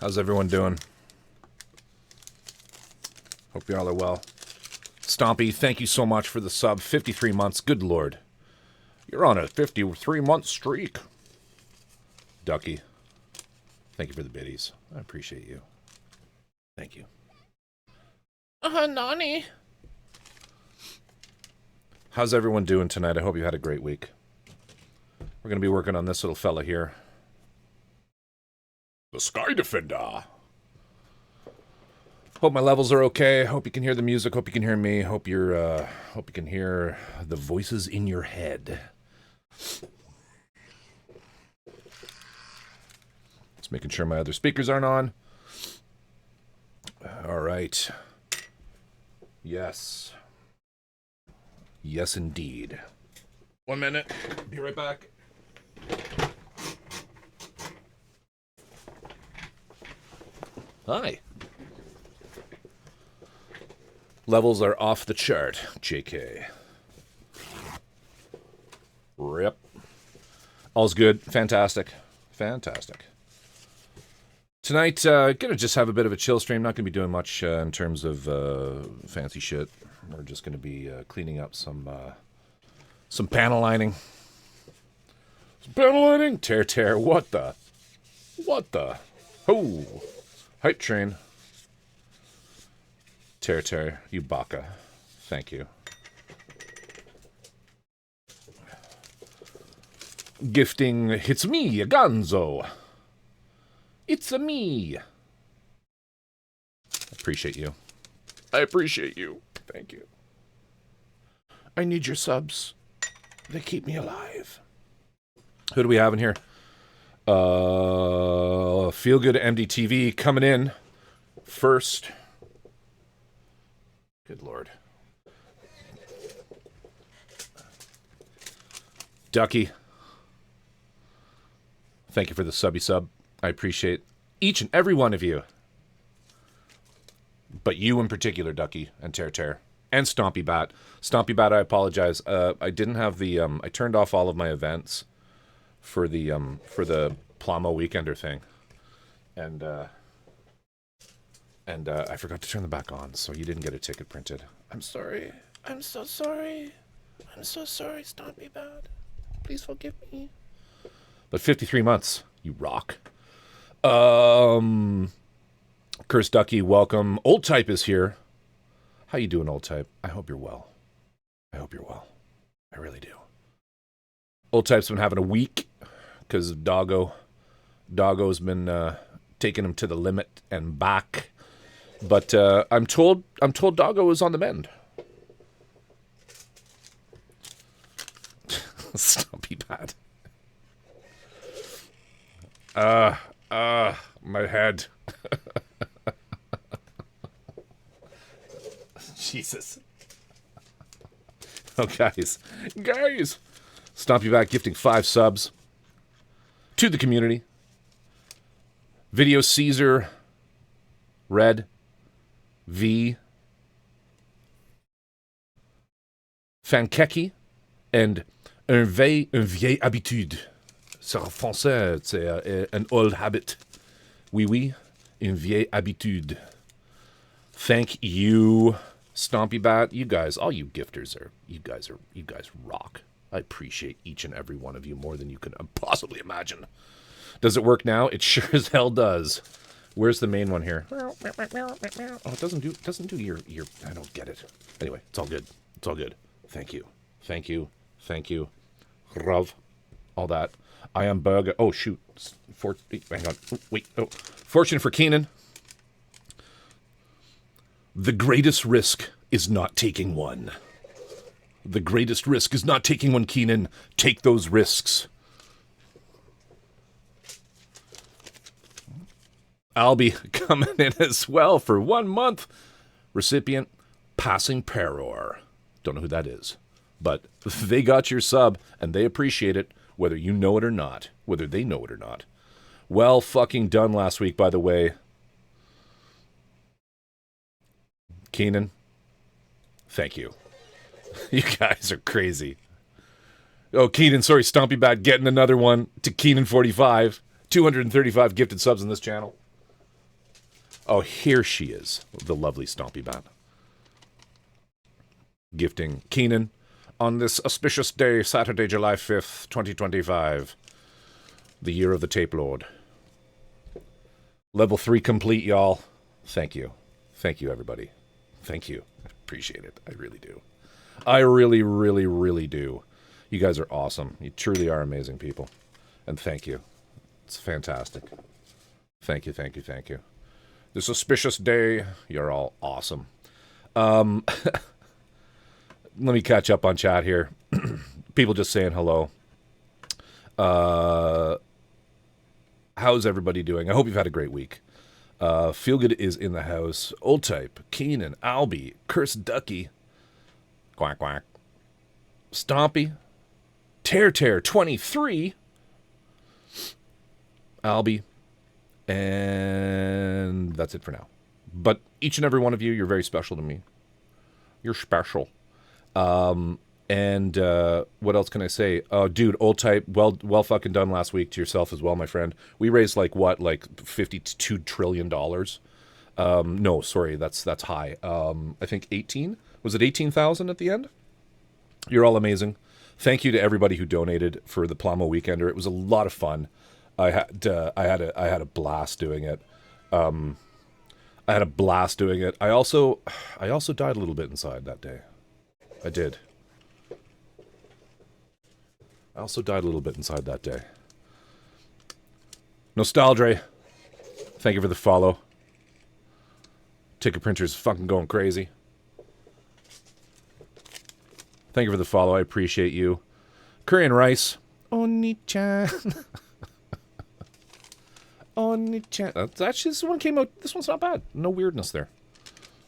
How's everyone doing? Hope you all are well. Stompy, thank you so much for the sub. 53 months. Good Lord. You're on a 53-month streak. Ducky, thank you for the biddies. I appreciate you. Thank you. Nani. How's everyone doing tonight? I hope you had a great week. We're going to be working on this little fella here. The Sky Defender. Hope my levels are okay. Hope you can hear the music. Hope you can hear me. Hope you can hear the voices in your head. Just making sure my other speakers aren't on. All right. Yes. Yes, indeed. 1 minute. Be right back. Hi. Levels are off the chart, JK. Rip. All's good. Fantastic. Fantastic. Tonight, gonna just have a bit of a chill stream. Not gonna be doing much in terms of fancy shit. We're just gonna be cleaning up some panel lining. Some panel lining? Tear. What the? Oh. Hype train. Tear, you baka. Thank you. Gifting, it's me, Gonzo. It's a me. Appreciate you. I appreciate you. Thank you. I need your subs. They keep me alive. Who do we have in here? Feel Good MDTV coming in first. Good Lord. Ducky. Thank you for the subby sub. I appreciate each and every one of you. But you in particular, Ducky and Tear. And Stompy Bat. Stompy Bat, I apologize. I didn't have the I turned off all of my events for the Plamo Weekender thing. And I forgot to turn them back on, so you didn't get a ticket printed. I'm sorry. I'm so sorry. I'm so sorry, Stompy Bat. Please forgive me. But 53 months. You rock. Curse Ducky, welcome. Old Type is here. How you doing, Old Type? I hope you're well. I hope you're well. I really do. Old Type's been having a week because of Doggo. Doggo's been taking him to the limit and back. But I'm told Doggo is on the mend. Stumpy Bat. My head. Jesus. Oh, guys. Stompy Bat gifting 5 subs to the community. Video Caesar, Red, V, Fankeki, and un vieille habitude. C'est en français, c'est an old habit. Oui, une vieille habitude. Thank you, Stompy Bat. You guys, all you gifters you guys rock. I appreciate each and every one of you more than you can possibly imagine. Does it work now? It sure as hell does. Where's the main one here? Oh, it doesn't do your I don't get it. Anyway, it's all good. It's all good. Thank you. Rav. All that. I am Burger. Oh shoot. Hang on. Wait. Oh. Fortune for Keenan. The greatest risk is not taking one. The greatest risk is not taking one, Keenan. Take those risks. I'll be coming in as well for 1 month. Recipient, Passing Peror. Don't know who that is. But they got your sub, and they appreciate it, whether you know it or not. Whether they know it or not. Well fucking done last week, by the way. Keenan, thank you. You guys are crazy. Oh, Keenan, sorry, Stompy Bat getting another one to Keenan45. 235 gifted subs in this channel. Oh, here she is, the lovely Stompy Bat. Gifting Keenan on this auspicious day, Saturday, July 5th, 2025. The year of the Tape Lord. Level 3 complete, y'all. Thank you. Thank you, everybody. Thank you. I appreciate it. I really do. I really, really, really do. You guys are awesome. You truly are amazing people. And thank you. It's fantastic. Thank you, thank you, thank you. This auspicious day, you're all awesome. Let me catch up on chat here. People just saying hello. How's everybody doing? I hope you've had a great week. Feelgood is in the house. Old Type, Keenan, Albie, Cursed Ducky, Quack Quack, Stompy, Tear 23, Albie, and that's it for now. But each and every one of you, you're very special to me. You're special. And what else can I say? Oh, dude, Old Type, well fucking done last week to yourself as well, my friend. We raised like $52 trillion. No, sorry, that's high. I think 18. Was it 18,000 at the end? You're all amazing. Thank you to everybody who donated for the Plamo Weekender. It was a lot of fun. I had a blast doing it. I also died a little bit inside that day. I did. I also died a little bit inside that day. Nostaldre, thank you for the follow. Ticket printer's fucking going crazy. Thank you for the follow. I appreciate you. Curry and Rice. Oni-chan. Oni-chan. Actually, this one came out. This one's not bad. No weirdness there.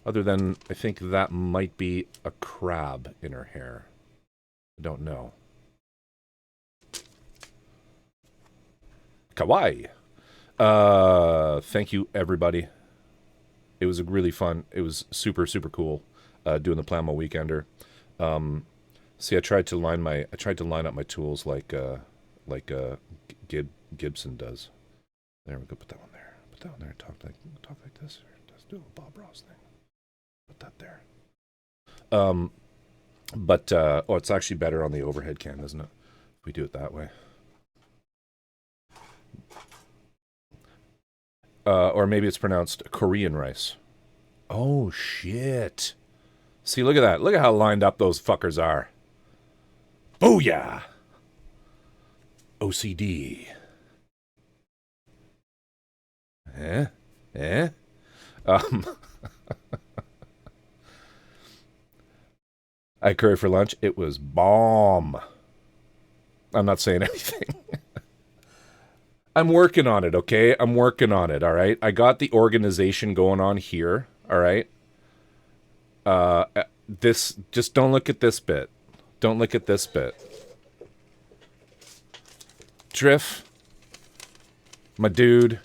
Other than, I think that might be a crab in her hair. I don't know. Kawaii. Thank you, everybody. It was really fun. It was super, super cool doing the Plamo Weekender. See, I tried to line up my tools like Gibson does. There we go. Put that one there. Put that one there. Talk like this. Let's do a Bob Ross thing. Put that there. It's actually better on the overhead cam, isn't it? If we do it that way. Or maybe it's pronounced Korean rice. Oh, shit. See, look at that. Look at how lined up those fuckers are. Booyah! OCD. I had curry for lunch. It was bomb. I'm not saying anything. I'm working on it, okay? I'm working on it, all right? I got the organization going on here, all right? Just don't look at this bit. Don't look at this bit. Driff, my dude,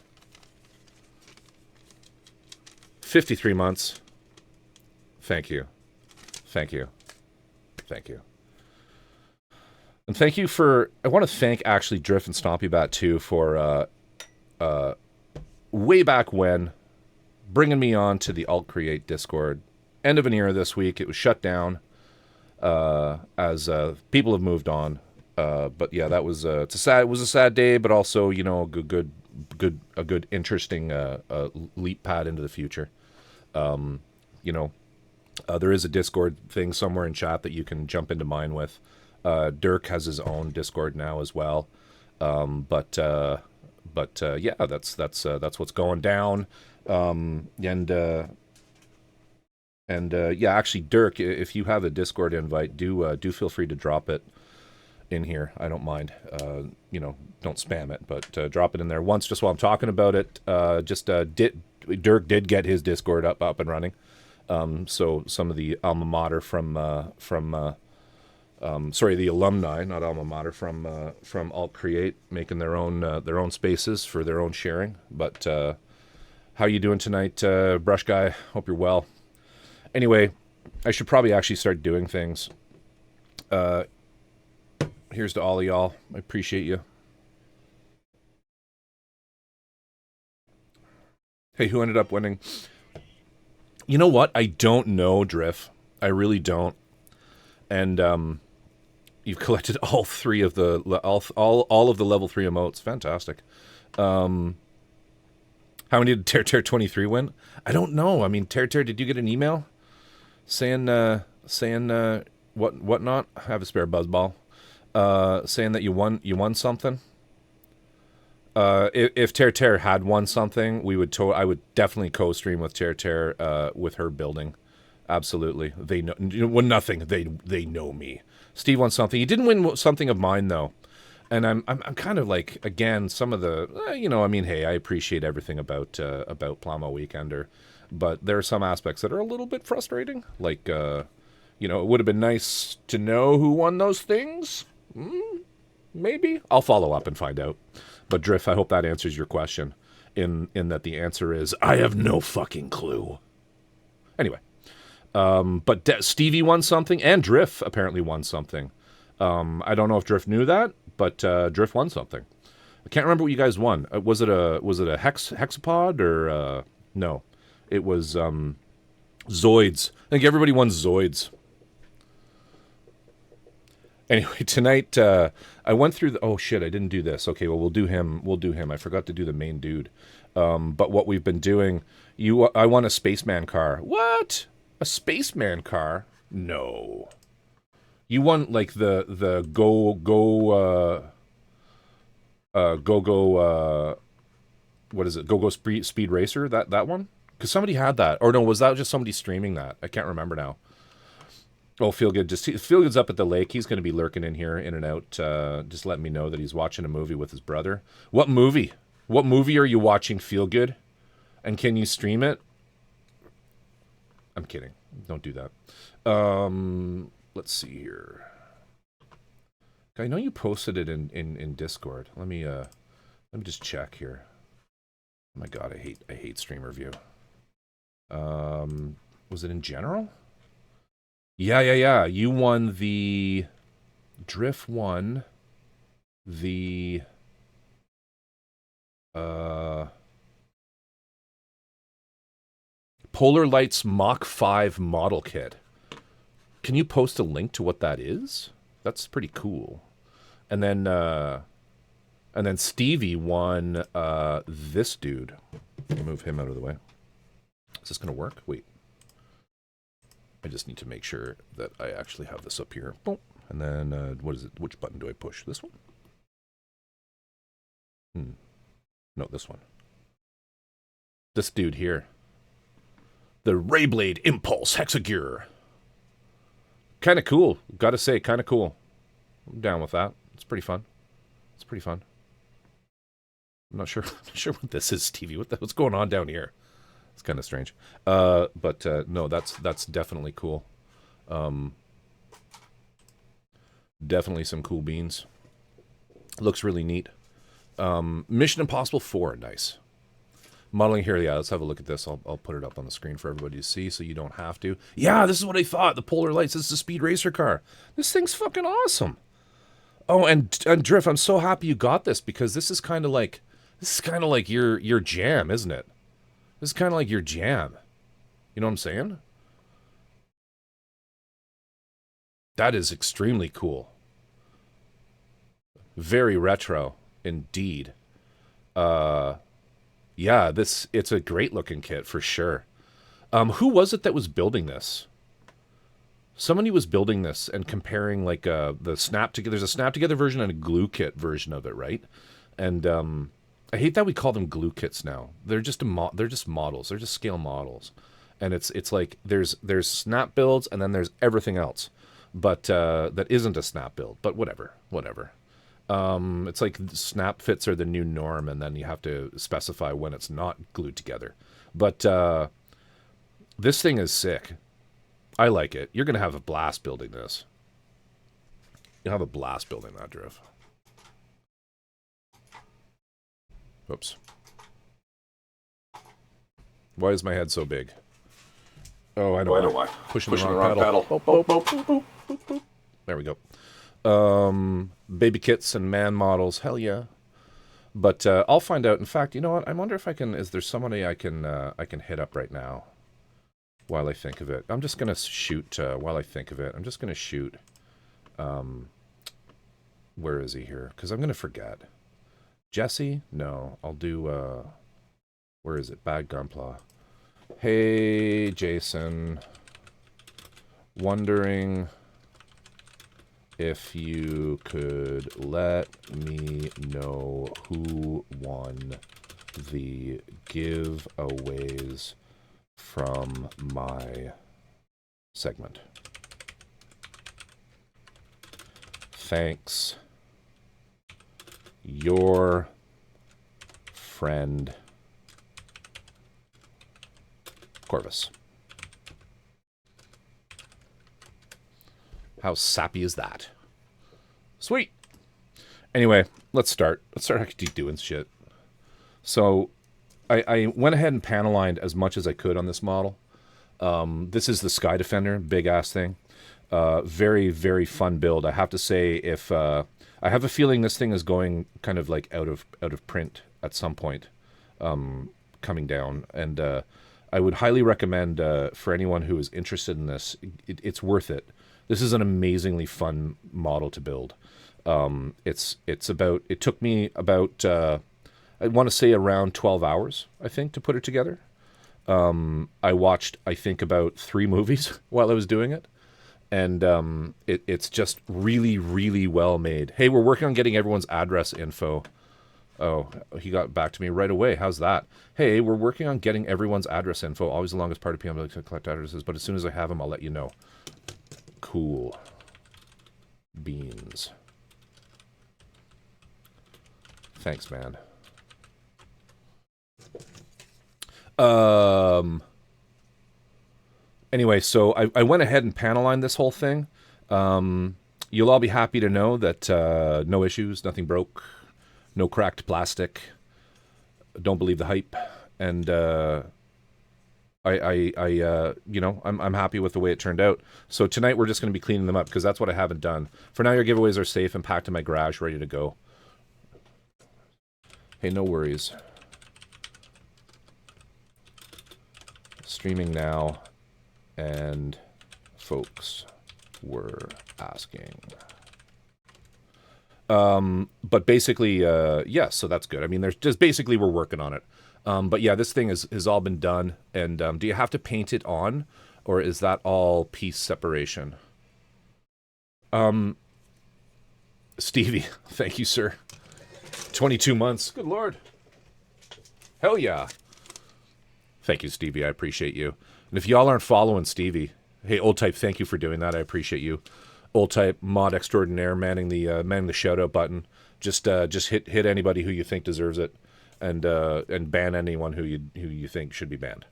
53 months. Thank you. Thank you. Thank you. And thank you for... I want to thank, actually, Drift and Stompy Bat, too, for way back when bringing me on to the Alt Create Discord. End of an era this week. It was shut down as people have moved on. But yeah, that was it was a sad day, but also, you know, a good interesting leap pad into the future. You know, there is a Discord thing somewhere in chat that you can jump into mine with. Dirk has his own Discord now as well. Yeah, that's what's going down. Yeah, actually, Dirk, if you have a Discord invite, do feel free to drop it in here. I don't mind. You know, don't spam it, but drop it in there once, just while I'm talking about it. Dirk did get his Discord up and running. So some of the alma mater the alumni, not alma mater, from Alt Create, making their own spaces for their own sharing. But how you doing tonight, Brush Guy? Hope you're well. Anyway, I should probably actually start doing things. Here's to all of y'all. I appreciate you. Hey, who ended up winning? You know what? I don't know, Drift. I really don't. And you've collected all three of the all of the level 3 emotes. Fantastic. How many did Tear 23 win? I don't know. I mean, Tear, did you get an email saying whatnot? I have a spare buzzball. Saying that you won something. If Tear had won something, I would definitely co-stream with Tear with her building. Absolutely. They know nothing. They know me. Steve won something. He didn't win something of mine though. And I'm kind of like, again, some of the I mean, hey, I appreciate everything about Plamo Weekender, but there are some aspects that are a little bit frustrating. Like it would have been nice to know who won those things. Maybe I'll follow up and find out. But Drift, I hope that answers your question. In that the answer is I have no fucking clue. Anyway, but Stevie won something, and Drift apparently won something. I don't know if Drift knew that, but Drift won something. I can't remember what you guys won. Was it a hexapod or no? It was Zoids. I think everybody won Zoids. Anyway, tonight I went through the. Oh shit! I didn't do this. Okay, well we'll do him. I forgot to do the main dude. But what we've been doing, I won a spaceman car. What? A spaceman car? No. You won like the what is it? Go speed racer? That one? Because somebody had that, or no? Was that just somebody streaming that? I can't remember now. Oh, Feelgood's up at the lake. He's going to be lurking in here, in and out. Just let me know that he's watching a movie with his brother. What movie? What movie are you watching, Feelgood? And can you stream it? I'm kidding. Don't do that. Let's see here. I know you posted it in Discord. Let me just check here. Oh my god, I hate streamer view. Was it in general? Yeah. You won the Drift won the Polar Lights Mach 5 model kit. Can you post a link to what that is? That's pretty cool. And then Stevie won this dude. Let me move him out of the way. Is this gonna work? Wait. I just need to make sure that I actually have this up here. Boom. And then, what is it? Which button do I push? This one? No, this one. This dude here. The Rayblade Impulse Hexagear. Kind of cool. Gotta say, kind of cool. I'm down with that. It's pretty fun. I'm not sure what this is, Stevie. What's going on down here? It's kind of strange. But no, that's definitely cool. Definitely some cool beans. Looks really neat. Mission Impossible 4, nice. Modeling here, yeah, let's have a look at this. I'll put it up on the screen for everybody to see so you don't have to. Yeah, this is what I thought. The Polar Lights, this is a speed racer car. This thing's fucking awesome. Oh, and Drift, I'm so happy you got this because this is kind of like your jam, isn't it? This is kind of like your jam. You know what I'm saying? That is extremely cool. Very retro, indeed. Yeah, it's a great looking kit for sure. Who was it that was building this? Somebody was building this and comparing like the snap together. There's a snap together version and a glue kit version of it, right? And I hate that we call them glue kits now. They're just models. They're just scale models, and it's like there's snap builds and then there's everything else, but that isn't a snap build. But whatever. It's like snap fits are the new norm, and then you have to specify when it's not glued together. But this thing is sick. I like it. You're gonna have a blast building this. You'll have a blast building that, Drift. Oops. Why is my head so big? Oh, I know why. Pushing the wrong pedal. Boop, boop, boop, boop, boop, boop, boop. There we go. Baby kits and man models. Hell yeah. But I'll find out. In fact, you know what? I wonder if I can. Is there somebody I can hit up right now while I think of it? I'm just gonna shoot while I think of it. I'm just gonna shoot. Where is he here? Because I'm gonna forget. Jesse? No, I'll do. Where is it? Bad Gunpla. Hey, Jason. Wondering if you could let me know who won the giveaways from my segment. Thanks. Your friend Corvus. How sappy is that? Sweet. Anyway, let's start. Let's start actually doing shit. So, I went ahead and panel lined as much as I could on this model. This is the Sky Defender, big ass thing. Very, very fun build. I have to say, if I have a feeling this thing is going kind of like out of print at some point, coming down, and I would highly recommend for anyone who is interested in this. It's worth it. This is an amazingly fun model to build. It's about. It took me about I want to say around 12 hours, I think, to put it together. I watched, I think, about 3 movies while I was doing it. And it's just really, really well made. Hey, we're working on getting everyone's address info. Oh, he got back to me right away. How's that? Hey, we're working on getting everyone's address info. Always the longest part of PM to collect addresses, but as soon as I have them, I'll let you know. Cool. Beans. Thanks, man. Anyway, so I went ahead and panel lined this whole thing. You'll all be happy to know that no issues, nothing broke, no cracked plastic. Don't believe the hype, and you know, I'm happy with the way it turned out. So tonight we're just going to be cleaning them up because that's what I haven't done. For now, your giveaways are safe and packed in my garage, ready to go. Hey, no worries. Streaming now, and folks were asking. But basically, yeah, so that's good. I mean, there's just basically we're working on it. But yeah, this thing has all been done. And do you have to paint it on, or is that all piece separation? Stevie, thank you, sir. 22 months. Good Lord. Hell yeah. Thank you, Stevie. I appreciate you. And if y'all aren't following Stevie, hey, Old Type, thank you for doing that. I appreciate you. Old Type, mod extraordinaire, manning the shout out button. Just hit anybody who you think deserves it, and ban anyone who you think should be banned.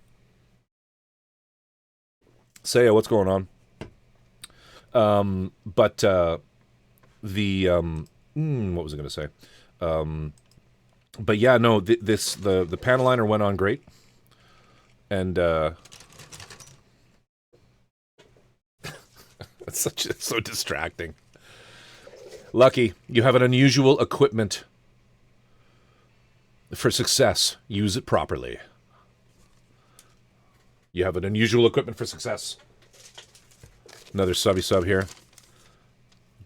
Saya, what's going on? What was I going to say? But yeah, no, the panel liner went on great. And it's so distracting. Lucky, you have an unusual equipment for success. Use it properly. You have an unusual equipment for success. Another subby sub here.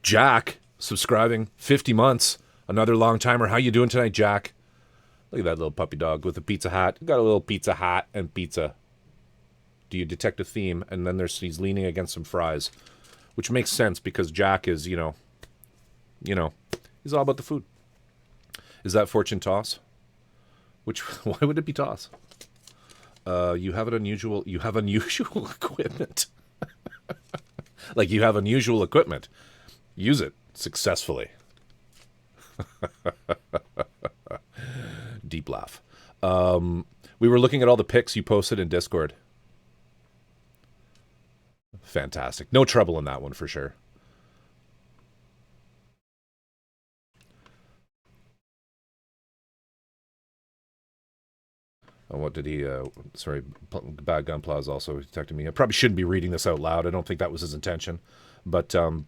Jack, subscribing, 50 months. Another long timer. How you doing tonight, Jack? Look at that little puppy dog with a pizza hat. Got a little pizza hat and pizza. Do you detect a theme? And then he's leaning against some fries, which makes sense because Jack is, you know, he's all about the food. Is that fortune toss? Why would it be toss? You have unusual equipment. Like you have unusual equipment. Use it successfully. Deep laugh. We were looking at all the pics you posted in Discord. Fantastic. No trouble in that one for sure. What did he, sorry, Bad Gunpla is also detecting me. I probably shouldn't be reading this out loud. I don't think that was his intention. But oh,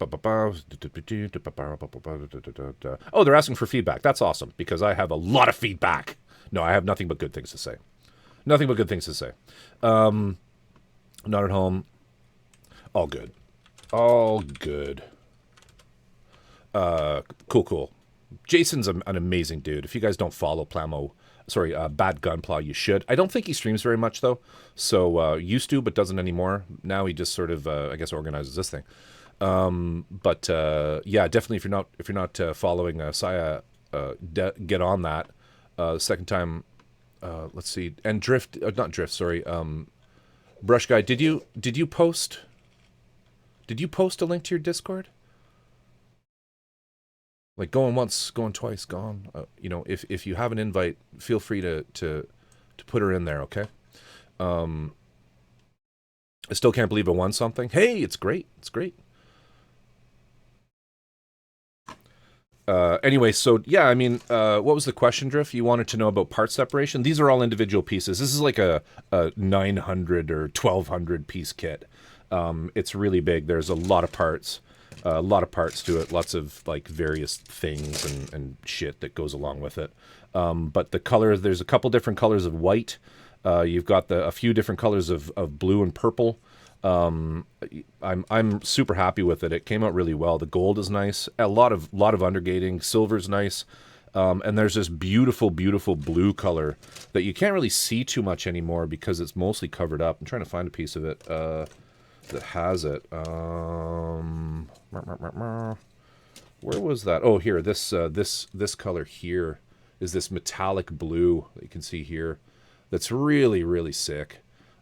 they're asking for feedback. That's awesome because I have a lot of feedback. No, I have nothing but good things to say. Nothing but good things to say. Not at home. All good. All good. Cool. Jason's an amazing dude. If you guys don't follow Bad Gunpla, you should. I don't think he streams very much though. So used to, but doesn't anymore. Now he just sort of, I guess, organizes this thing. But yeah, definitely if you're not following Saya, get on that. Second time, let's see, and Drift, not Drift, sorry. Brush Guy, did you post? Did you post a link to your Discord? Like going once, going twice, gone. If you have an invite, feel free to put her in there. Okay. I still can't believe I won something. Hey, it's great. It's great. Anyway, so yeah, I mean, what was the question, Drift? You wanted to know about part separation? These are all individual pieces. This is like a 900 or 1200 piece kit. It's really big. There's a lot of parts. A lot of parts to it, lots of like various things and shit that goes along with it. But the colors, there's a couple different colors of white. You've got a few different colors of blue and purple. I'm super happy with it. It came out really well. The gold is nice. A lot of undergating. Silver's nice. And there's this beautiful blue color that you can't really see too much anymore because it's mostly covered up. I'm trying to find a piece of it. That has it. Where was that? Oh, here. This color here is this metallic blue that you can see here. That's really sick.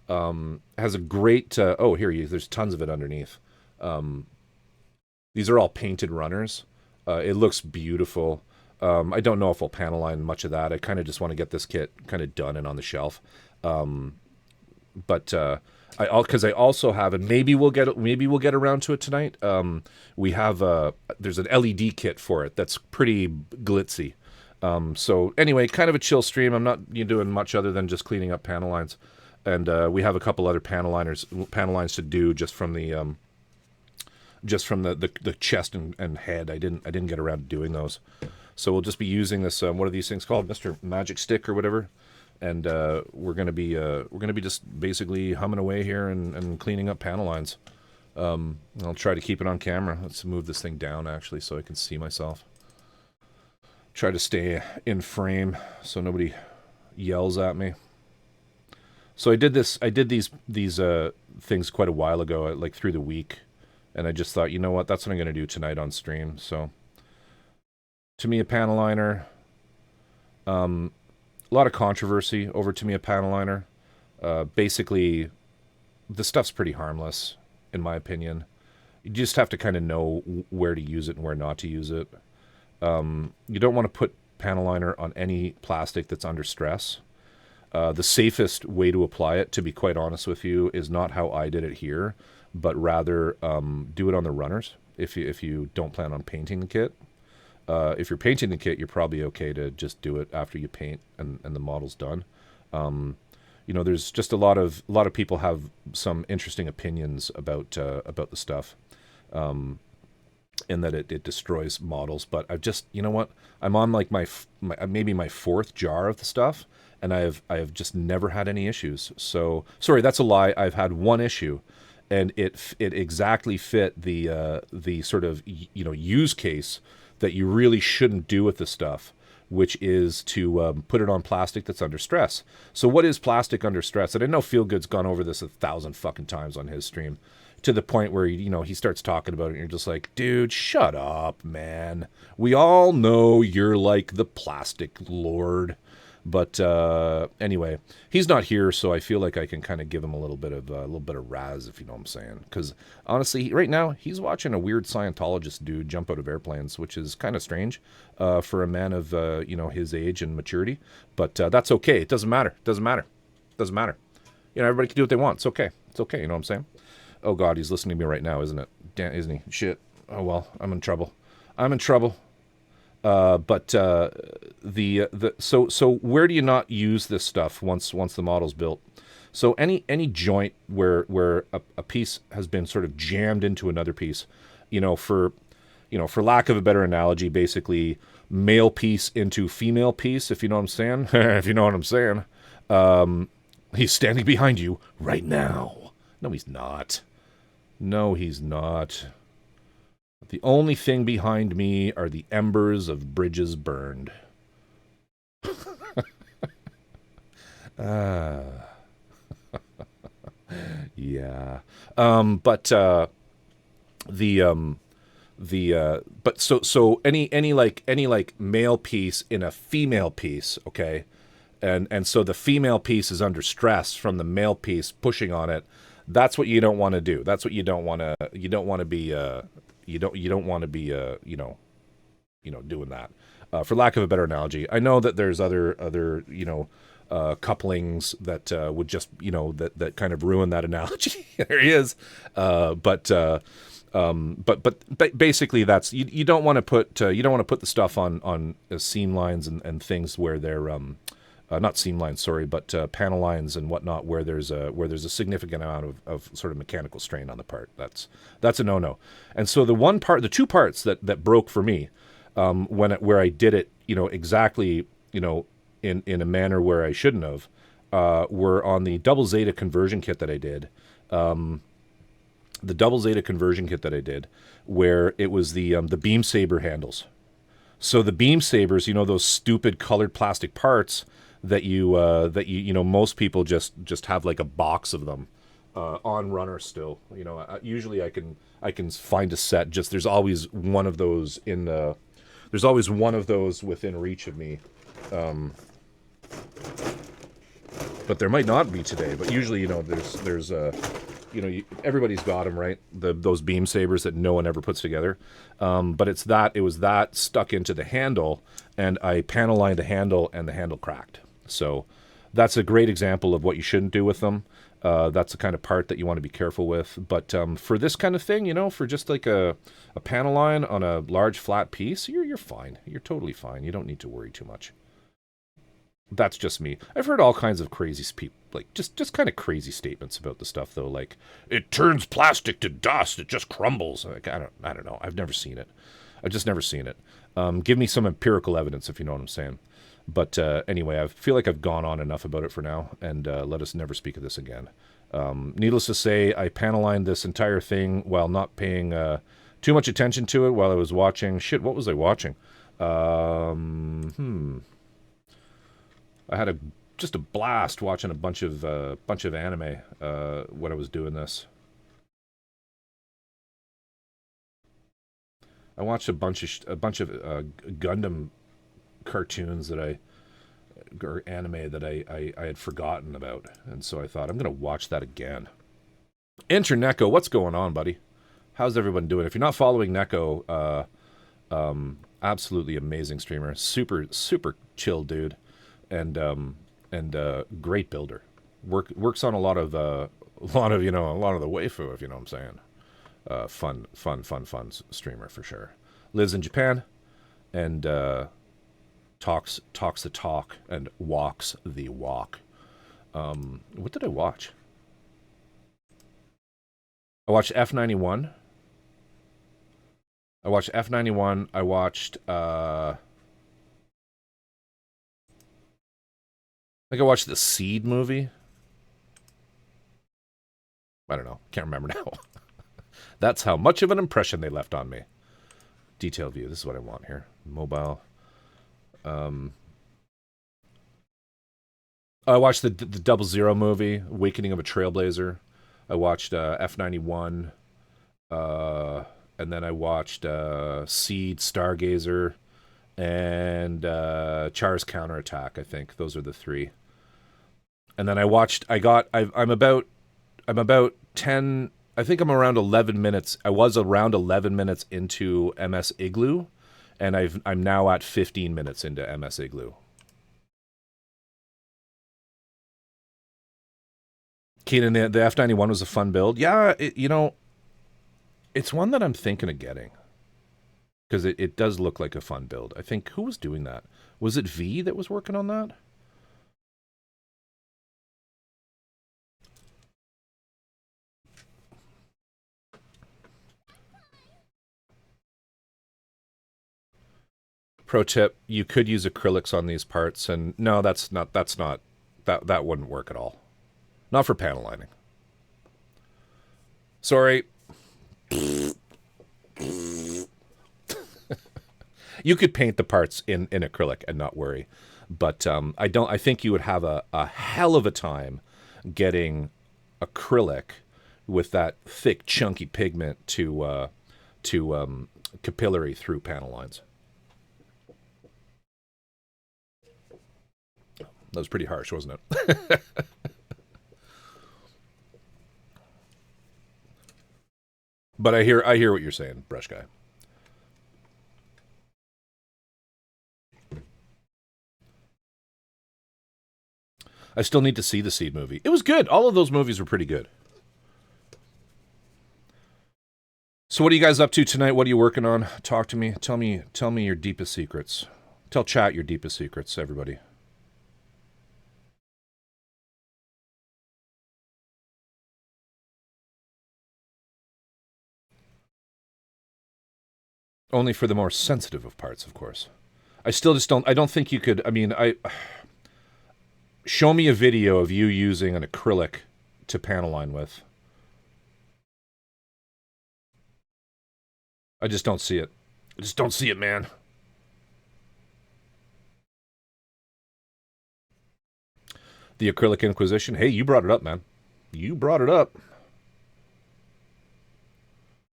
Has a great. Oh, here. There's tons of it underneath. These are all painted runners. It looks beautiful. I don't know if I'll panel line much of that. I kind of just want to get this kit kind of done and on the shelf. But because I also have, and maybe we'll get around to it tonight. We have there's an LED kit for it that's pretty glitzy. So anyway, kind of a chill stream. I'm not doing much other than just cleaning up panel lines, and we have a couple other panel lines to do just from the chest and head. I didn't get around to doing those, so we'll just be using this. What are these things called, Mr. Magic Stick or whatever? And we're gonna be just basically humming away here and cleaning up panel lines. I'll try to keep it on camera. Let's move this thing down actually so I can see myself. Try to stay in frame so nobody yells at me. So I did these things quite a while ago, like through the week, and I just thought, you know what, that's what I'm gonna do tonight on stream. So to me, a panel liner. A lot of controversy over Tamiya panel liner. Basically, the stuff's pretty harmless, in my opinion. You just have to kind of know where to use it and where not to use it. You don't want to put panel liner on any plastic that's under stress. The safest way to apply it, to be quite honest with you, is not how I did it here, but rather do it on the runners if you don't plan on painting the kit. If you're painting the kit, you're probably okay to just do it after you paint and the model's done. There's just a lot of people have some interesting opinions about the stuff, in that it destroys models. But I've just, you know what, I'm on like my maybe my fourth jar of the stuff, and I have just never had any issues. So sorry, that's a lie. I've had one issue, and it exactly fit the sort of use case that you really shouldn't do with the stuff, which is to put it on plastic that's under stress. So what is plastic under stress? And I know Feelgood's gone over this 1,000 fucking times on his stream, to the point where he starts talking about it and you're just like, dude, shut up, man. We all know you're like the plastic lord. But anyway, he's not here, so I feel like I can kind of give him a little bit of razz, if you know what I'm saying. Because honestly, right now he's watching a weird Scientologist dude jump out of airplanes, which is kind of strange for a man of his age and maturity. But that's okay. It doesn't matter. Everybody can do what they want. It's okay. You know what I'm saying? Oh God, he's listening to me right now, isn't it? Isn't he? Shit. Oh well, I'm in trouble. But so where do you not use this stuff once the model's built? So any joint where a piece has been sort of jammed into another piece, for for lack of a better analogy, basically male piece into female piece, if you know what I'm saying. If you know what I'm saying. He's standing behind you right now. No, he's not. No, he's not. The only thing behind me are the embers of bridges burned. Ah, yeah. But the but so any male piece in a female piece, okay, and so the female piece is under stress from the male piece pushing on it. That's what you don't want to do. That's what you don't want to. You don't want to be. You don't want to be. Doing that. For lack of a better analogy, I know that there's other couplings that would just that kind of ruin that analogy. There he is, but basically that's you don't want to put the stuff on seam lines and things where they're not seam lines, sorry, but panel lines and whatnot, where there's a significant amount of sort of mechanical strain on the part. That's a no. And so the two parts that broke for me, where I did it, exactly, in a manner where I shouldn't have, were on the double zeta conversion kit that I did. The double zeta conversion kit that I did, where it was the beam saber handles. So the beam sabers, those stupid colored plastic parts that most people just have like a box of them on runner still. Usually I can find a set. Just there's always one of those there's always one of those within reach of me. But there might not be today. But usually, there's everybody's got them, right? Those beam sabers that no one ever puts together. But it was that stuck into the handle, and I panel lined the handle, and the handle cracked. So that's a great example of what you shouldn't do with them. That's the kind of part that you want to be careful with. But for this kind of thing, for just like a panel line on a large flat piece, you're fine. You're totally fine. You don't need to worry too much. That's just me. I've heard all kinds of crazy people, like just kind of crazy statements about the stuff though, like it turns plastic to dust, it just crumbles. Like I don't know. I've never seen it. I've just never seen it. Give me some empirical evidence if you know what I'm saying. But anyway, I feel like I've gone on enough about it for now, and let us never speak of this again. Needless to say, I panel lined this entire thing while not paying too much attention to it while I was watching. Shit, what was I watching? I had just a blast watching a bunch of anime when I was doing this. I watched a bunch of Gundam cartoons or anime that I had forgotten about, and so I thought I'm gonna watch that again. Internecco, what's going on, buddy? How's everyone doing? If you're not following Neko, absolutely amazing streamer, super chill dude, and great builder. Works on a lot of the waifu, if you know what I'm saying. Fun streamer for sure. Lives in Japan, and talks the talk and walks the walk. What did I watch? I watched F91. I watched F91. I watched I think I watched the Seed movie. I don't know. Can't remember now. That's how much of an impression they left on me. Detail view. This is what I want here. Mobile. I watched the 00 movie, Awakening of a Trailblazer. I watched F91. And then I watched Seed, Stargazer, and Char's Counterattack. I think those are the three. And then I'm about 10. I think I'm around 11 minutes. I was around 11 minutes into MS Igloo, and I'm now at 15 minutes into MS Igloo. Keenan, the F91 was a fun build. Yeah, it's one that I'm thinking of getting. Because it does look like a fun build. I think, who was doing that? Was it V that was working on that? Pro tip: you could use acrylics on these parts, and no, that wouldn't work at all. Not for panel lining. Sorry. You could paint the parts in acrylic and not worry, but I don't. I think you would have a hell of a time getting acrylic with that thick, chunky pigment to capillary through panel lines. That was pretty harsh, wasn't it? But I hear what you're saying, brush guy. I still need to see the Seed movie. It was good. All of those movies were pretty good. So what are you guys up to tonight? What are you working on? Talk to me. Tell me your deepest secrets. Tell chat your deepest secrets, everybody. Only for the more sensitive of parts, of course. I still just don't. I don't think you could. I mean, show me a video of you using an acrylic to panel line with. I just don't see it. I just don't see it, man. The Acrylic Inquisition. Hey, you brought it up, man. You brought it up.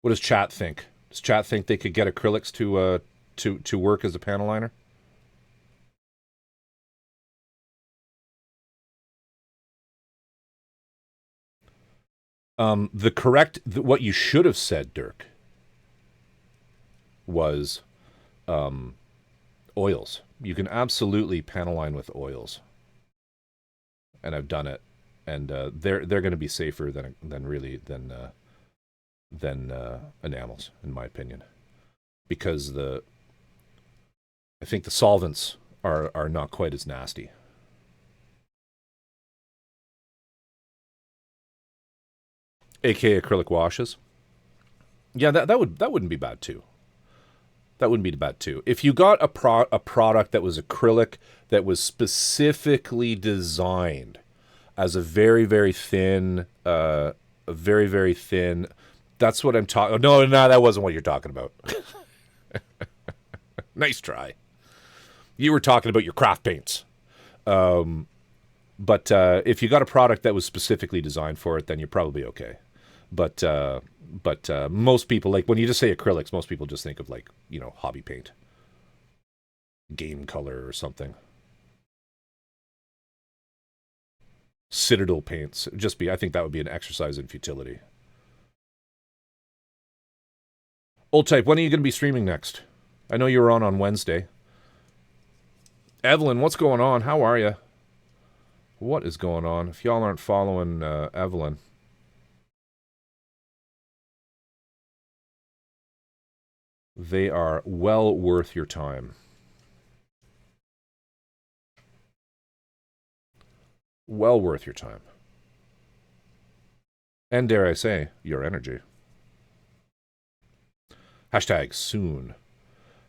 What does chat think? Does chat think they could get acrylics to work as a panel liner? What you should have said, Dirk, was oils. You can absolutely panel line with oils, and I've done it, and they're going to be safer than enamels, in my opinion, because I think the solvents are not quite as nasty. AKA acrylic washes. Yeah, that wouldn't be bad too. That wouldn't be bad too. If you got a product that was acrylic that was specifically designed as a very very thin, That's what I'm talking. No, that wasn't what you're talking about. Nice try. You were talking about your craft paints. But if you got a product that was specifically designed for it, then you're probably okay. But most people, like when you just say acrylics, most people just think of like, hobby paint, game color or something. Citadel paints. I think that would be an exercise in futility. Old Type, when are you going to be streaming next? I know you were on Wednesday. Evelyn, what's going on? How are you? What is going on? If y'all aren't following Evelyn. They are well worth your time. Well worth your time. And dare I say, your energy. Hashtag soon.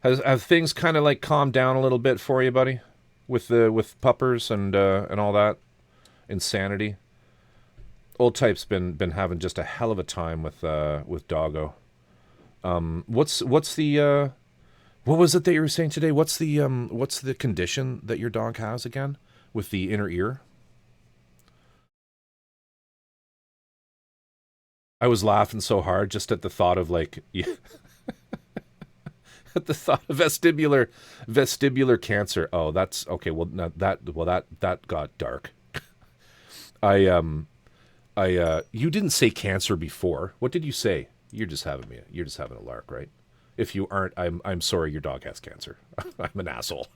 Have things kind of like calmed down a little bit for you, buddy? With puppers and all that insanity. Old Type's been having just a hell of a time with Doggo. What's the what was it that you were saying today? What's the condition that your dog has again with the inner ear? I was laughing so hard just at the thought of like at the thought of vestibular cancer. Oh, that's okay. Well, that got dark. You didn't say cancer before. What did you say? You're just having a lark, right? If you aren't, I'm sorry. Your dog has cancer. I'm an asshole.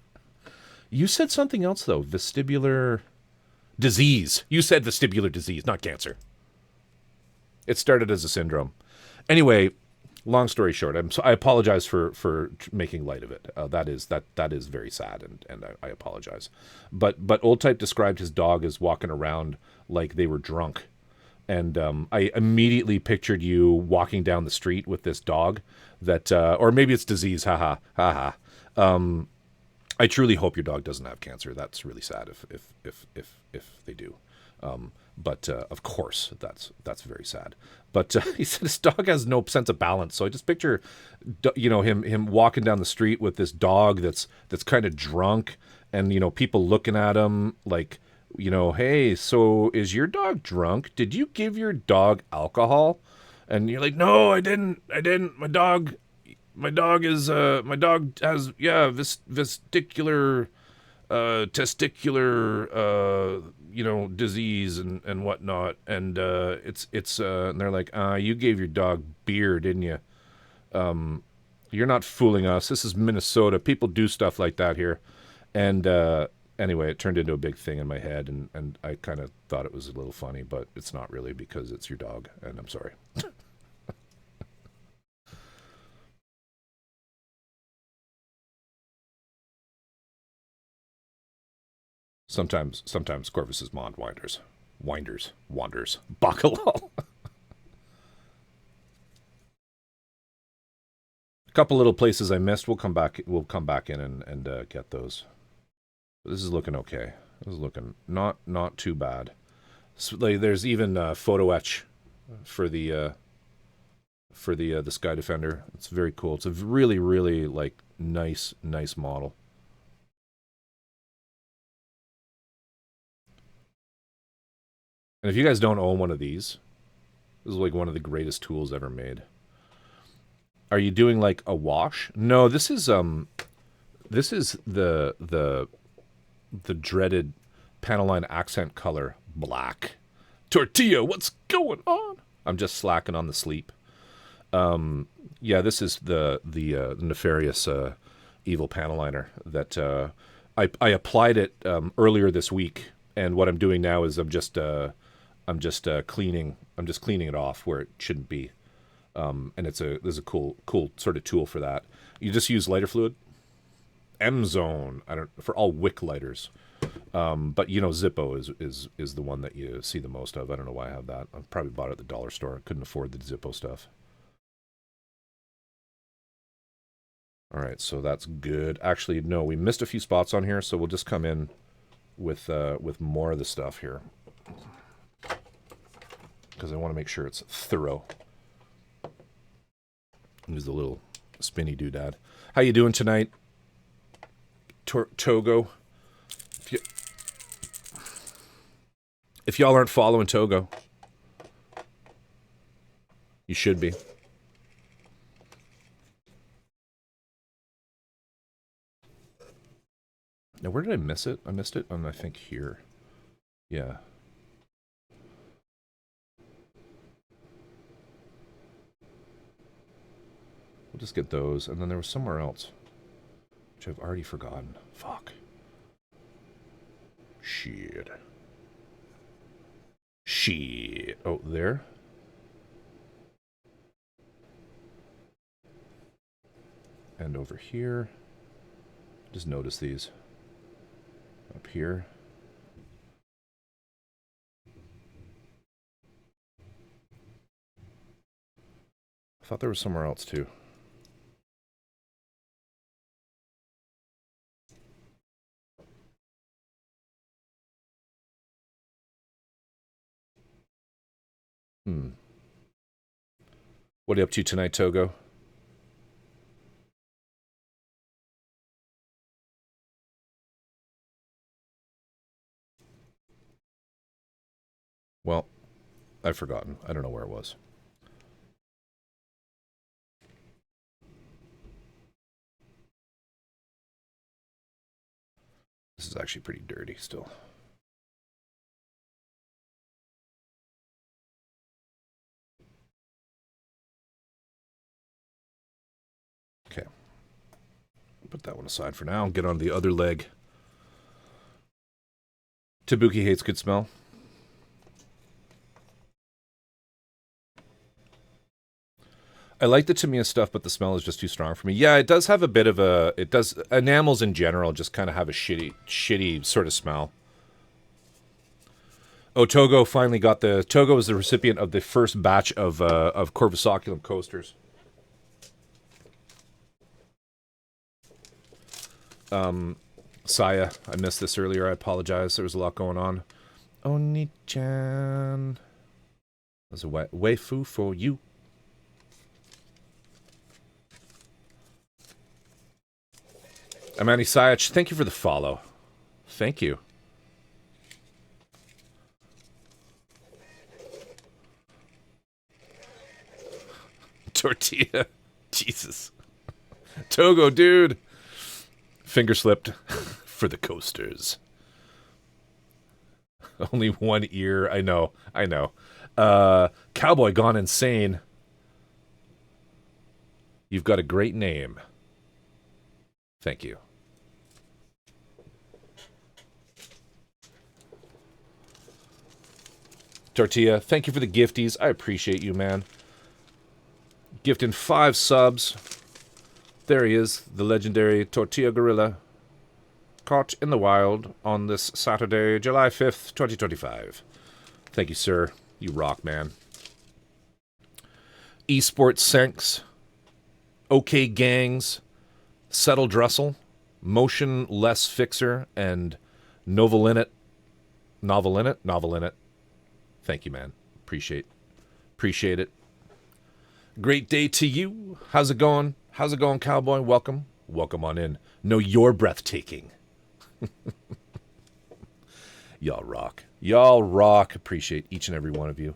You said something else though. Vestibular disease. You said vestibular disease, not cancer. It started as a syndrome. Anyway, long story short, I apologize for making light of it. That is very sad, and I apologize. But Old Type described his dog as walking around like they were drunk, and I immediately pictured you walking down the street with this dog that, or maybe it's disease, haha. I truly hope your dog doesn't have cancer. That's really sad if they do. But of course, that's very sad. But he said his dog has no sense of balance. So I just picture, him walking down the street with this dog that's kind of drunk, and people looking at him like, hey, so is your dog drunk? Did you give your dog alcohol? And you're like, no, I didn't. My dog has vesticular testicular disease and whatnot, and it's and they're like, you gave your dog beer, didn't you? You're not fooling us. This is Minnesota. People do stuff like that here. And anyway, it turned into a big thing in my head, and I kind of thought it was a little funny, but it's not really, because it's your dog, and I'm sorry. Sometimes Corvus's Mond wanders, Bacalao. A couple little places I missed. We'll come back. We'll come back in and get those. But this is looking okay. This is looking not too bad. So, like, there's even photo etch for the Sky Defender. It's very cool. It's a really like nice model. And if you guys don't own one of these, this is like one of the greatest tools ever made. Are you doing like a wash? No, this is the dreaded Panaline accent color black. Tortilla, what's going on? I'm just slacking on the sleep. Yeah, this is the nefarious evil paneliner that I applied it earlier this week, and what I'm doing now is I'm just cleaning it off where it shouldn't be. And there's a cool sort of tool for that. You just use lighter fluid. M-Zone, for all wick lighters. But Zippo is the one that you see the most of. I don't know why I have that. I probably bought it at the dollar store. I couldn't afford the Zippo stuff. All right, so that's good. Actually, no, we missed a few spots on here, so we'll just come in with more of the stuff here, because I want to make sure it's thorough. Use the little spinny doodad. How you doing tonight, Togo? If y'all aren't following Togo, you should be. Now, where did I miss it? I missed it on, I think, here. Yeah. We'll just get those. And then there was somewhere else, which I've already forgotten. Fuck. Shit. Oh, there? And over here. Just notice these. Up here. I thought there was somewhere else too. What are you up to tonight, Togo? Well, I've forgotten. I don't know where it was. This is actually pretty dirty still. Okay. Put that one aside for now and get on the other leg. Tabuki hates good smell. I like the Tamiya stuff, but the smell is just too strong for me. Yeah, it does have a bit of a... It does... Enamels in general just kind of have a shitty sort of smell. Oh, Togo finally got the... Togo was the recipient of the first batch of Corvus Oculum coasters. Saya, I missed this earlier. I apologize. There was a lot going on. Oni-chan. There's a waifu for you. Amani Sayach, thank you for the follow. Thank you. Tortilla. Jesus. Togo, dude. Finger slipped for the coasters. Only one ear. I know. Cowboy gone insane. You've got a great name. Thank you. Tortilla, thank you for the gifties. I appreciate you, man. Gifting 5 subs. There he is, the legendary Tortilla Gorilla. Caught in the wild on this Saturday, July 5th, 2025. Thank you, sir. You rock, man. Esports Sinks. OK Gangs. Settle Drussel. Motion Less Fixer. And Novelinit. Thank you, man. Appreciate it. Great day to you. How's it going? Cowboy? Welcome on in. Know you're breathtaking. Y'all rock. Appreciate each and every one of you.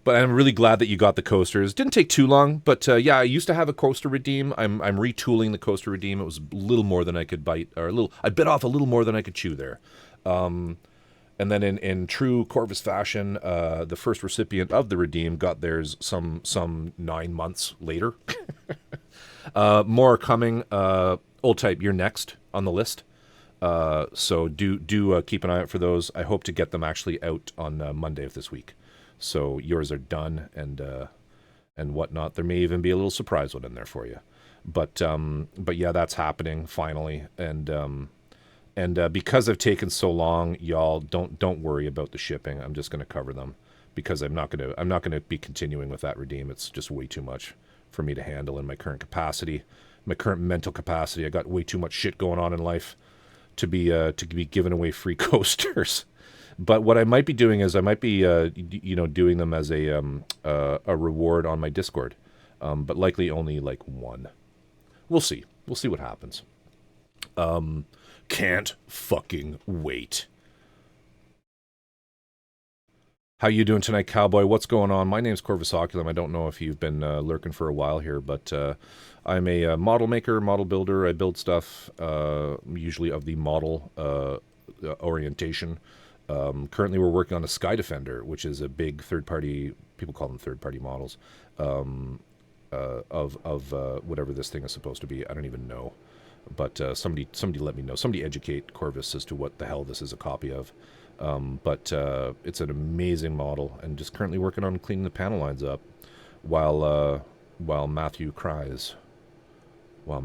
But I'm really glad that you got the coasters. Didn't take too long, but yeah, I used to have a coaster redeem. I'm retooling the coaster redeem. It was a little more than I could bite, I bit off a little more than I could chew there. And then in true Corvus fashion, the first recipient of the redeem got theirs some 9 months later. More coming. Old Type, you're next on the list. So do keep an eye out for those. I hope to get them actually out on Monday of this week. So yours are done and whatnot. There may even be a little surprise one in there for you. But yeah, that's happening finally. And because I've taken so long, y'all don't worry about the shipping. I'm just going to cover them because I'm not going to be continuing with that redeem. It's just way too much for me to handle in my current capacity, my current mental capacity. I got way too much shit going on in life to be giving away free coasters. But what I might be doing is I might be doing them as a reward on my Discord, but likely only like one. We'll see what happens. Can't fucking wait. How you doing tonight, Cowboy? What's going on? My name's Corvus Oculum. I don't know if you've been lurking for a while here, but I'm a model maker, model builder. I build stuff, usually of the model orientation. Currently, we're working on a Sky Defender, which is a big third-party, people call them third-party models, of whatever this thing is supposed to be. I don't even know. But somebody let me know. Somebody educate Corvus as to what the hell this is a copy of. But it's an amazing model, and just currently working on cleaning the panel lines up while Matthew cries. But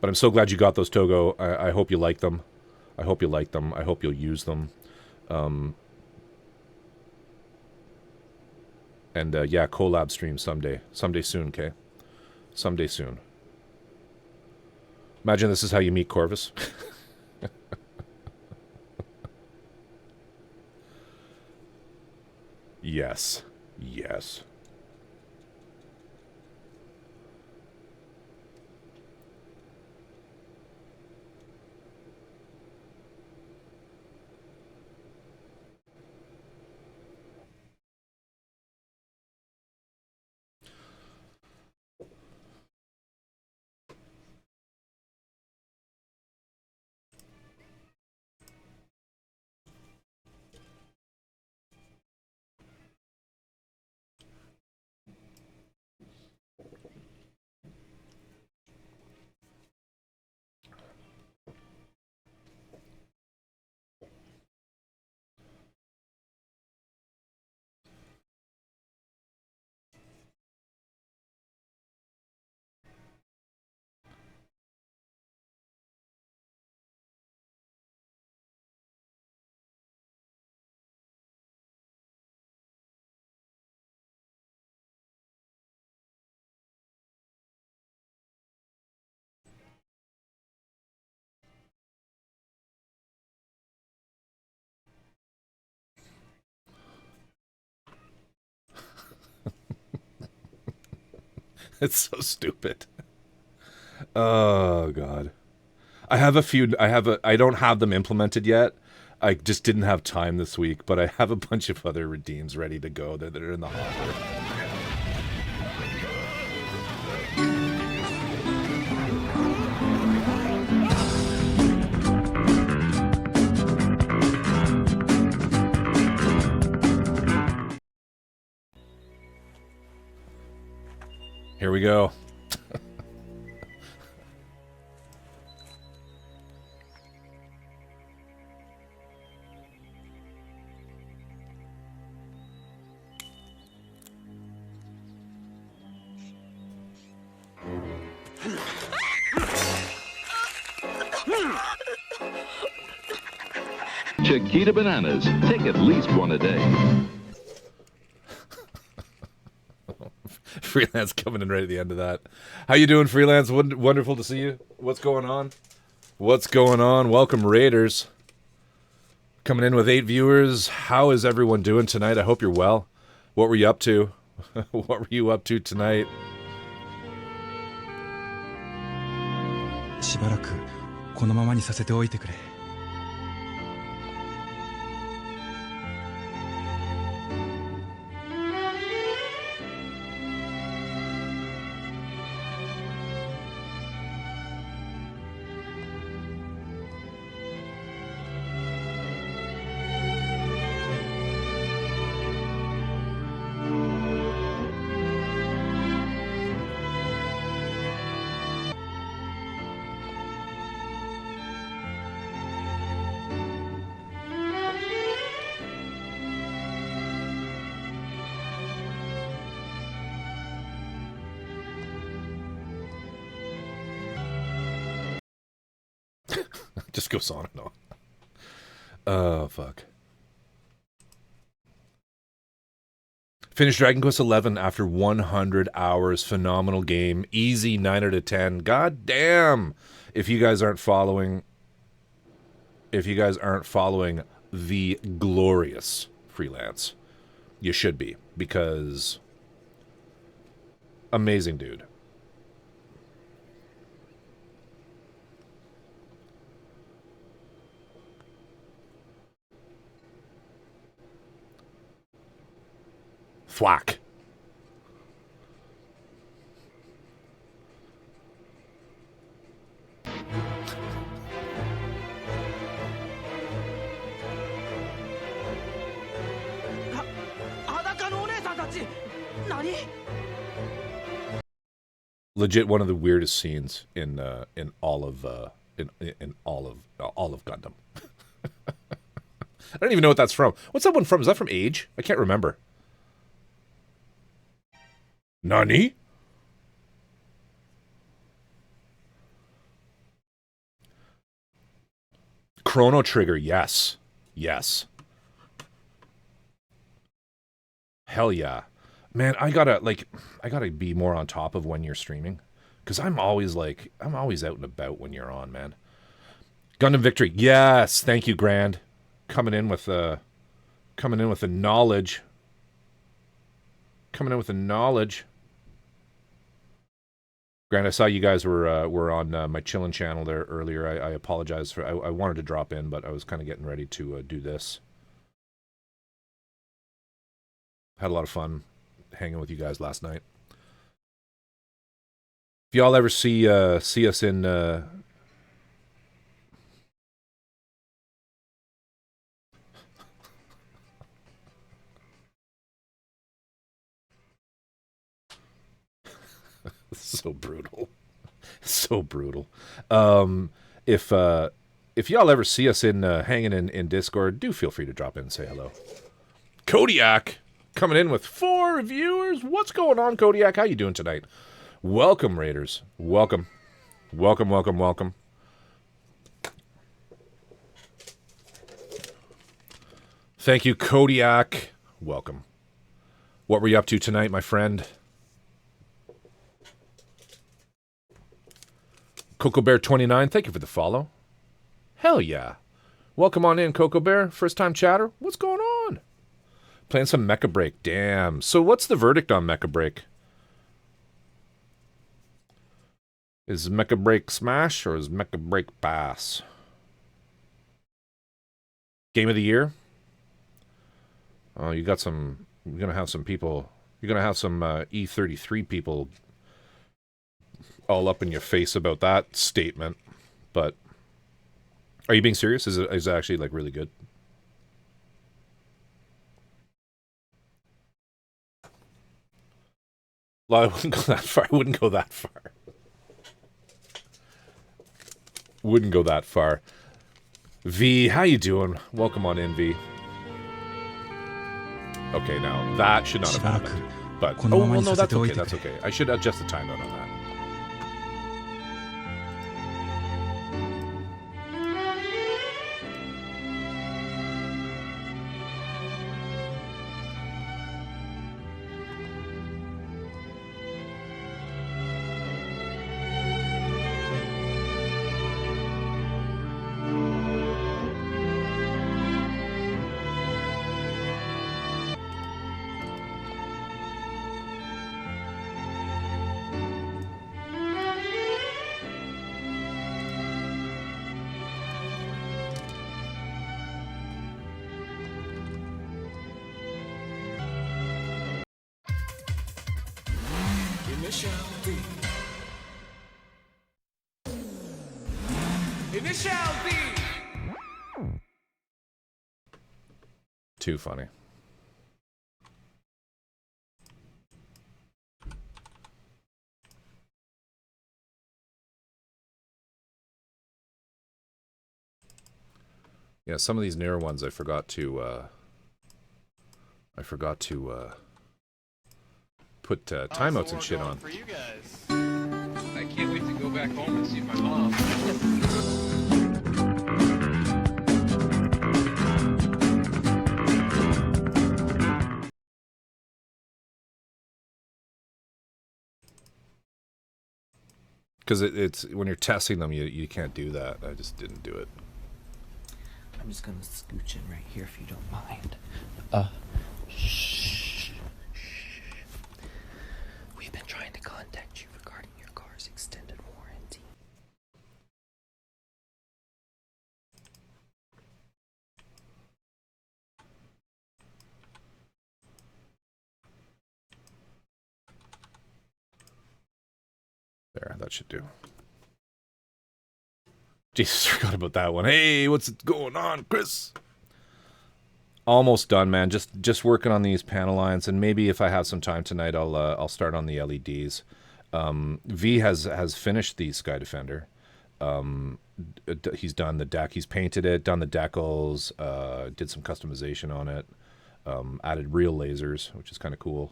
I'm so glad you got those, Togo. I hope you like them. I hope you'll use them. And yeah, collab stream someday soon, okay? Someday soon. Imagine this is how you meet Corvus. Yes. It's so stupid. Oh god. I have a few. I don't have them implemented yet. I just didn't have time this week, but I have a bunch of other redeems ready to go that are in the hopper. Here we go. Chiquita bananas. Take at least one a day. Freelance coming in right at the end of that. How you doing, Freelance? Wonderful to see you. What's going on? What's going on? Welcome, Raiders. Coming in with 8 viewers. How is everyone doing tonight? I hope you're well. What were you up to? What were you up to tonight? しばらくこのままにさせておいてくれ。Just goes on and on. Oh, fuck. Finished Dragon Quest XI after 100 hours. Phenomenal game. Easy 9 out of 10. God damn. If you guys aren't following the glorious Freelance, you should be, because amazing dude. Thwack. Legit one of the weirdest scenes in all of Gundam. I don't even know what that's from. What's that one from? Is that from Age? I can't remember. Nani? Chrono Trigger, yes. Yes. Hell yeah. Man, I gotta be more on top of when you're streaming. Because I'm always out and about when you're on, man. Gundam Victory, yes, thank you, Grand. Coming in with the knowledge. Coming in with the knowledge. Grant, I saw you guys were on my chillin' channel there earlier. I apologize for I wanted to drop in, but I was kind of getting ready to do this. Had a lot of fun hanging with you guys last night. If y'all ever see us in so brutal. So brutal. If y'all ever see us in hanging in Discord, do feel free to drop in and say hello. Kodiak coming in with 4 viewers. What's going on, Kodiak? How you doing tonight? Welcome, Raiders. Welcome. Welcome, welcome, welcome. Thank you, Kodiak. Welcome. What were you up to tonight, my friend? Coco Bear 29, thank you for the follow. Hell yeah. Welcome on in, Coco Bear. First time chatter. What's going on? Playing some Mecha Break. Damn. So what's the verdict on Mecha Break? Is Mecha Break Smash or is Mecha Break Pass? Game of the year? Oh, you got some. You're gonna have some people. You're gonna have some E33 people all up in your face about that statement. But are you being serious? Is it actually like really good? Well, I wouldn't go that far. I wouldn't go that far. Wouldn't go that far. V, how you doing? Welcome on in, V. Okay, now that should not have happened. But oh well, no, that's okay. That's okay. I should adjust the timeout on that. Too funny. Yeah, some of these newer ones I forgot to put timeouts and shit on. For you guys. I can't wait to go back home and see my mom. Because it's when you're testing them, you can't do that. I just didn't do it. I'm just gonna scooch in right here if you don't mind. Shh. We've been trying to contact you regarding your car's extended warranty. There, that should do. Jesus, forgot about that one. Hey, what's going on, Chris? Almost done, man. Just working on these panel lines, and maybe if I have some time tonight, I'll start on the LEDs. V has finished the Sky Defender. He's done the deck. He's painted it, done the decals, did some customization on it, added real lasers, which is kind of cool.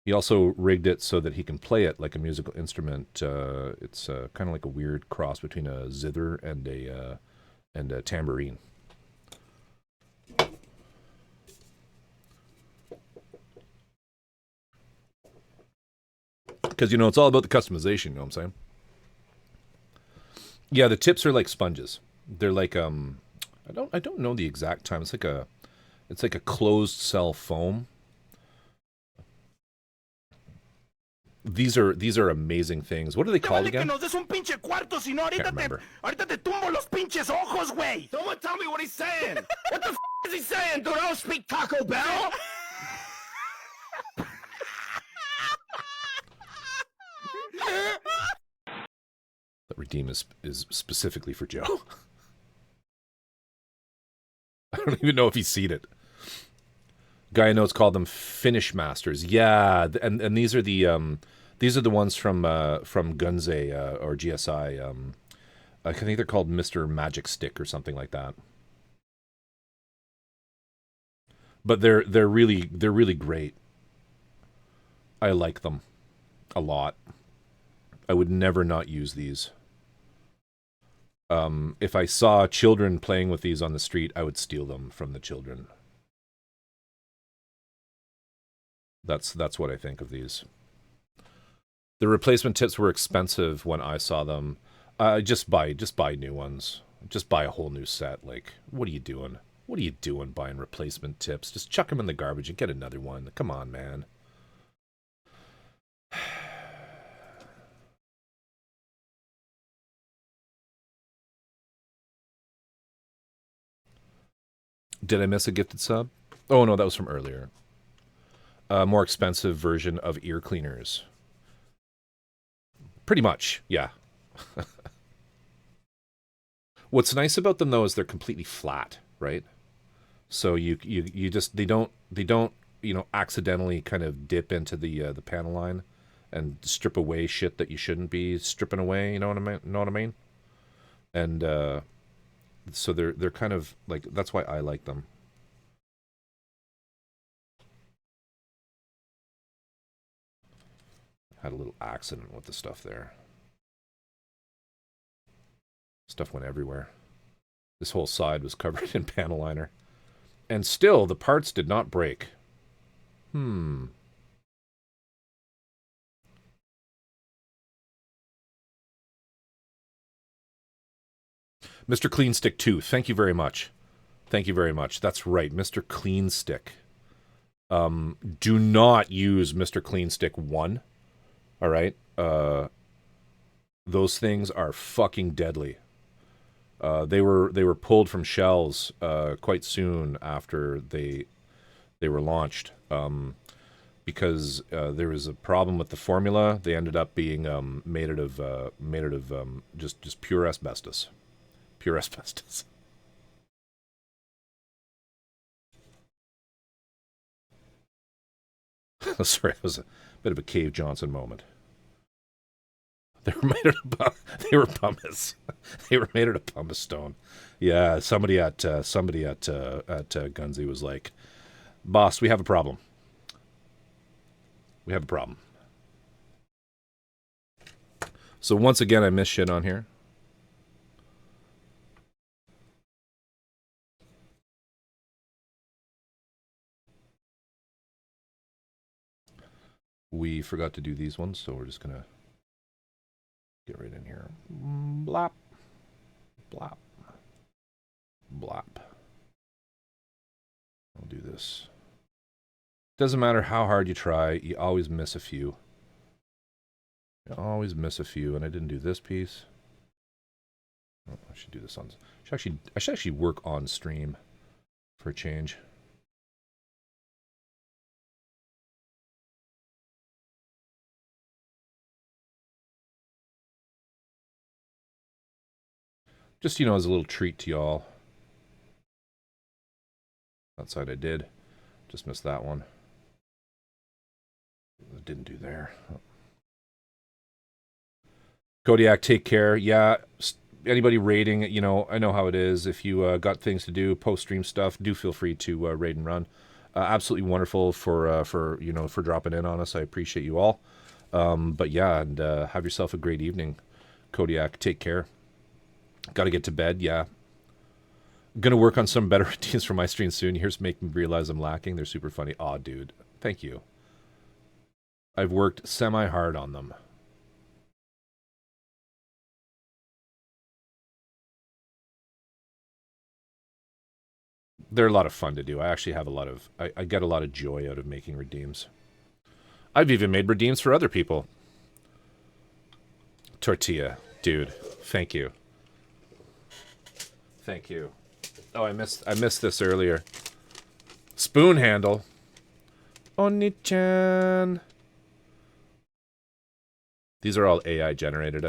He also rigged it so that he can play it like a musical instrument. It's kind of like a weird cross between a zither and a tambourine. Because, it's all about the customization, you know what I'm saying? Yeah, the tips are like sponges. They're like, I don't know the exact time. It's like a closed cell foam. These are amazing things. What are they called again? Can't remember. Someone tell me what he's saying. What the is he saying? Do I don't speak Taco Bell? That redeem is specifically for Joe. I don't even know if he's seen it. Guy I know it's called them Finish Masters. Yeah, and these are the ones from Gunze or GSI. I think they're called Mr. Magic Stick or something like that. But they're really great. I like them a lot. I would never not use these. If I saw children playing with these on the street, I would steal them from the children. That's what I think of these. The replacement tips were expensive when I saw them. Just buy new ones. Just buy a whole new set. Like, what are you doing? What are you doing buying replacement tips? Just chuck them in the garbage and get another one. Come on, man. Did I miss a gifted sub? Oh, no, that was from earlier. More expensive version of ear cleaners. Pretty much, yeah. What's nice about them, though, is they're completely flat, right? So you just they don't accidentally kind of dip into the panel line and strip away shit that you shouldn't be stripping away. You know what I mean? Know what I mean? And so they're kind of like, that's why I like them. Had a little accident with the stuff there. Stuff went everywhere. This whole side was covered in panel liner. And still, the parts did not break. Mr. Clean Stick 2, thank you very much. Thank you very much. That's right, Mr. Clean Stick. Do not use Mr. Clean Stick 1. All right? Those things are fucking deadly. They were pulled from shelves quite soon after they were launched because there was a problem with the formula. They ended up being made out of just pure asbestos. Pure asbestos. Sorry, it was a bit of a Cave Johnson moment. They were made out of they were pumice. They were made out of pumice stone. Yeah, somebody at Gunsy was like, "Boss, we have a problem. We have a problem." So once again, I missed shit on here. We forgot to do these ones, so we're just gonna get right in here. Blop. Blop. Blop. I'll do this. Doesn't matter how hard you try, you always miss a few. You always miss a few, and I didn't do this piece. Oh, I should do this on... I should actually work on stream for a change. Just, as a little treat to y'all. That side I did. Just missed that one. I didn't do there. Oh. Kodiak, take care. Yeah, anybody raiding, I know how it is. If you got things to do, post-stream stuff, do feel free to raid and run. Absolutely wonderful for dropping in on us. I appreciate you all. But yeah, and have yourself a great evening. Kodiak, take care. Got to get to bed, yeah. Gonna work on some better routines for my stream soon. Here's making me realize I'm lacking. They're super funny. Aw, dude. Thank you. I've worked semi-hard on them. They're a lot of fun to do. I actually have I get a lot of joy out of making redeems. I've even made redeems for other people. Tortilla, dude. Thank you. Thank you. Oh, I missed this earlier. Spoon handle. Oni-chan. These are all AI generated.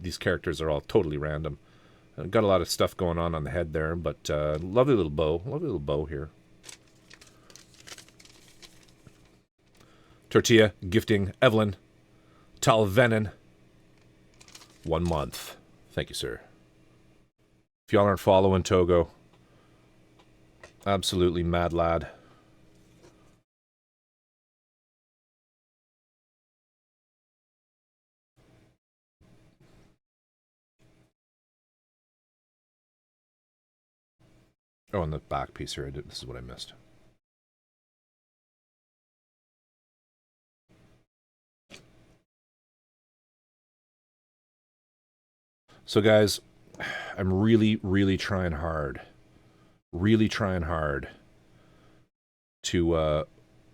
These characters are all totally random. Got a lot of stuff going on the head there, but lovely little bow. Lovely little bow here. Tortilla, gifting, Evelyn, Talvenin. 1 month. Thank you, sir. If y'all aren't following Togo, absolutely mad lad. Oh, and the back piece here, this is what I missed. So guys, I'm really, really trying hard Really trying hard to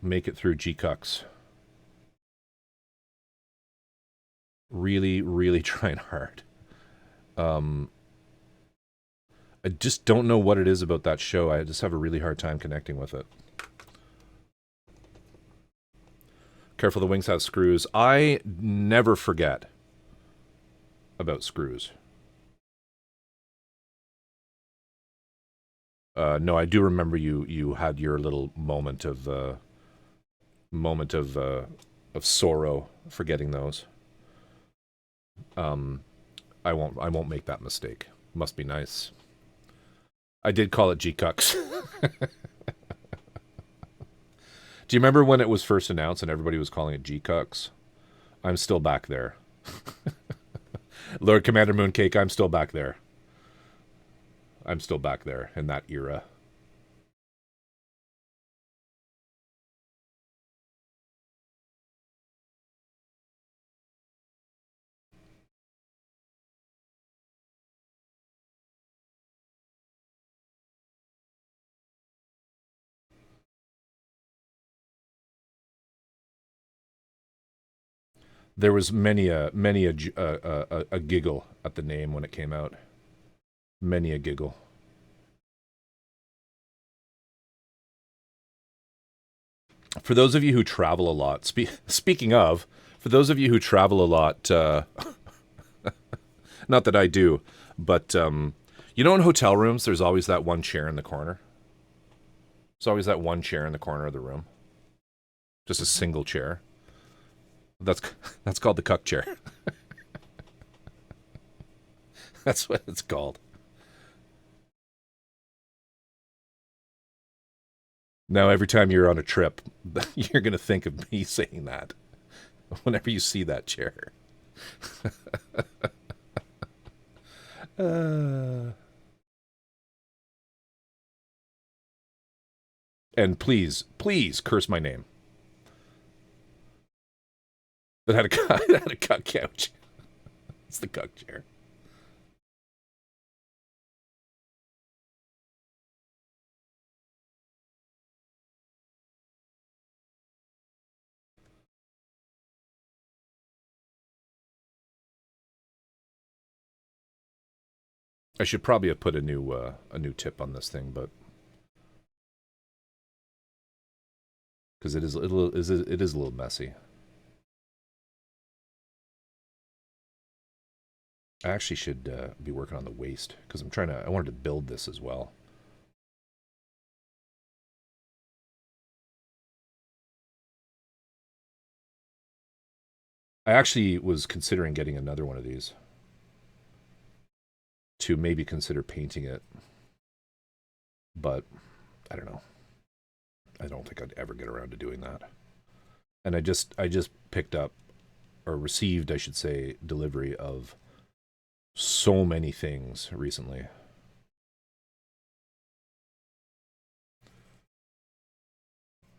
make it through G-Cucks. Really, really trying hard. I just don't know what it is about that show. I just have a really hard time connecting with it. Careful, the wings have screws. I never forget about screws. No, I do remember you had your little moment of sorrow for getting those. I won't make that mistake. Must be nice. I did call it G-Cucks. Do you remember when it was first announced and everybody was calling it G-Cucks? I'm still back there. Lord Commander Mooncake, I'm still back there. I'm still back there in that era. There was many a giggle at the name when it came out. Many a giggle. For those of you who travel a lot, speaking of, for those of you who travel a lot, not that I do, but you know, in hotel rooms, there's always that one chair in the corner. There's always that one chair in the corner of the room. Just a single chair. That's called the cuck chair. That's what it's called. Now, every time you're on a trip, you're going to think of me saying that whenever you see that chair. And please curse my name. That had a cuck couch. It's the cuck chair. I should probably have put a new tip on this thing, but because it is a little messy. I actually should be working on the waist because I wanted to build this as well. I actually was considering getting another one of these to maybe consider painting it, but I don't know. I don't think I'd ever get around to doing that. And I just picked up, or received, I should say, delivery of so many things recently.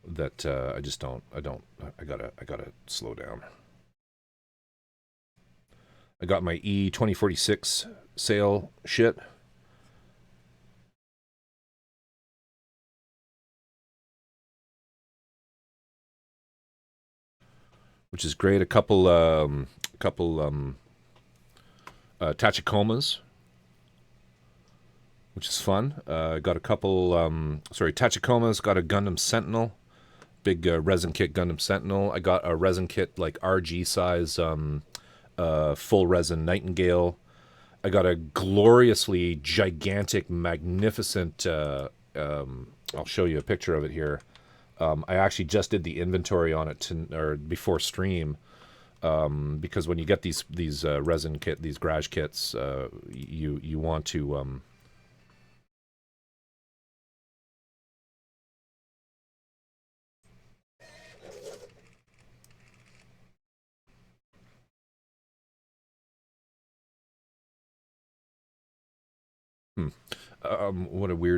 That I gotta slow down. I got my E2046 sale shit. Which is great. A couple Tachicomas, which is fun. Got a couple, Tachicomas, got a Gundam Sentinel, big resin kit Gundam Sentinel. I got a resin kit, like RG size, full resin Nightingale. I got a gloriously gigantic, magnificent, I'll show you a picture of it here. I actually just did the inventory on it before stream, because when you get these resin kit, these garage kits, you want to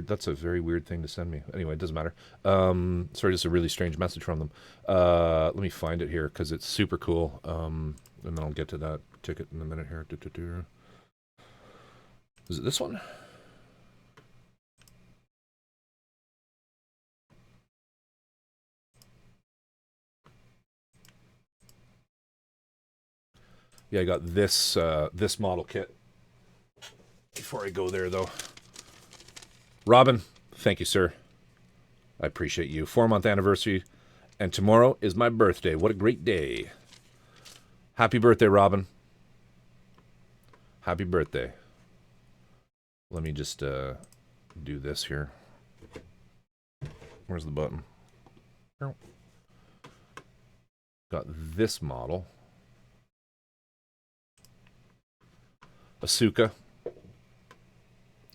that's a very weird thing to send me. Anyway, it doesn't matter. Sorry, just a really strange message from them. Let me find it here because it's super cool. And then I'll get to that ticket in a minute here. Is it this one? Yeah, I got this this model kit. Before I go there, though, Robin, thank you, sir. I appreciate you. 4-month anniversary, and tomorrow is my birthday. What a great day! Happy birthday, Robin. Happy birthday. Let me just do this here. Where's the button? Got this model. Asuka.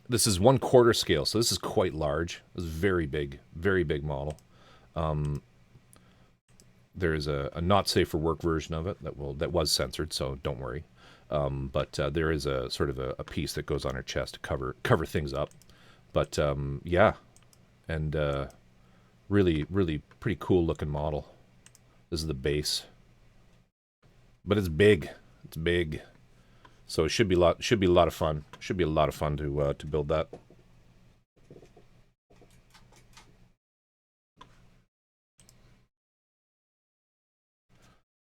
This is 1/4 scale, so this is quite large. This is very big model. There's a not safe for work version of it that was censored, so don't worry. But there is a sort of a piece that goes on her chest to cover things up. But yeah, and really pretty cool looking model. This is the base, but it's big. It's big, so it should be a lot of fun. Should be a lot of fun to build that.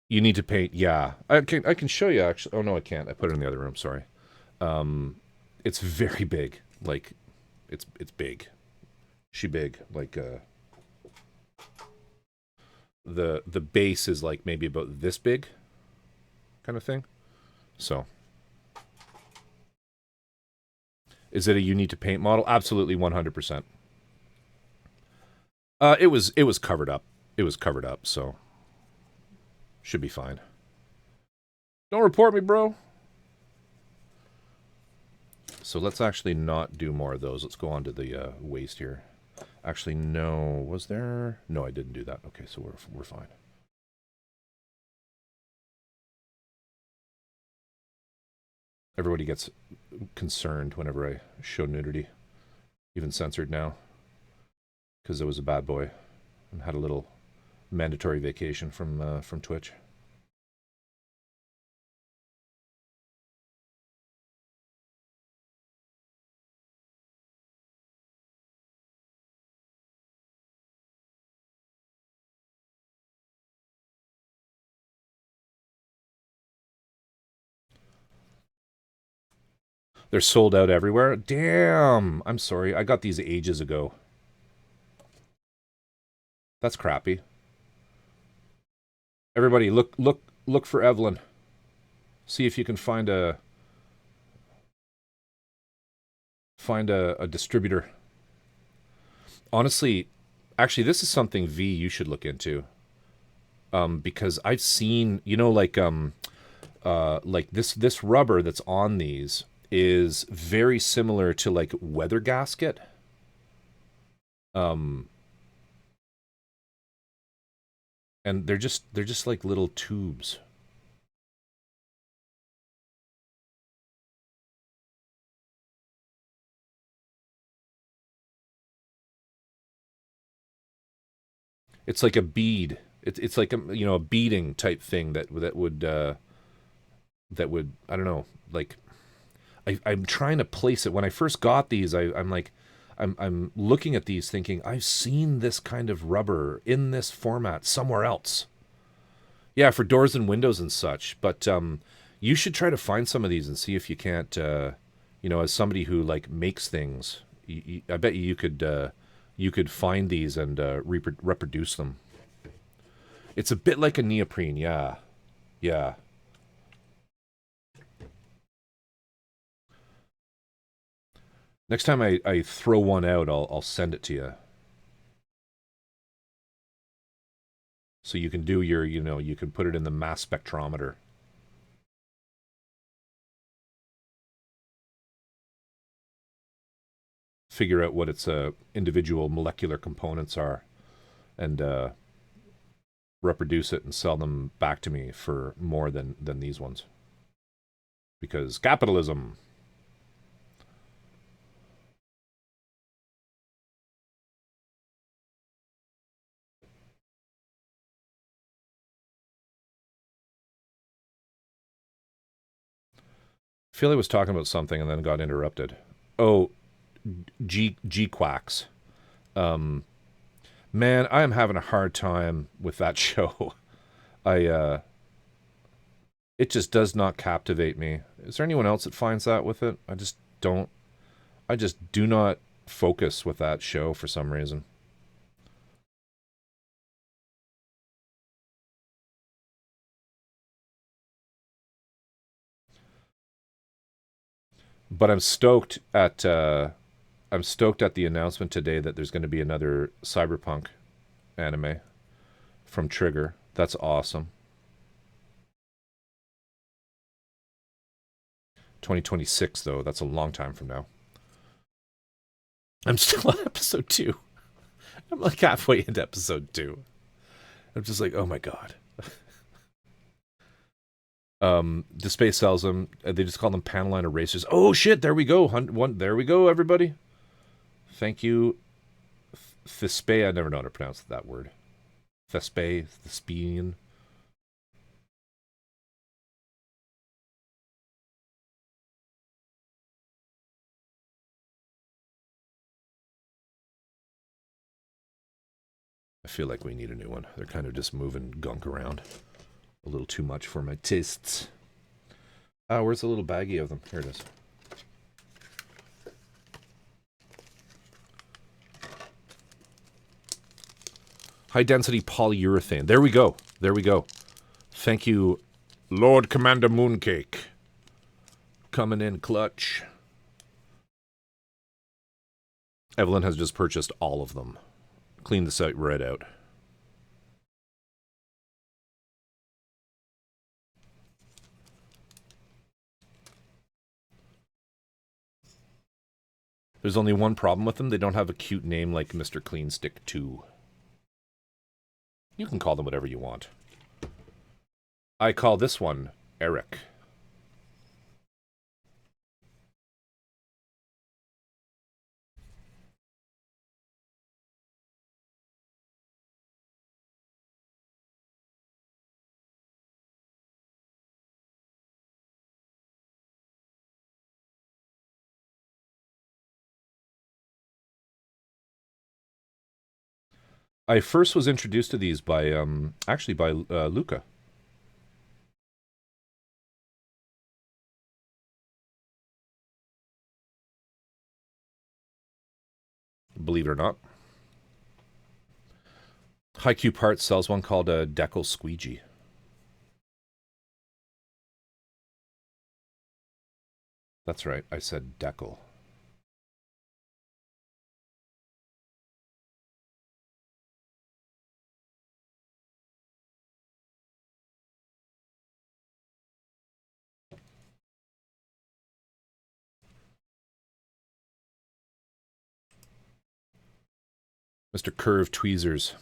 You need to paint. Yeah, I can show you actually. Oh no, I can't. I put it in the other room. Sorry. It's very big. Like, it's big. She big. Like the base is like maybe about this big, kind of thing. So, is it a you need to paint model? Absolutely, 100%. It was covered up. It was covered up, so should be fine. Don't report me, bro. So let's actually not do more of those. Let's go on to the waste here. Actually, no. Was there? No, I didn't do that. Okay, so we're fine. Everybody gets concerned whenever I show nudity, even censored now, because I was a bad boy and had a little mandatory vacation from Twitch. They're sold out everywhere. Damn, I'm sorry. I got these ages ago. That's crappy. Everybody, look for Evelyn. See if you can find a distributor. Honestly, actually, this is something V you should look into. Because I've seen, like this rubber that's on these is very similar to like weather gasket. And they're just like little tubes. It's like a bead. It's like a beading type thing that would I don't know, like I'm trying to place it. When I first got these, I'm looking at these thinking I've seen this kind of rubber in this format somewhere else. Yeah, for doors and windows and such. But you should try to find some of these and see if you can't. As somebody who like makes things, I bet you could find these and reproduce them. It's a bit like a neoprene, yeah. Yeah. Next time I throw one out, I'll send it to you. So you can do your, you can put it in the mass spectrometer. Figure out what its individual molecular components are, and reproduce it and sell them back to me for more than these ones. Because capitalism. I feel I was talking about something and then got interrupted. Oh, G quacks. Man, I am having a hard time with that show. I It just does not captivate me. Is there anyone else that finds that with it? I just don't. I just do not focus with that show for some reason. But I'm stoked at the announcement today that there's going to be another Cyberpunk anime from Trigger. That's awesome. 2026 though, that's a long time from now. I'm still on episode 2. I'm like halfway into episode 2. I'm just like, oh my god. The space sells them. They just call them Panline erasers. Oh shit! There we go. There we go, everybody. Thank you, Thespe. I never know how to pronounce that word. Thespian. I feel like we need a new one. They're kind of just moving gunk around a little too much for my tastes. Where's the little baggie of them? Here it is. High density polyurethane. There we go. There we go. Thank you, Lord Commander Mooncake. Coming in clutch. Evelyn has just purchased all of them. Clean the site right out. There's only one problem with them. They don't have a cute name like Mr. Clean Stick 2. You can call them whatever you want. I call this one Eric. I first was introduced to these by, actually by Luca. Believe it or not. Haiku Parts sells one called a Decal Squeegee. That's right, I said Decal. Mr. Curve Tweezers.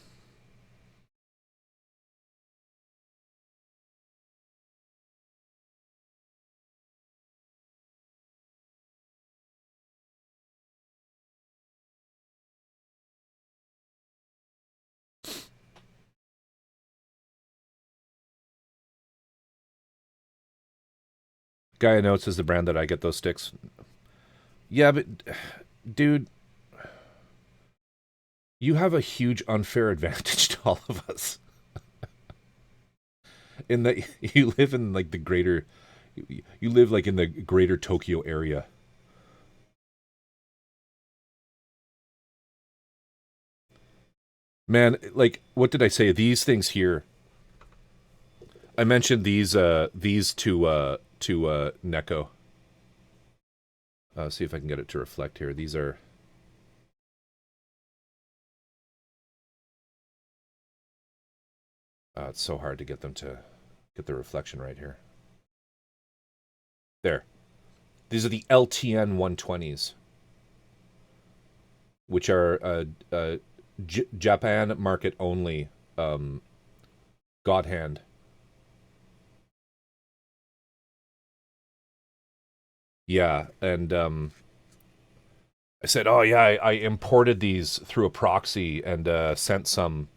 Gaia Notes is the brand that I get those sticks. Yeah, but dude, you have a huge unfair advantage to all of us. In that you live in like the greater, you live like in the greater Tokyo area. Man, like, what did I say? These things here. I mentioned these to Neko. See if I can get it to reflect here. These are. It's so hard to get them to get the reflection right here. There. These are the LTN 120s, which are Japan market only God hand. Yeah, and I said, "Oh yeah, I imported these through a proxy and sent some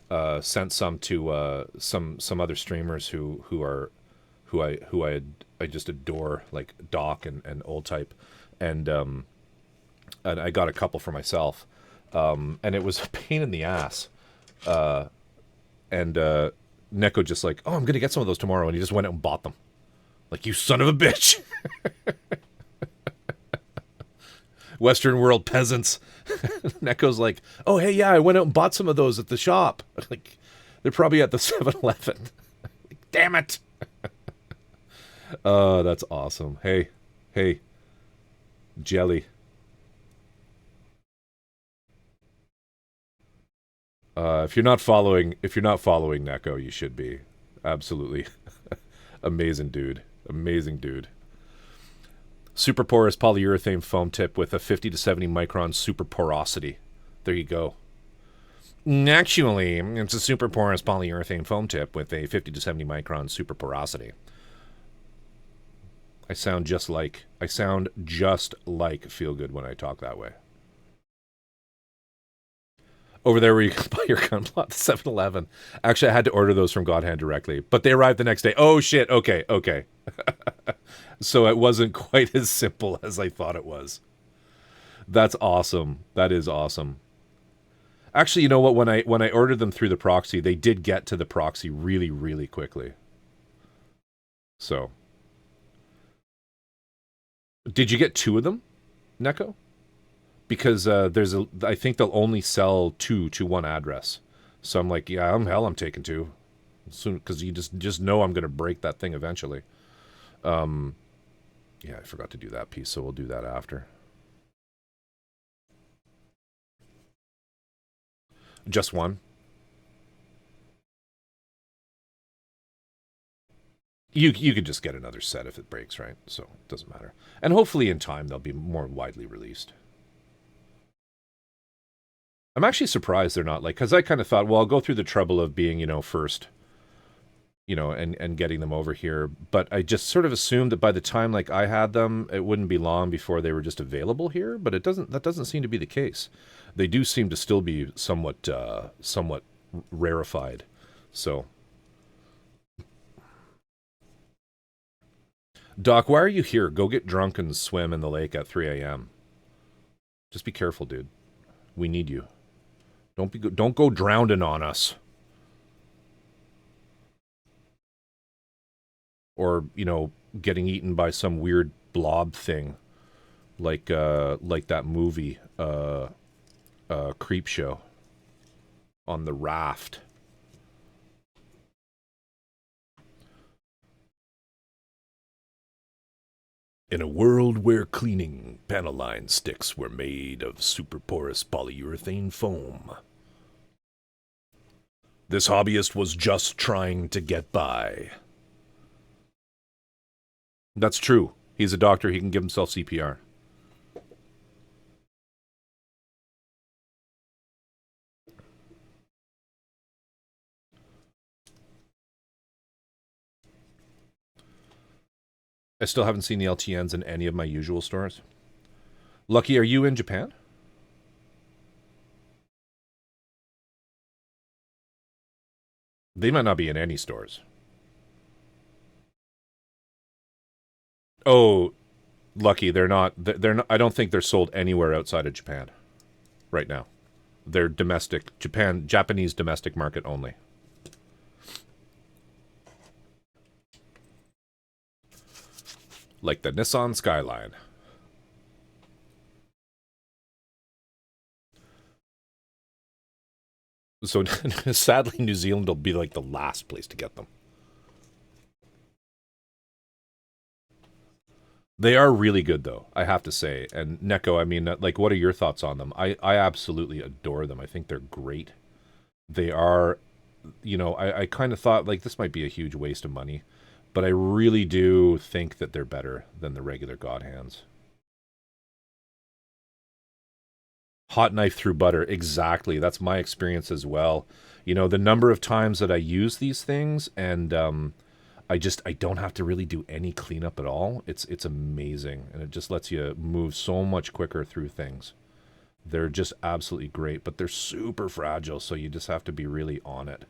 to some other streamers who I just adore, like Doc and Old Type, and I got a couple for myself, and it was a pain in the ass, and Neko just like, oh, I'm gonna get some of those tomorrow, and he just went out and bought them. Like, you son of a bitch. Western world peasants. Neko's like, oh, hey, yeah, I went out and bought some of those at the shop. Like, they're probably at the 7-Eleven. Like, damn it. Oh, that's awesome. Hey, Jelly. If you're not following Neko, you should be. Absolutely. Amazing dude. Amazing dude. Super porous polyurethane foam tip with a 50 to 70 micron super porosity. There you go. Actually, it's a super porous polyurethane foam tip with a 50 to 70 micron super porosity. I sound just like Feel Good when I talk that way. Over there where you can buy your Gunpla at the 7-Eleven. Actually, I had to order those from Godhand directly, but they arrived the next day. Oh, shit. Okay. So it wasn't quite as simple as I thought it was. That's awesome. That is awesome. Actually, you know what? When I ordered them through the proxy, they did get to the proxy really, really quickly. So. Did you get 2 of them, Neko? Because I think they'll only sell 2 to one address. So I'm like, yeah, I'm taking 2. Soon, because you just know I'm going to break that thing eventually. Yeah, I forgot to do that piece, so we'll do that after. Just 1. You could just get another set if it breaks, right? So it doesn't matter. And hopefully in time they'll be more widely released. I'm actually surprised they're not, like, because I kind of thought, well, I'll go through the trouble of being, first, and getting them over here. But I just sort of assumed that by the time, like, I had them, it wouldn't be long before they were just available here. But that doesn't seem to be the case. They do seem to still be somewhat rarefied. So, Doc, why are you here? Go get drunk and swim in the lake at 3 a.m. Just be careful, dude. We need you. Don't go drowning on us. Or, getting eaten by some weird blob thing. Like that movie, Creep Show. On the raft. In a world where cleaning Panaline sticks were made of super porous polyurethane foam, this hobbyist was just trying to get by. That's true. He's a doctor. He can give himself CPR. I still haven't seen the LTNs in any of my usual stores. Lucky, are you in Japan? They might not be in any stores. Oh, Lucky, they're not. I don't think they're sold anywhere outside of Japan right now. They're domestic, Japanese domestic market only. Like the Nissan Skyline. So sadly, New Zealand will be like the last place to get them. They are really good, though, I have to say. And Neko, I mean, like, what are your thoughts on them? I absolutely adore them. I think they're great. They are, I kind of thought, like, this might be a huge waste of money. But I really do think that they're better than the regular God Hands. Hot knife through butter. Exactly. That's my experience as well. The number of times that I use these things and I don't have to really do any cleanup at all. It's amazing. And it just lets you move so much quicker through things. They're just absolutely great, but they're super fragile. So you just have to be really on it.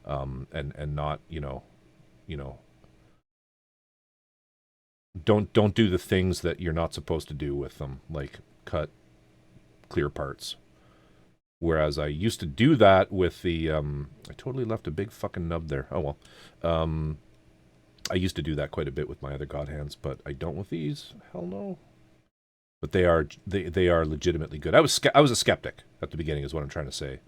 And not, don't do the things that you're not supposed to do with them, like cut clear parts. Whereas I used to do that with the I totally left a big fucking nub there. Oh well. I used to do that quite a bit with my other God hands, but I don't with these. Hell no. But they are legitimately good. I was a skeptic at the beginning, is what I'm trying to say.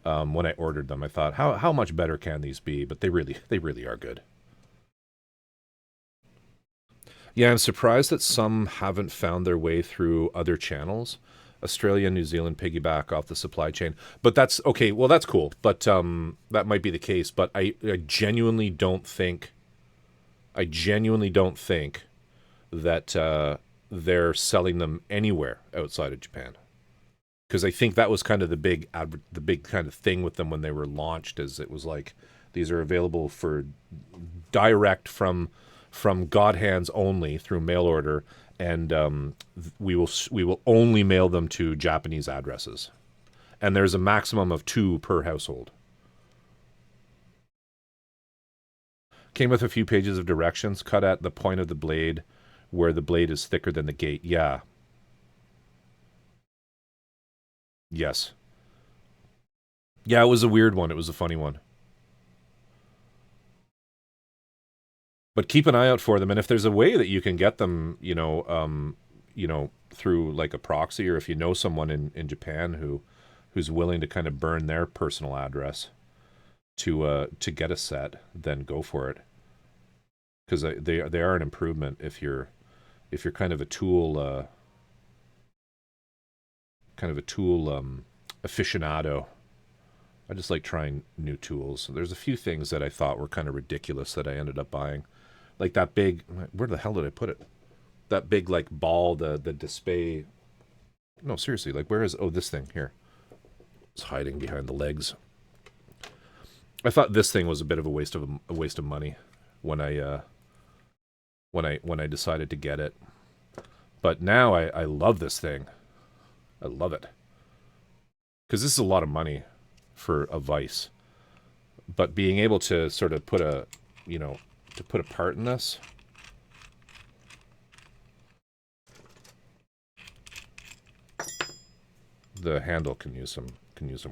When I ordered them, I thought, how much better can these be? But they really are good. Yeah, I'm surprised that some haven't found their way through other channels. Australia and New Zealand piggyback off the supply chain. But that's okay. Well, that's cool. But that might be the case. But I genuinely don't think. I genuinely don't think that they're selling them anywhere outside of Japan. Because I think that was kind of the big kind of thing with them when they were launched. Is it was like these are available for direct from God hands only through mail order. And we will only mail them to Japanese addresses, and there's a maximum of 2 per household. Came with a few pages of directions. Cut at the point of the blade, where the blade is thicker than the gate. Yeah. Yes. Yeah, it was a weird one. It was a funny one. But keep an eye out for them, and if there's a way that you can get them, through like a proxy, or if you know someone in Japan who's willing to kind of burn their personal address to get a set, then go for it. Because they are an improvement if you're kind of a tool aficionado. I just like trying new tools. There's a few things that I thought were kind of ridiculous that I ended up buying. Like that big, where the hell did I put it? That big like ball, the display. No, seriously, like where is, this thing here. It's hiding behind the legs. I thought this thing was a bit of a waste of money when I decided to get it. But now I love this thing. I love it. Because this is a lot of money for a vise. But being able to sort of put a part in this. The handle can use some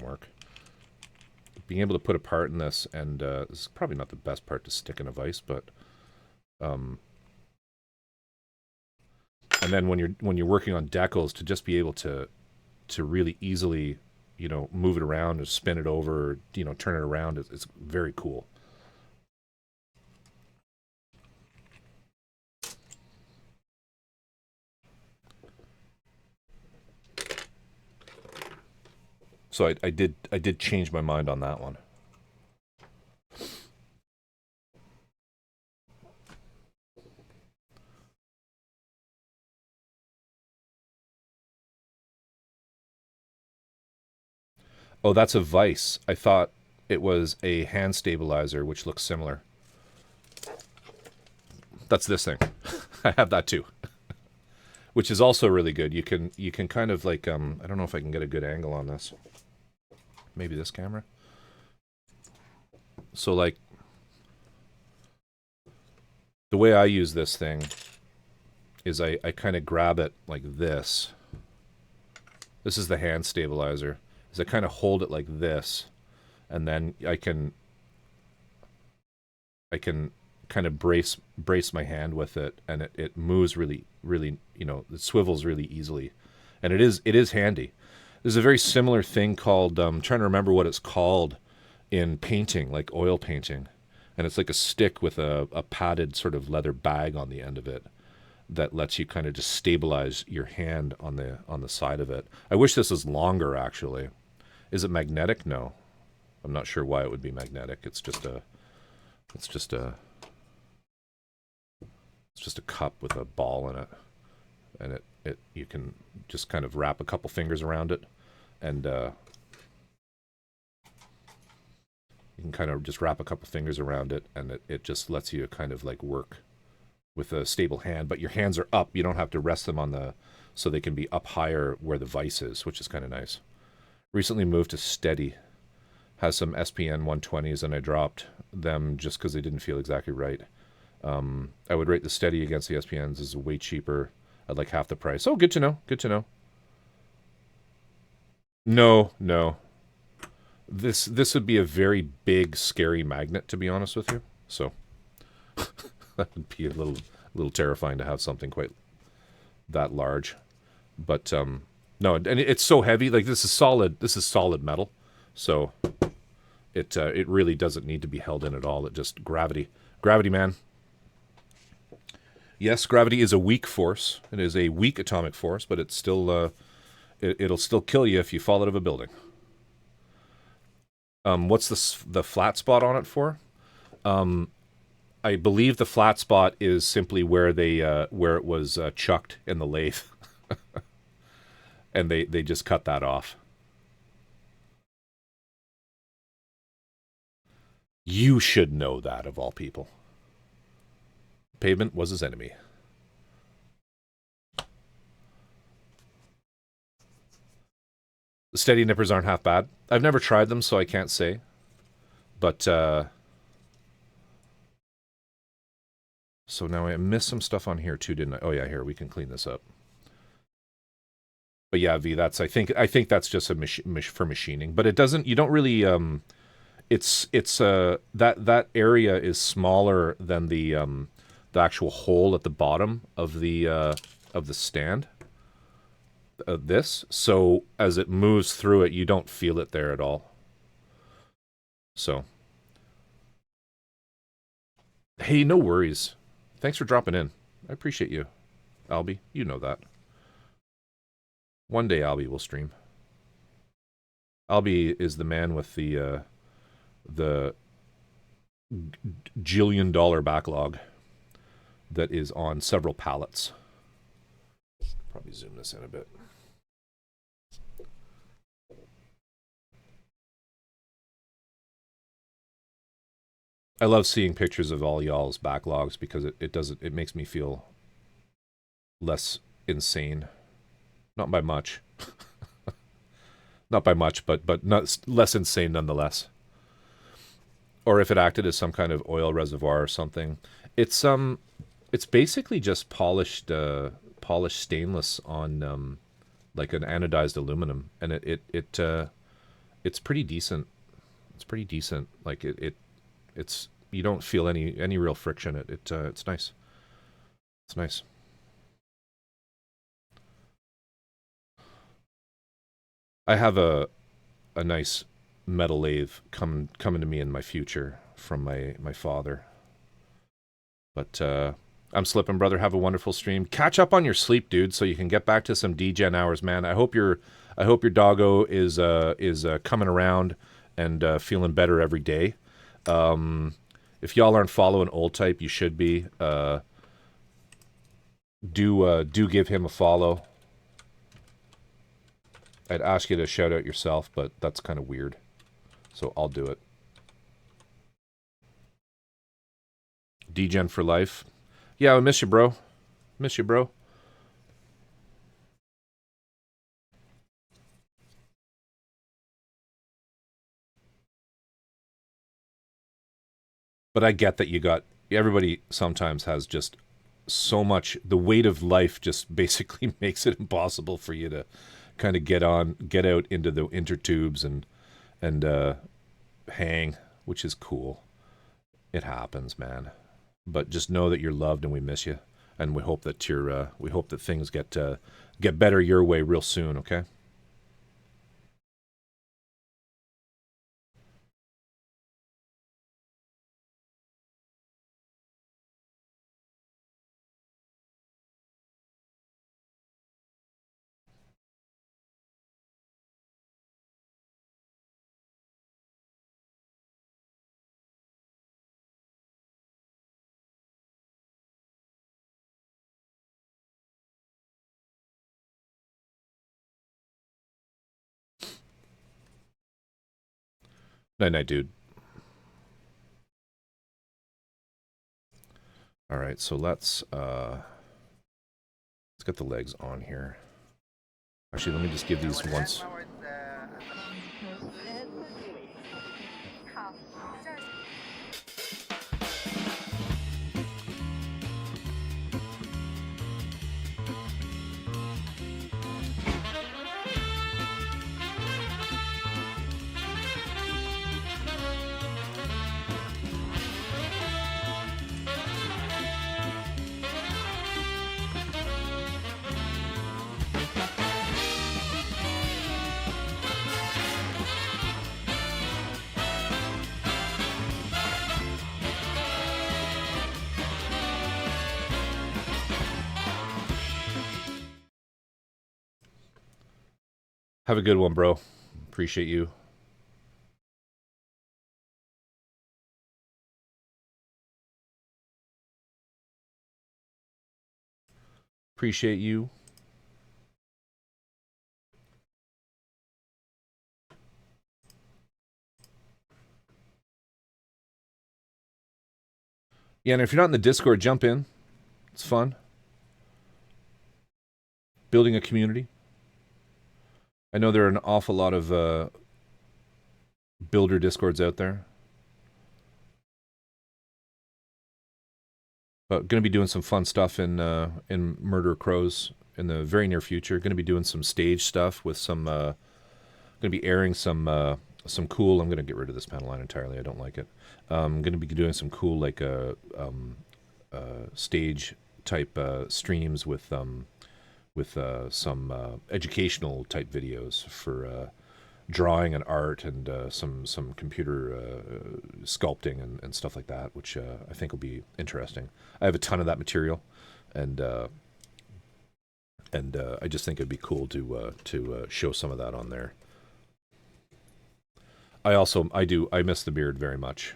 work. Being able to put a part in this, and this is probably not the best part to stick in a vise, but and then when you're working on decals, to just be able to really easily, move it around or spin it over, or, turn it around, it's very cool. So I did change my mind on that one. Oh, that's a vise. I thought it was a hand stabilizer, which looks similar. That's this thing. I have that too. Which is also really good. You can kind of like, I don't know if I can get a good angle on this. Maybe this camera. So like, the way I use this thing is I kind of grab it like this. This is the hand stabilizer. Is I kind of hold it like this, and then I can kind of brace my hand with it, and it moves really, it swivels really easily, and it is handy. There's a very similar thing called, I'm trying to remember what it's called in painting, like oil painting, and it's like a stick with a padded sort of leather bag on the end of it that lets you kind of just stabilize your hand on the side of it. I wish this was longer, actually. Is it magnetic? No. I'm not sure why it would be magnetic. It's just a cup with a ball in it, and it you can just kind of wrap a couple fingers around it, and you can kind of just wrap a couple fingers around it, and it just lets you kind of like work with a stable hand, but your hands are up. You don't have to rest them so they can be up higher where the vise is, which is kind of nice. Recently moved to Steady. Has some SPN 120s, and I dropped them just because they didn't feel exactly right. I would rate the Steady against the SPNs as way cheaper at like half the price. Oh, good to know. Good to know. No. This would be a very big, scary magnet, to be honest with you. So That'd be a little terrifying to have something quite that large. But no, and it's so heavy. Like this is solid. This is solid metal, so it really doesn't need to be held in at all. It just gravity, man. Yes, gravity is a weak force. It is a weak atomic force, but it's still it'll still kill you if you fall out of a building. What's the flat spot on it for? I believe the flat spot is simply where it was chucked in the lathe, and they just cut that off. You should know that, of all people. Pavement was his enemy. The steady nippers aren't half bad. I've never tried them, so I can't say. But, so now I missed some stuff on here too, didn't I? Oh yeah, here, we can clean this up. But yeah, V, that's, I think that's just for machining. But it doesn't, you don't really, that area is smaller than the actual hole at the bottom of the stand. This, so as it moves through it, you don't feel it there at all. So, hey, no worries. Thanks for dropping in. I appreciate you, Albie. You know that. One day Albie will stream. Albie is the man with the $1 backlog that is on several pallets. Probably zoom this in a bit. I love seeing pictures of all y'all's backlogs because it makes me feel less insane. Not by much. Not by much, but not less insane nonetheless. Or if it acted as some kind of oil reservoir or something. It's basically just polished stainless on like an anodized aluminum, and it's pretty decent. It's pretty decent. Like it's you don't feel any real friction. It's nice. It's nice. I have a nice metal lathe coming to me in my future from my father. But I'm slipping, brother. Have a wonderful stream. Catch up on your sleep, dude, so you can get back to some DGen hours, man. I hope your doggo is coming around and feeling better every day. If y'all aren't following Old Type, you should be. Do give him a follow. I'd ask you to shout out yourself, but that's kind of weird. So I'll do it. DGen for life. Yeah, I miss you, bro. Miss you, bro. But I get that everybody sometimes has just so much, the weight of life just basically makes it impossible for you to kind of get out into the intertubes and hang, which is cool. It happens, man. But just know that you're loved and we miss you, and we hope that things get better your way real soon. Okay. Night, dude. All right, so let's get the legs on here. Actually, let me just give these once. Have a good one, bro. Appreciate you. Appreciate you. Yeah, and if you're not in the Discord, jump in. It's fun. Building a community. I know there are an awful lot of builder Discords out there. But going to be doing some fun stuff in Murder Crows in the very near future. Going to be doing some stage stuff with some. Going to be airing some cool. I'm going to get rid of this panel line entirely. I don't like it. I'm going to be doing some cool like stage type streams with some educational type videos for drawing and art and some computer sculpting and stuff like that, which I think will be interesting. I have a ton of that material, and I just think it'd be cool to show some of that on there. I miss the beard very much.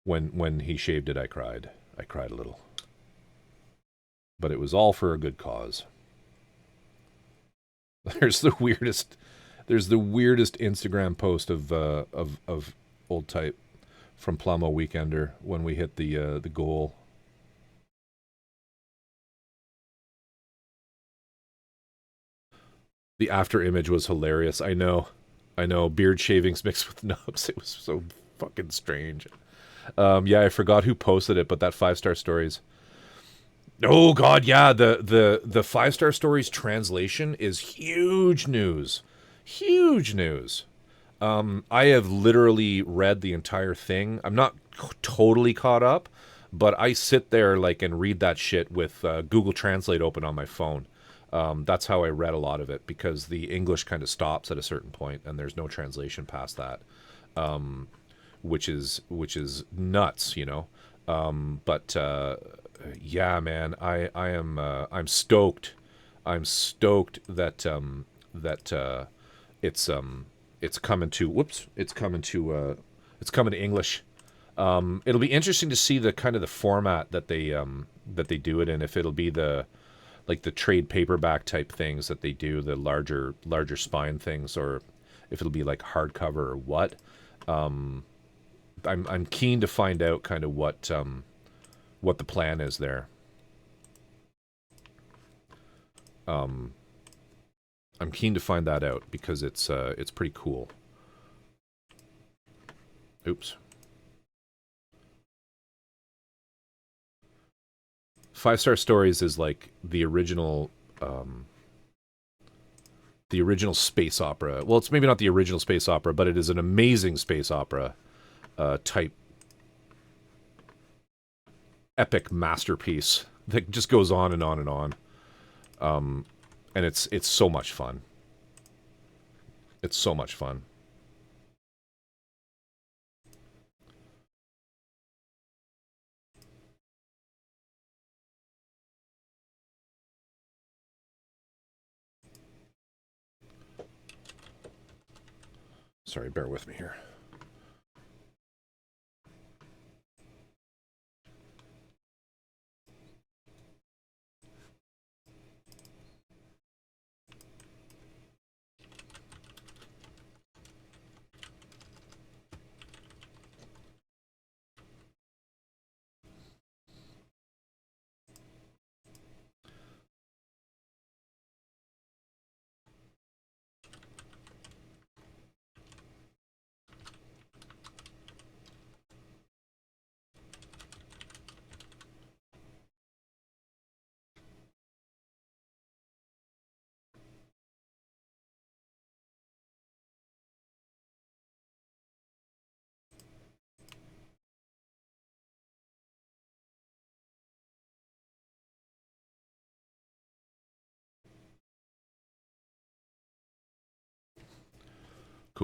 When he shaved it, I cried. I cried a little, but it was all for a good cause. There's the weirdest Instagram post of old type from Plamo Weekender when we hit the goal. The after image was hilarious. I know. Beard shavings mixed with nubs. It was so fucking strange. Yeah, I forgot who posted it, but that 5-star stories. Oh God, yeah. The 5-star stories translation is huge news. Huge news. I have literally read the entire thing. I'm not totally caught up, but I sit there like and read that shit with Google Translate open on my phone. That's how I read a lot of it because the English kind of stops at a certain point and there's no translation past that, which is nuts, you know. But yeah, man, I'm stoked. I'm stoked that it's coming to it's coming to English. It'll be interesting to see the kind of the format that they do it in. If it'll be the like the trade paperback type things that they do, the larger spine things, or if it'll be like hardcover or what. I'm keen to find out kind of what the plan is there. I'm keen to find that out because it's pretty cool. Oops. 5-star stories is like the original space opera. Well, it's maybe not the original space opera, but it is an amazing space opera type epic masterpiece that just goes on and on and on. And it's so much fun. It's so much fun. Sorry, bear with me here.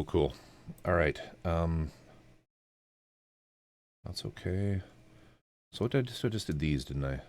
Cool. All right. That's okay. So what did I just did these, didn't I?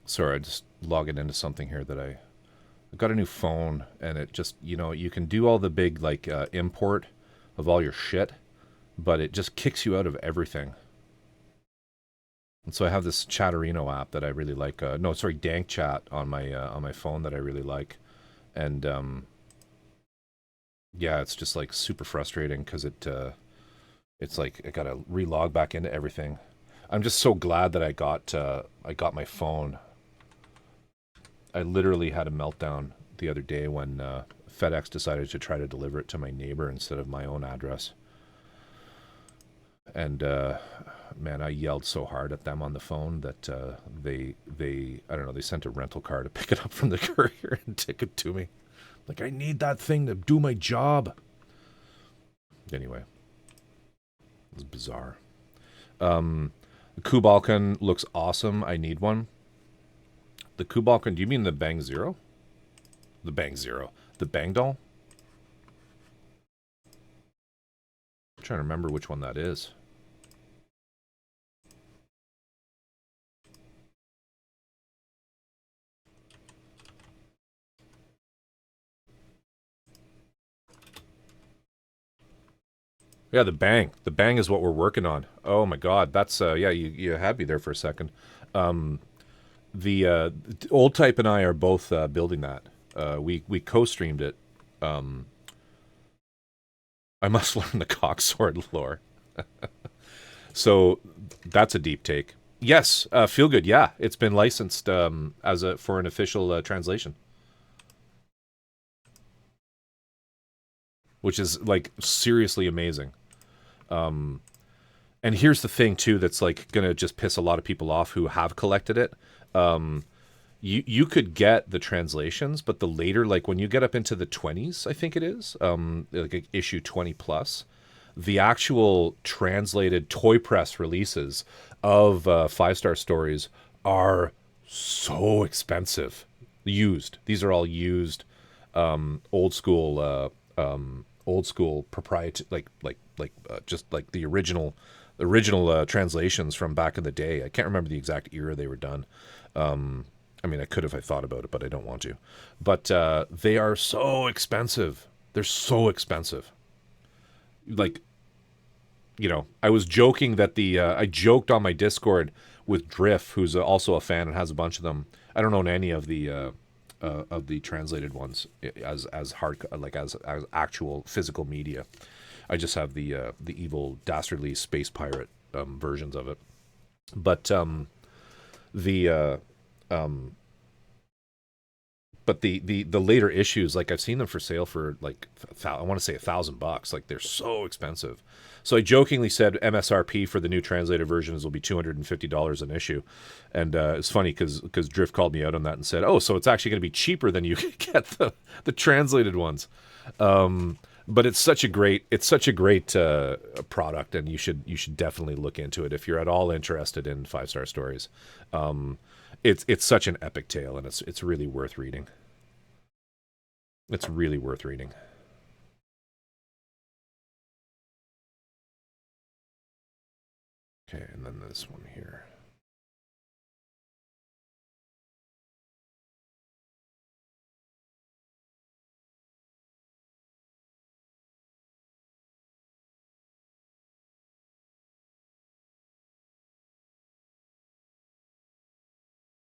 Sorry, I just logging into something here that I got a new phone, and it just, you can do all the big like import of all your shit, but it just kicks you out of everything. And so I have this Chatterino app that I really like. Dank Chat on my phone that I really like, and yeah, it's just like super frustrating because it's like I gotta relog back into everything. I'm just so glad that I got my phone. I literally had a meltdown the other day when FedEx decided to try to deliver it to my neighbor instead of my own address. And man, I yelled so hard at them on the phone that they I don't know, they sent a rental car to pick it up from the courier and take it to me. Like, I need that thing to do my job. Anyway, it was bizarre. The Kubalkan looks awesome. I need one. The Kubalkan, do you mean the Bang Zero? The Bang Zero. The Bang Doll? I'm trying to remember which one that is. Yeah, the Bang. The Bang is what we're working on. Oh my god, that's yeah, you had me there for a second. The Old Type and I are both building that. We co-streamed it. I must learn the cocksword lore. So that's a deep take. Yes, Feel Good. Yeah, it's been licensed for an official translation, which is like seriously amazing. And here's the thing too that's like gonna just piss a lot of people off who have collected it. You could get the translations, but the later, like when you get up into the 20s, I think it is, like issue 20 plus, the actual translated toy press releases of 5-star stories are so expensive. Used. These are all used, old school proprietary, just like the original translations from back in the day. I can't remember the exact era they were done. I mean, I could if I thought about it, but I don't want to. But they are so expensive. They're so expensive. Like, I was joking that I joked on my Discord with Drift, who's also a fan and has a bunch of them. I don't own any of the translated ones as hard, like as actual physical media. I just have the evil dastardly space pirate versions of it. But the later issues, like I've seen them for sale for like I want to say $1,000. Like they're so expensive. So I jokingly said MSRP for the new translated versions will be $250 an issue, and it's funny because Drift called me out on that and said, "Oh, so it's actually going to be cheaper than you could get the translated ones." But it's such a great product, and you should definitely look into it if you're at all interested in 5-star stories. It's such an epic tale, and it's really worth reading. It's really worth reading. Okay, and then this one here.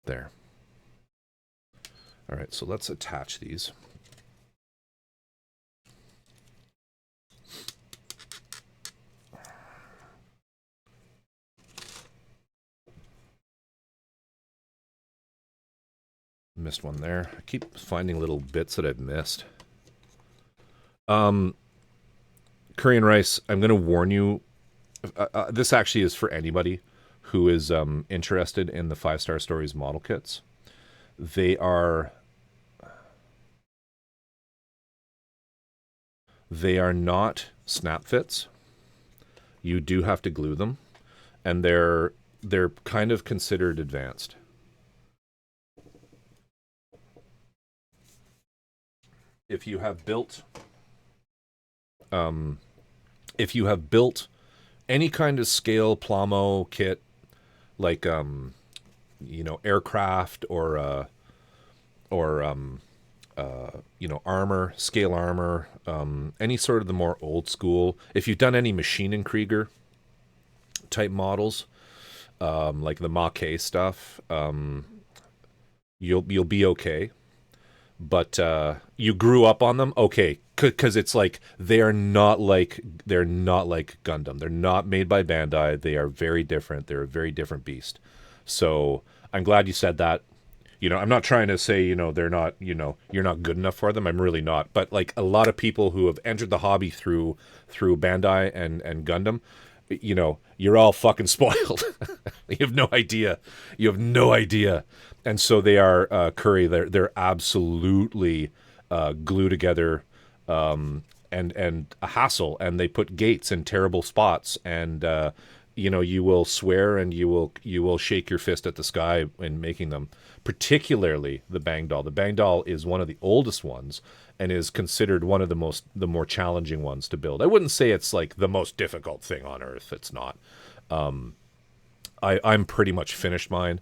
There. All right, so let's attach these. Missed one there. I keep finding little bits that I've missed. Korean Rice, I'm going to warn you. This actually is for anybody who is interested in the 5-star stories model kits. They are not snap fits. You do have to glue them, and they're kind of considered advanced. If you have built any kind of scale Plamo kit, like aircraft or armor, scale armor, any sort of the more old school. If you've done any Maschinenkrieger type models, like the Maquet stuff, you'll be okay. But you grew up on them, okay, because it's like they're not like Gundam. They're not made by Bandai. They are very different. They're a very different beast. So I'm glad you said that. I'm not trying to say, they're not, you're not good enough for them. I'm really not. But like a lot of people who have entered the hobby through Bandai and Gundam, you're all fucking spoiled. You have no idea. You have no idea. And so they are Curry. They're absolutely glued together, and a hassle. And they put gates in terrible spots. And you will swear and you will shake your fist at the sky in making them. Particularly the Bang Doll. The Bang Doll is one of the oldest ones and is considered one of the more challenging ones to build. I wouldn't say it's like the most difficult thing on earth. It's not. I'm pretty much finished mine.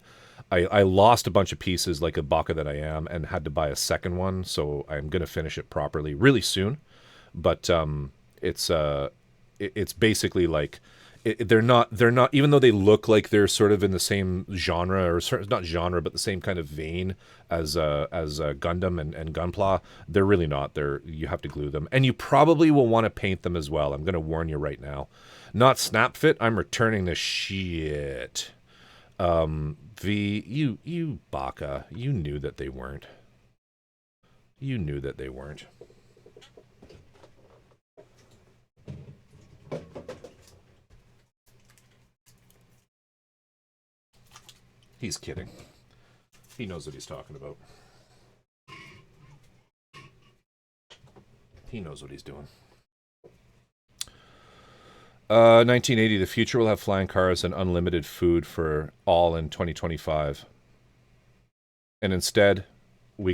I lost a bunch of pieces like a baka that I am and had to buy a second one, so I'm going to finish it properly really soon. But it's basically like they're not even though they look like they're sort of in the same genre or not genre but the same kind of vein as Gundam and Gunpla. They're really not. You have to glue them, and you probably will want to paint them as well. I'm going to warn you right now. Not snap fit. I'm returning this shit. V, you baka, you knew that they weren't. You knew that they weren't. He's kidding. He knows what he's talking about. He knows what he's doing. 1980, the future will have flying cars and unlimited food for all in 2025. And instead, all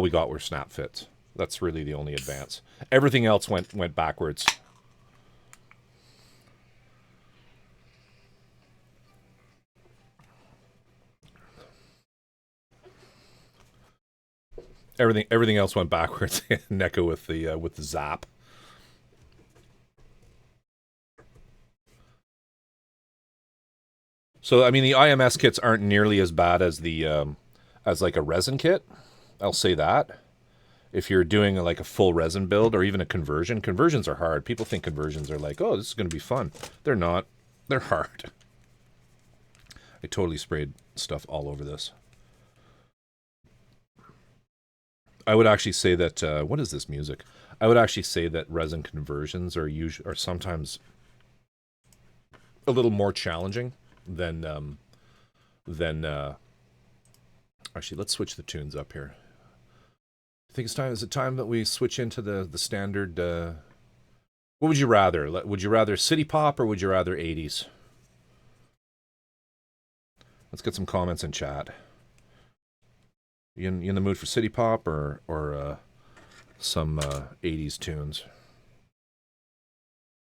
we got were snap fits. That's really the only advance. Everything else went backwards. Everything else went backwards. NECA with the zap. So I mean, the IMS kits aren't nearly as bad as the as like a resin kit. I'll say that. If you're doing like a full resin build or even a conversion, conversions are hard. People think conversions are like, oh, this is going to be fun. They're not. They're hard. I totally sprayed stuff all over this. I would actually say that what is this music? I would actually say that resin conversions are sometimes a little more challenging than actually, let's switch the tunes up here. I think it's time. Is it time that we switch into the standard? What would you rather? Would you rather city pop or would you rather 80s? Let's get some comments in chat. You in the mood for city pop or some 80s tunes?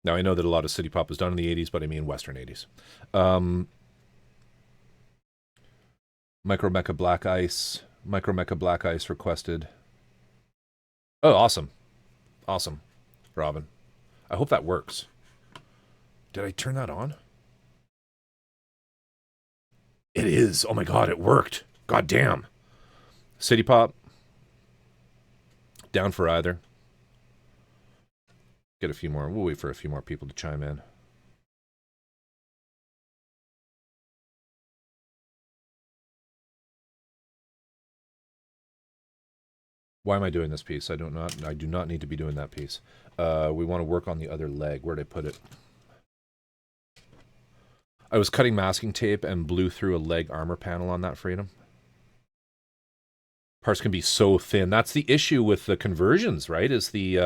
Now, I know that a lot of city pop was done in the 80s, but I mean Western 80s. Micro Mecha Black Ice requested. Oh, awesome. Awesome, Robin. I hope that works. Did I turn that on? It is. Oh my god, it worked. God damn. City pop. Down for either. Get a few more. We'll wait for a few more people to chime in. Why am I doing this piece? I do not need to be doing that piece. We want to work on the other leg. Where'd I put it? I was cutting masking tape and blew through a leg armor panel on that, Freedom. Parts can be so thin. That's the issue with the conversions, right? Is the,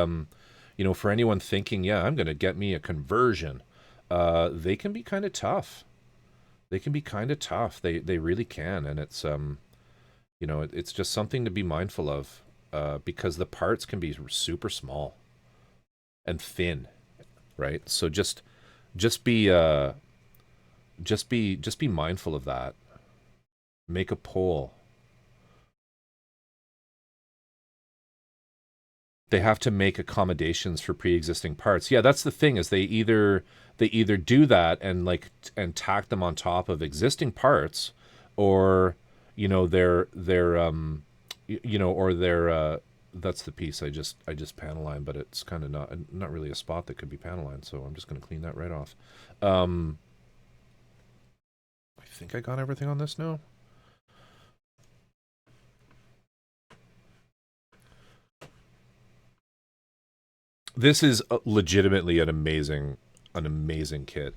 for anyone thinking, yeah, I'm going to get me a conversion, they can be kind of tough. They can be kind of tough. They really can. And it's, it's just something to be mindful of. Because the parts can be super small and thin, right? So just be mindful of that. Make a poll. They have to make accommodations for pre-existing parts. Yeah, that's the thing, is they either do that and and tack them on top of existing parts, or they're that's the piece I just panel line, but it's kind of not really a spot that could be panel line, so I'm just going to clean that right off. I think I got everything on this now. This is legitimately an amazing kit.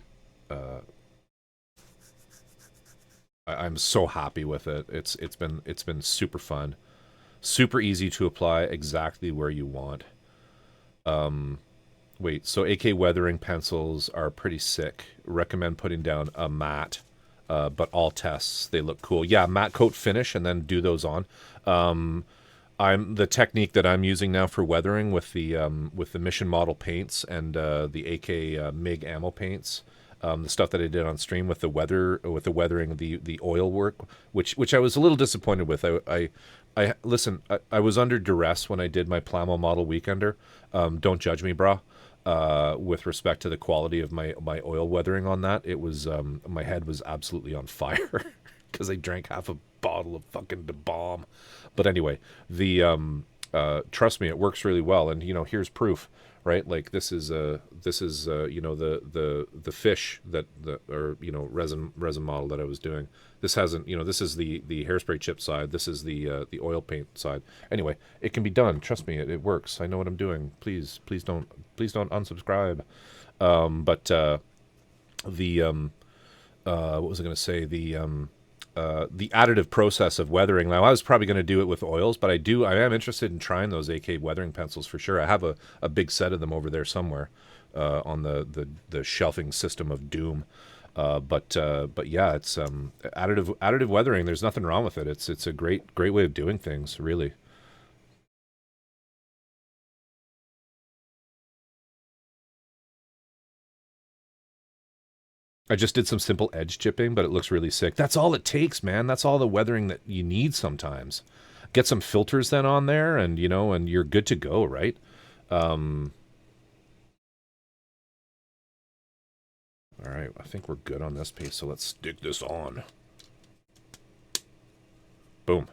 I'm so happy with it. It's been super fun, super easy to apply exactly where you want. Wait, so AK weathering pencils are pretty sick. Recommend putting down a matte, but all tests they look cool. Yeah, matte coat finish and then do those on. The technique that I'm using now for weathering with the mission model paints and the AK MIG ammo paints, the stuff that I did on stream with the weathering, the oil work, which I was a little disappointed with. I listen. I was under duress when I did my Plamo model weekender. Don't judge me, brah. With respect to the quality of my oil weathering on that, it was my head was absolutely on fire because I drank half a bottle of fucking Da Bomb. But anyway, the trust me, it works really well. And here's proof, right? Like this is the fish or resin model that I was doing. This hasn't, this is the hairspray chip side. This is the oil paint side. Anyway, it can be done. Trust me, it works. I know what I'm doing. Please don't unsubscribe. But what was I going to say? The additive process of weathering. Now, I was probably going to do it with oils, but I am interested in trying those AK weathering pencils for sure. I have a big set of them over there somewhere on the shelving system of doom. But yeah, it's additive weathering. There's nothing wrong with it. It's a great way of doing things, really. I just did some simple edge chipping, but it looks really sick. That's all it takes, man. That's all the weathering that you need sometimes. Get some filters then on there, and and you're good to go, right? All right, I think we're good on this piece, so let's stick this on. Boom.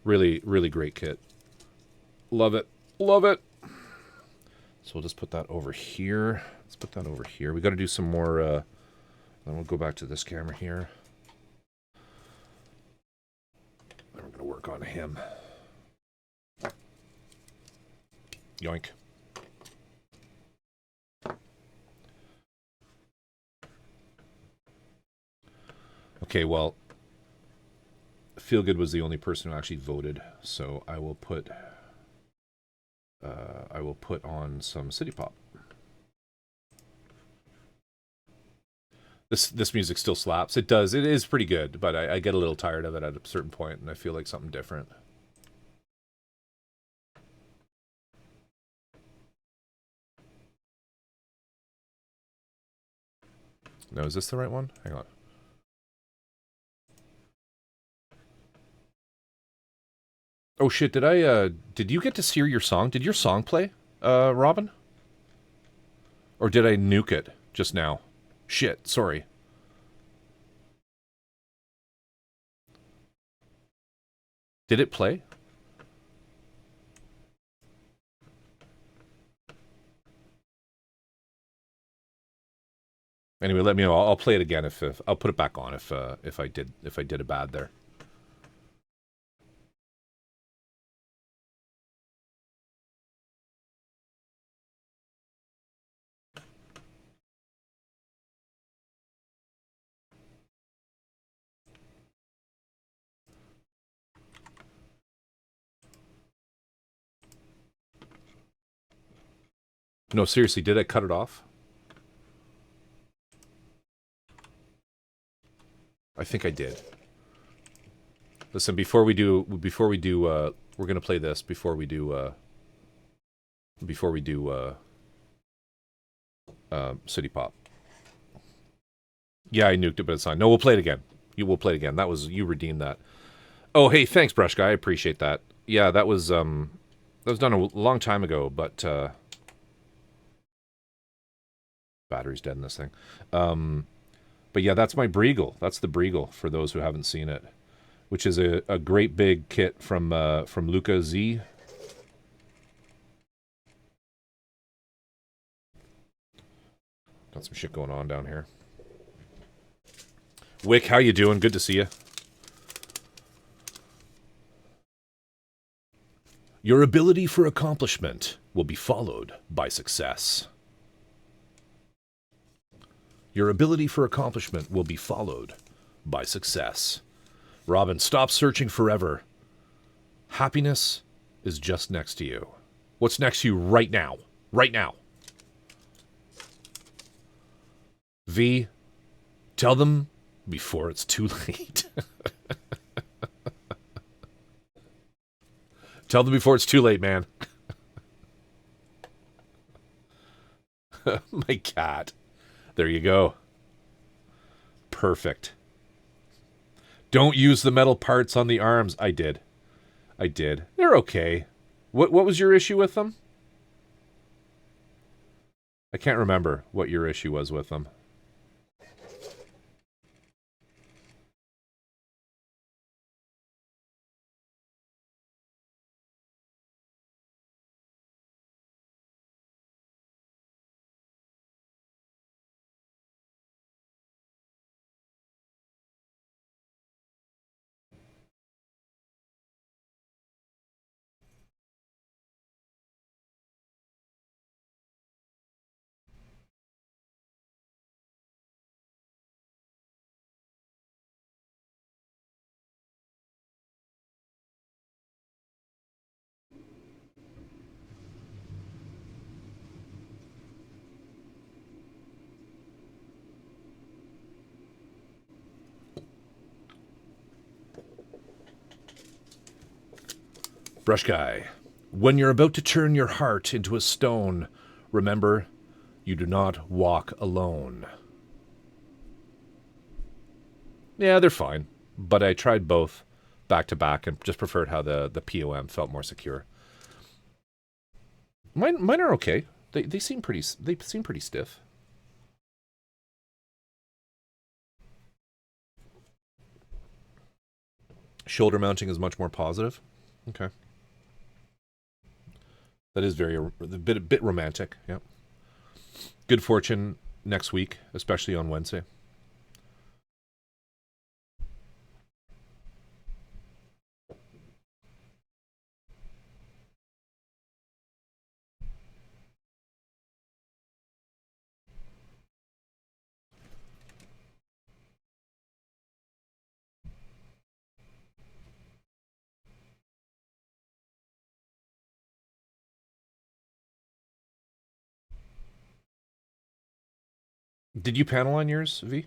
Really, really great kit. Love it. Love it. So we'll just put that over here. Let's put that over here. We got to do some more. Then we'll go back to this camera here. Then we're going to work on him. Yoink. Okay, well, Feelgood was the only person who actually voted, so I will put on some City Pop. This music still slaps. It does. It is pretty good, but I get a little tired of it at a certain point, and I feel like something different. No, is this the right one? Hang on. Oh shit, did you get to hear your song? Did your song play, Robin? Or did I nuke it just now? Shit, sorry. Did it play? Anyway, let me know. I'll play it again if I'll put it back on if I did a bad there. No, seriously, did I cut it off? I think I did. Listen, we're gonna play this before we do City Pop. Yeah, I nuked it, but it's fine. No, we'll play it again. You will play it again. You redeemed that. Oh, hey, thanks, Brush Guy. I appreciate that. Yeah, that was done a long time ago, but battery's dead in this thing. But yeah, that's my Briegel. That's the Briegel for those who haven't seen it, which is a great big kit from Luca Z. Got some shit going on down here. Wick, how you doing? Good to see you. Your ability for accomplishment will be followed by success. Your ability for accomplishment will be followed by success. Robin, stop searching forever. Happiness is just next to you. What's next to you right now? Right now. V, tell them before it's too late. Tell them before it's too late, man. My cat. There you go. Perfect. Don't use the metal parts on the arms. I did. They're okay. What was your issue with them? I can't remember what your issue was with them. Brush Guy, when you're about to turn your heart into a stone, remember, you do not walk alone. Yeah, they're fine, but I tried both back to back and just preferred how the POM felt more secure. Mine are okay. They seem pretty stiff. Shoulder mounting is much more positive. Okay. That is a bit romantic. Yeah. Good fortune next week, especially on Wednesday. Did you panel on yours, V?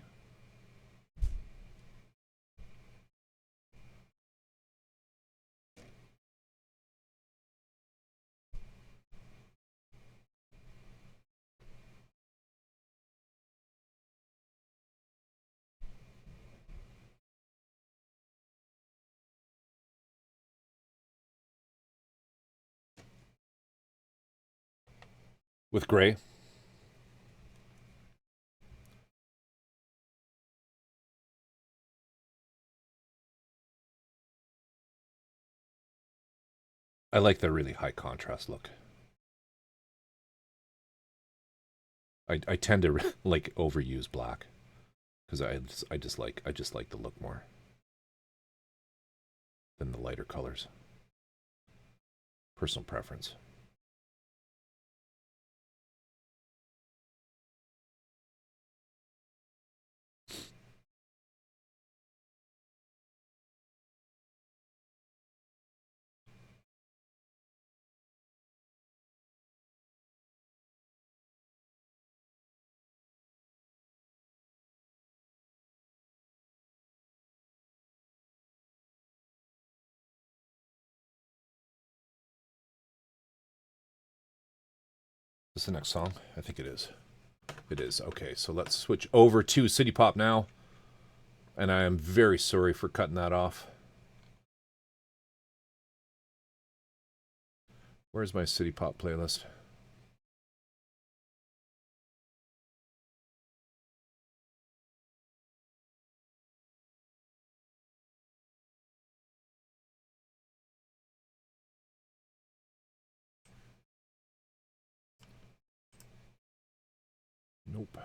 With gray? I like the really high contrast look. I tend to like overuse black because I just like the look more than the lighter colors. Personal preference. Is this the next song? I think it is. It is. Okay, so let's switch over to City Pop now. And I am very sorry for cutting that off. Where's my City Pop playlist? Nope.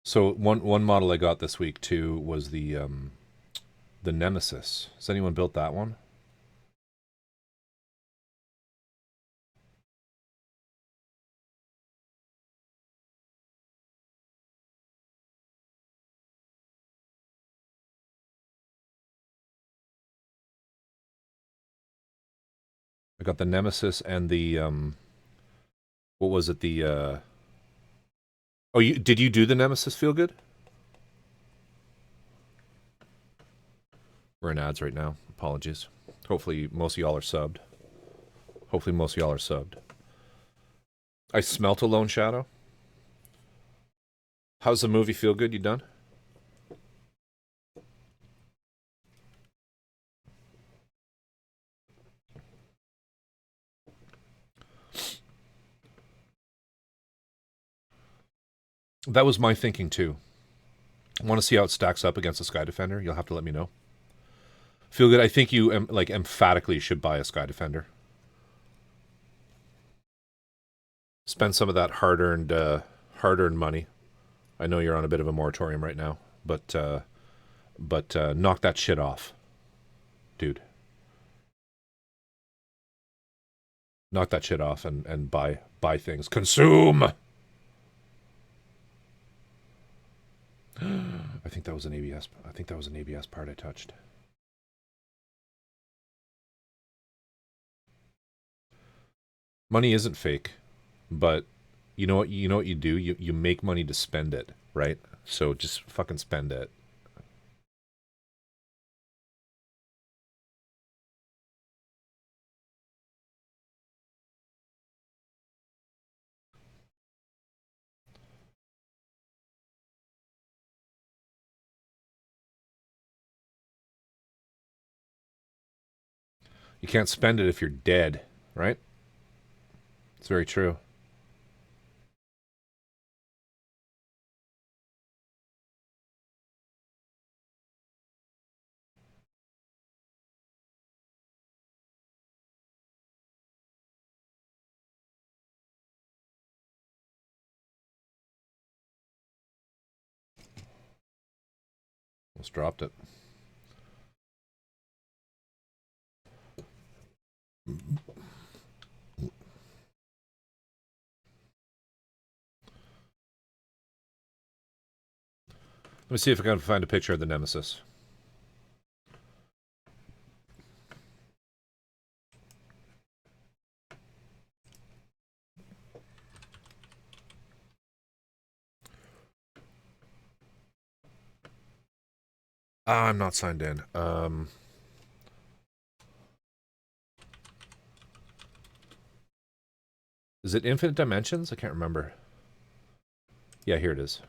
So one model I got this week too was the Nemesis. Has anyone built that one? I got the Nemesis and the what was it? The oh, did you do the Nemesis feel good? We're in ads right now. Apologies. Hopefully most of y'all are subbed. Hopefully most of y'all are subbed. I smelt a Lone Shadow. How's the movie feel good? You done? That was my thinking too. I want to see how it stacks up against the Sky Defender. You'll have to let me know. Feel good. I think you like emphatically should buy a Sky Defender. Spend some of that hard-earned money. I know you're on a bit of a moratorium right now, but knock that shit off, dude. Knock that shit off and buy things. Consume. I think that was an ABS. I think that was an ABS part I touched. Money isn't fake, but you know what you do? You make money to spend it, right? So just fucking spend it. You can't spend it if you're dead, right? It's very true. Almost dropped it. Let me see if I can find a picture of the Nemesis. I'm not signed in. Is it Infinite Dimensions? I can't remember. Yeah, here it is.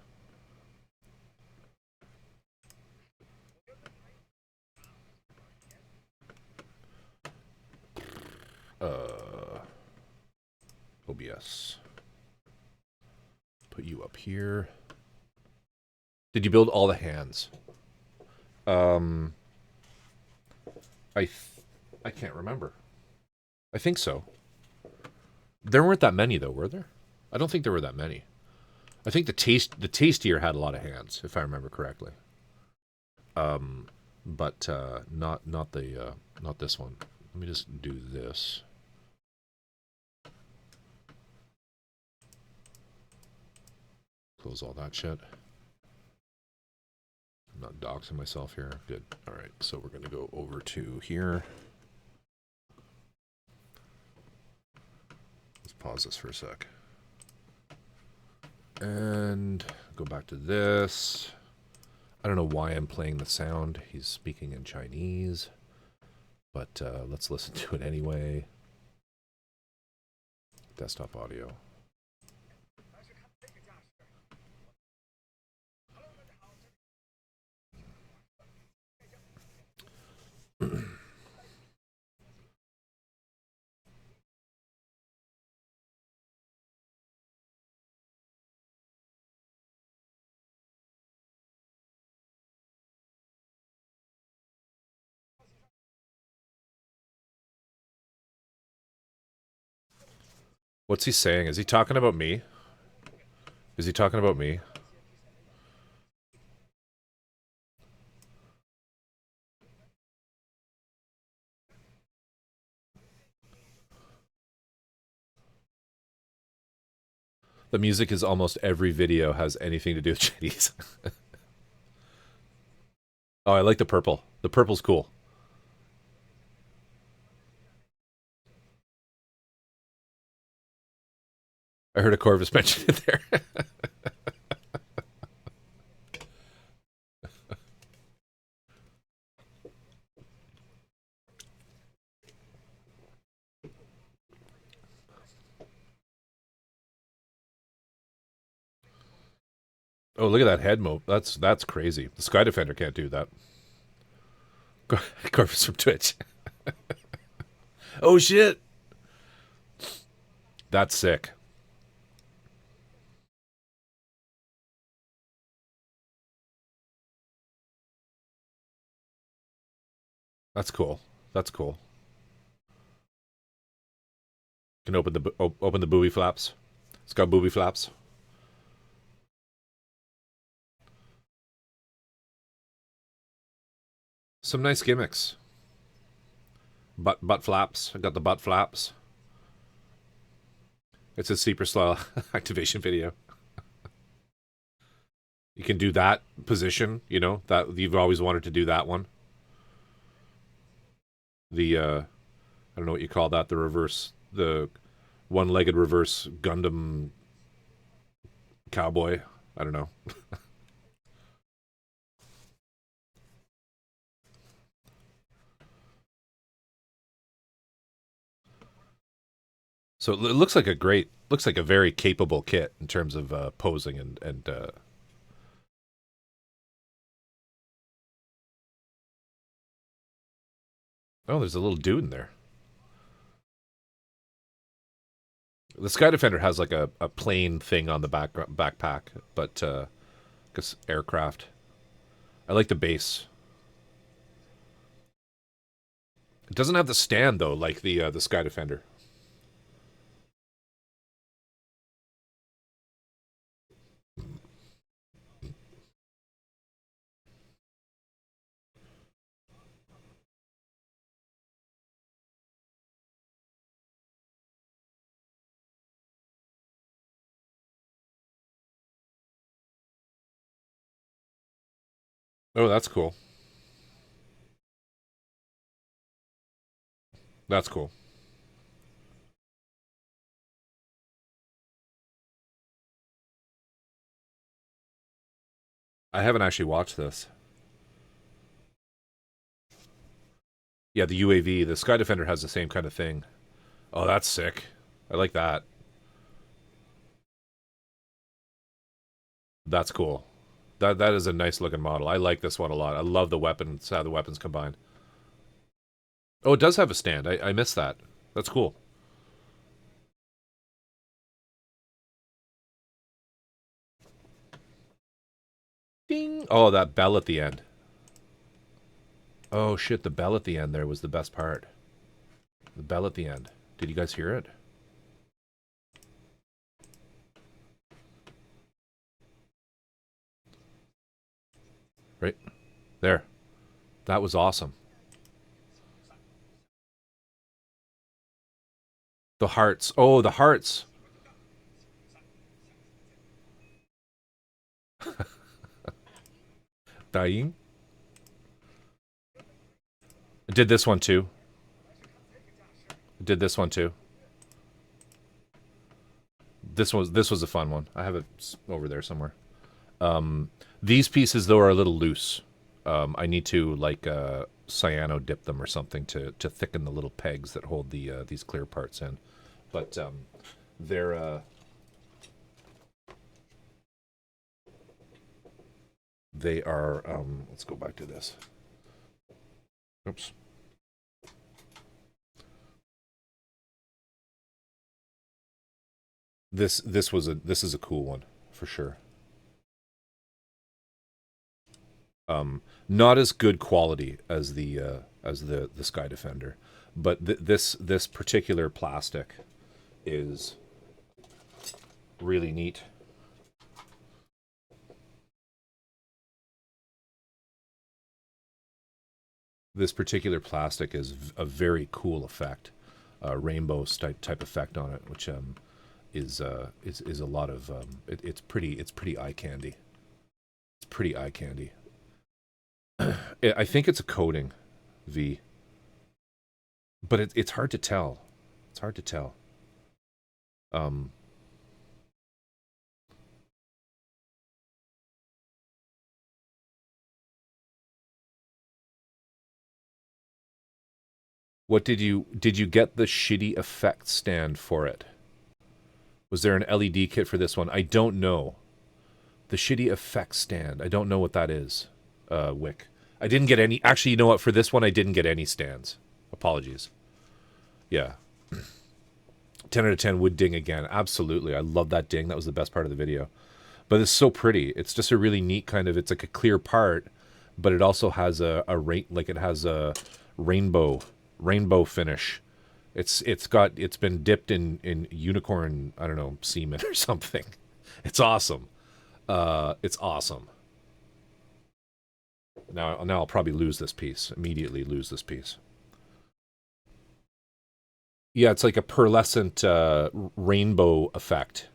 OBS. Put you up here. Did you build all the hands? I can't remember. I think so. There weren't that many though, were there? I don't think there were that many. I think the tastier had a lot of hands, if I remember correctly. But not this one. Let me just do this. Close all that shit. I'm not doxing myself here. Good. All right. So we're gonna go over to here. Let's pause this for a sec. And go back to this. I don't know why I'm playing the sound. He's speaking in Chinese. But let's listen to it anyway. Desktop audio. What's he saying? Is he talking about me? Is he talking about me? The music is almost every video has anything to do with Chinese. Oh, I like the purple. The purple's cool. I heard a Corvus mention it there. Oh, look at that head move. That's crazy. The Sky Defender can't do that. Corvus from Twitch. Oh shit. That's sick. That's cool. That's cool. Can open the booby flaps. It's got booby flaps. Some nice gimmicks. Butt flaps. I got the butt flaps. It's a super slow activation video. You can do that position, you know, that you've always wanted to do that one. The I don't know what you call that, the one-legged reverse Gundam cowboy. I don't know. So it looks like a very capable kit in terms of posing and oh, there's a little dude in there. The Sky Defender has like a plane thing on the backpack, but I guess aircraft. I like the base. It doesn't have the stand though, like the Sky Defender. Oh, that's cool. That's cool. I haven't actually watched this. Yeah, the UAV, the Sky Defender has the same kind of thing. Oh, that's sick. I like that. That's cool. That is a nice looking model. I like this one a lot. I love the weapons, how the weapons combine. Oh, it does have a stand. I missed that. That's cool. Ding! Oh, that bell at the end. Oh shit, the bell at the end there was the best part. The bell at the end. Did you guys hear it? Right there. That was awesome. The hearts. Oh, the hearts. Dying. I did this one too. I did this one too. This was a fun one. I have it over there somewhere. These pieces though are a little loose. I need to like cyano dip them or something to thicken the little pegs that hold the these clear parts in. But they're they are. Let's go back to this. Oops. This is a cool one for sure. Not as good quality as the Sky Defender, but this particular plastic is really neat. This particular plastic is a very cool effect, rainbow type effect on it, which is a lot of it's pretty eye candy. It's pretty eye candy. I think it's a coating, V. But it's hard to tell. It's hard to tell. What did you get the shitty effect stand for it? Was there an LED kit for this one? I don't know. The shitty effect stand. I don't know what that is. Wick. I didn't get any. Actually, you know what? For this one, I didn't get any stands. Apologies. Yeah. 10 out of 10 would ding again. Absolutely. I love that ding. That was the best part of the video. But it's so pretty. It's just a really neat kind of, it's like a clear part, but it also has a rainbow finish. It's been dipped in unicorn, I don't know, semen or something. It's awesome. It's awesome. Now I'll probably lose this piece. Immediately lose this piece. Yeah, it's like a pearlescent rainbow effect.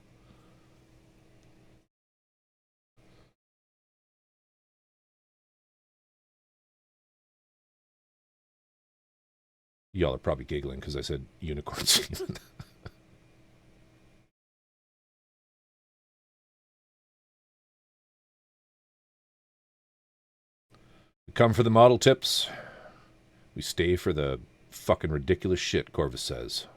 Y'all are probably giggling because I said unicorn semen. We come for the model tips. We stay for the fucking ridiculous shit, Corvus says.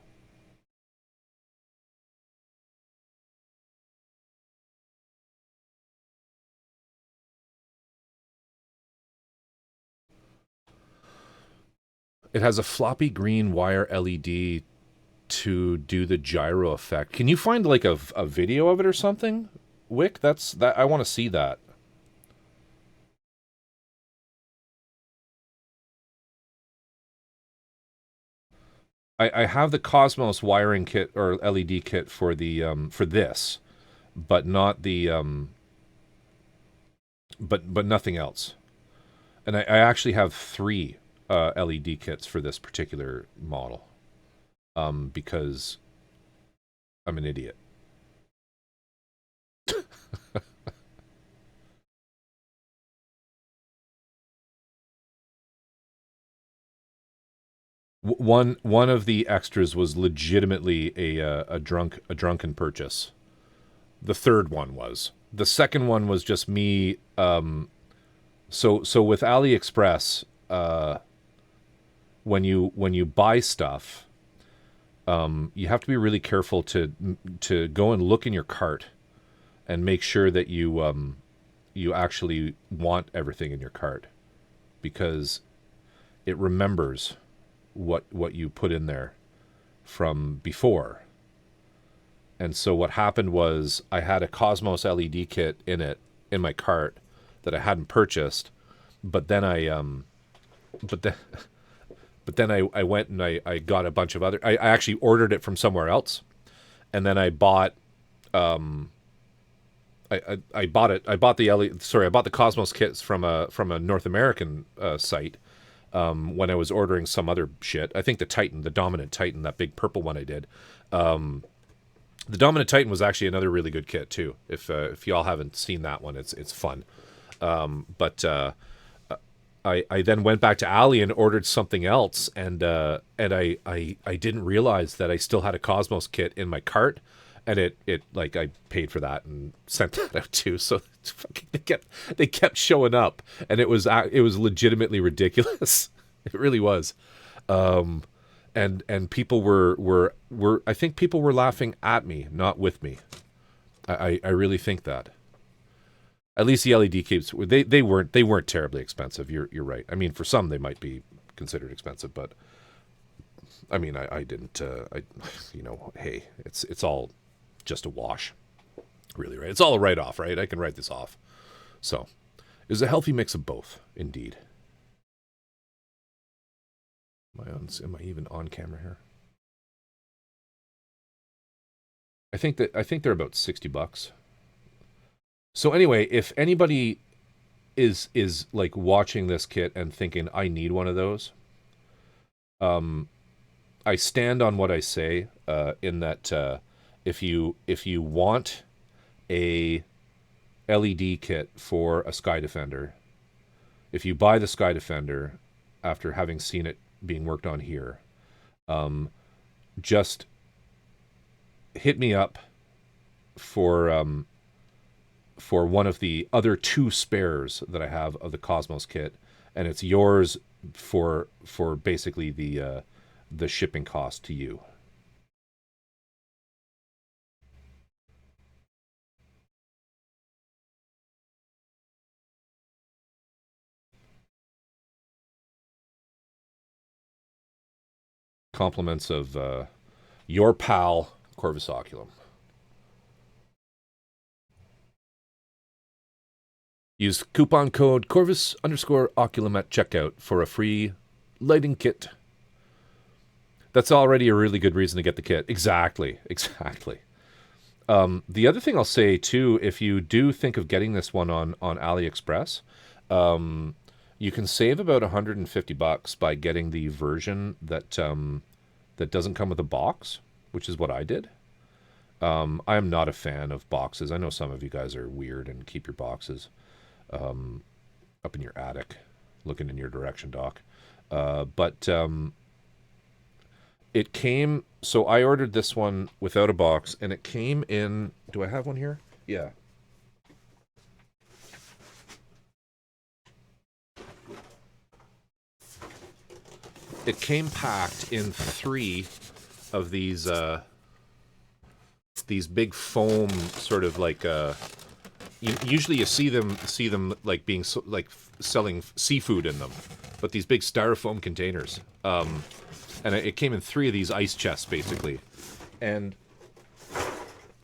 It has a floppy green wire LED to do the gyro effect. Can you find like a video of it or something, Wick? I want to see that. I have the Cosmos wiring kit or LED kit for the for this, but not the but nothing else. And I actually have 3 LED kits for this particular model, because I'm an idiot. One of the extras was legitimately a drunken purchase. The third one was. The second one was just me. So with AliExpress, when you buy stuff, you have to be really careful to go and look in your cart and make sure that you actually want everything in your cart, because it remembers what you put in there from before. And so what happened was I had a Cosmos LED kit in my cart that I hadn't purchased, but then I went and I got a bunch of other. I actually ordered it from somewhere else, and then I bought I bought it. I bought the I bought the Cosmos kits from a North American site when I was ordering some other shit. I think the Titan, the Dominant Titan, that big purple one I did. The Dominant Titan was actually another really good kit too. If y'all haven't seen that one, it's fun. But I then went back to Ali and ordered something else, and I didn't realize that I still had a Cosmos kit in my cart, and it like I paid for that and sent that out too. So it's fucking, they kept showing up, and it was legitimately ridiculous. It really was. And people were I think people were laughing at me, not with me. I really think that. At least the LED capes, they weren't terribly expensive. You're right. I mean, for some they might be considered expensive, but I mean, I didn't. Hey, it's all just a wash, really, right? It's all a write off, right? I can write this off. So, it was a healthy mix of both, indeed. Am I even on camera here? I think they're about $60. So anyway, if anybody is like watching this kit and thinking I need one of those, I stand on what I say in that if you want a LED kit for a Sky Defender, if you buy the Sky Defender after having seen it being worked on here, just hit me up for one of the other 2 spares that I have of the Cosmos kit, and it's yours for basically the shipping cost to you. Compliments of your pal Corvus Oculum. Use coupon code Corvus_Oculum at checkout for a free lighting kit. That's already a really good reason to get the kit. Exactly. The other thing I'll say too, if you do think of getting this one on AliExpress, you can save about $150 by getting the version that doesn't come with a box, which is what I did. I am not a fan of boxes. I know some of you guys are weird and keep your boxes up in your attic, looking in your direction, Doc. But it came. So I ordered this one without a box, and it came in. Do I have one here? Yeah. It came packed in 3 of these big foam sort of like usually you see them like being like selling seafood in them, but these big styrofoam containers. And it came in 3 of these ice chests basically. And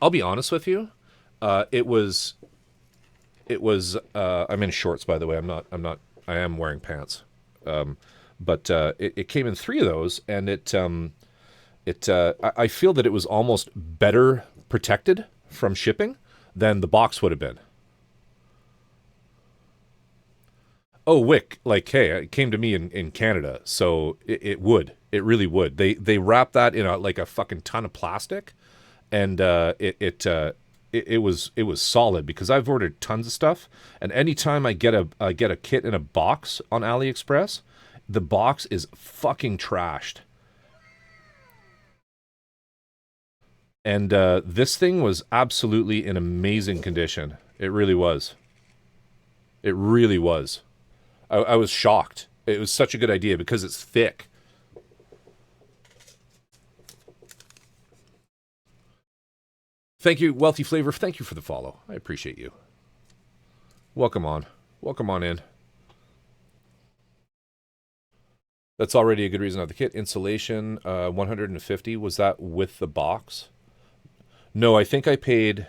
I'll be honest with you, it was I'm in shorts, by the way. I am wearing pants. But it came in 3 of those, and I feel that it was almost better protected from shipping than the box would have been. Oh, Wick, like, hey, it came to me in Canada, so it really would. They wrapped that in like a fucking ton of plastic, and it was solid, because I've ordered tons of stuff, and anytime I get a kit in a box on AliExpress, the box is fucking trashed. And this thing was absolutely in amazing condition. It really was. It really was. I was shocked. It was such a good idea because it's thick. Thank you, Wealthy Flavor. Thank you for the follow. I appreciate you. Welcome on. Welcome on in. That's already a good reason to have the kit. Insulation, 150. Was that with the box? No, I think I paid...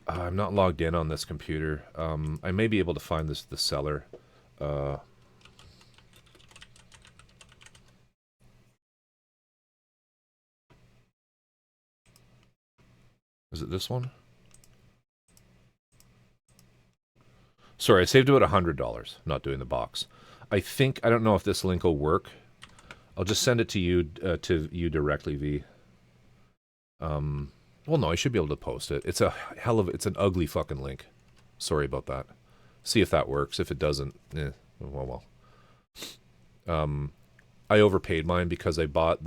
I'm not logged in on this computer. I may be able to find the seller. Is it this one? Sorry, I saved about $100 not doing the box. I don't know if this link will work. I'll just send it to you directly, V. Well, no, I should be able to post it. It's it's an ugly fucking link. Sorry about that. See if that works. If it doesn't, well. I overpaid mine because I bought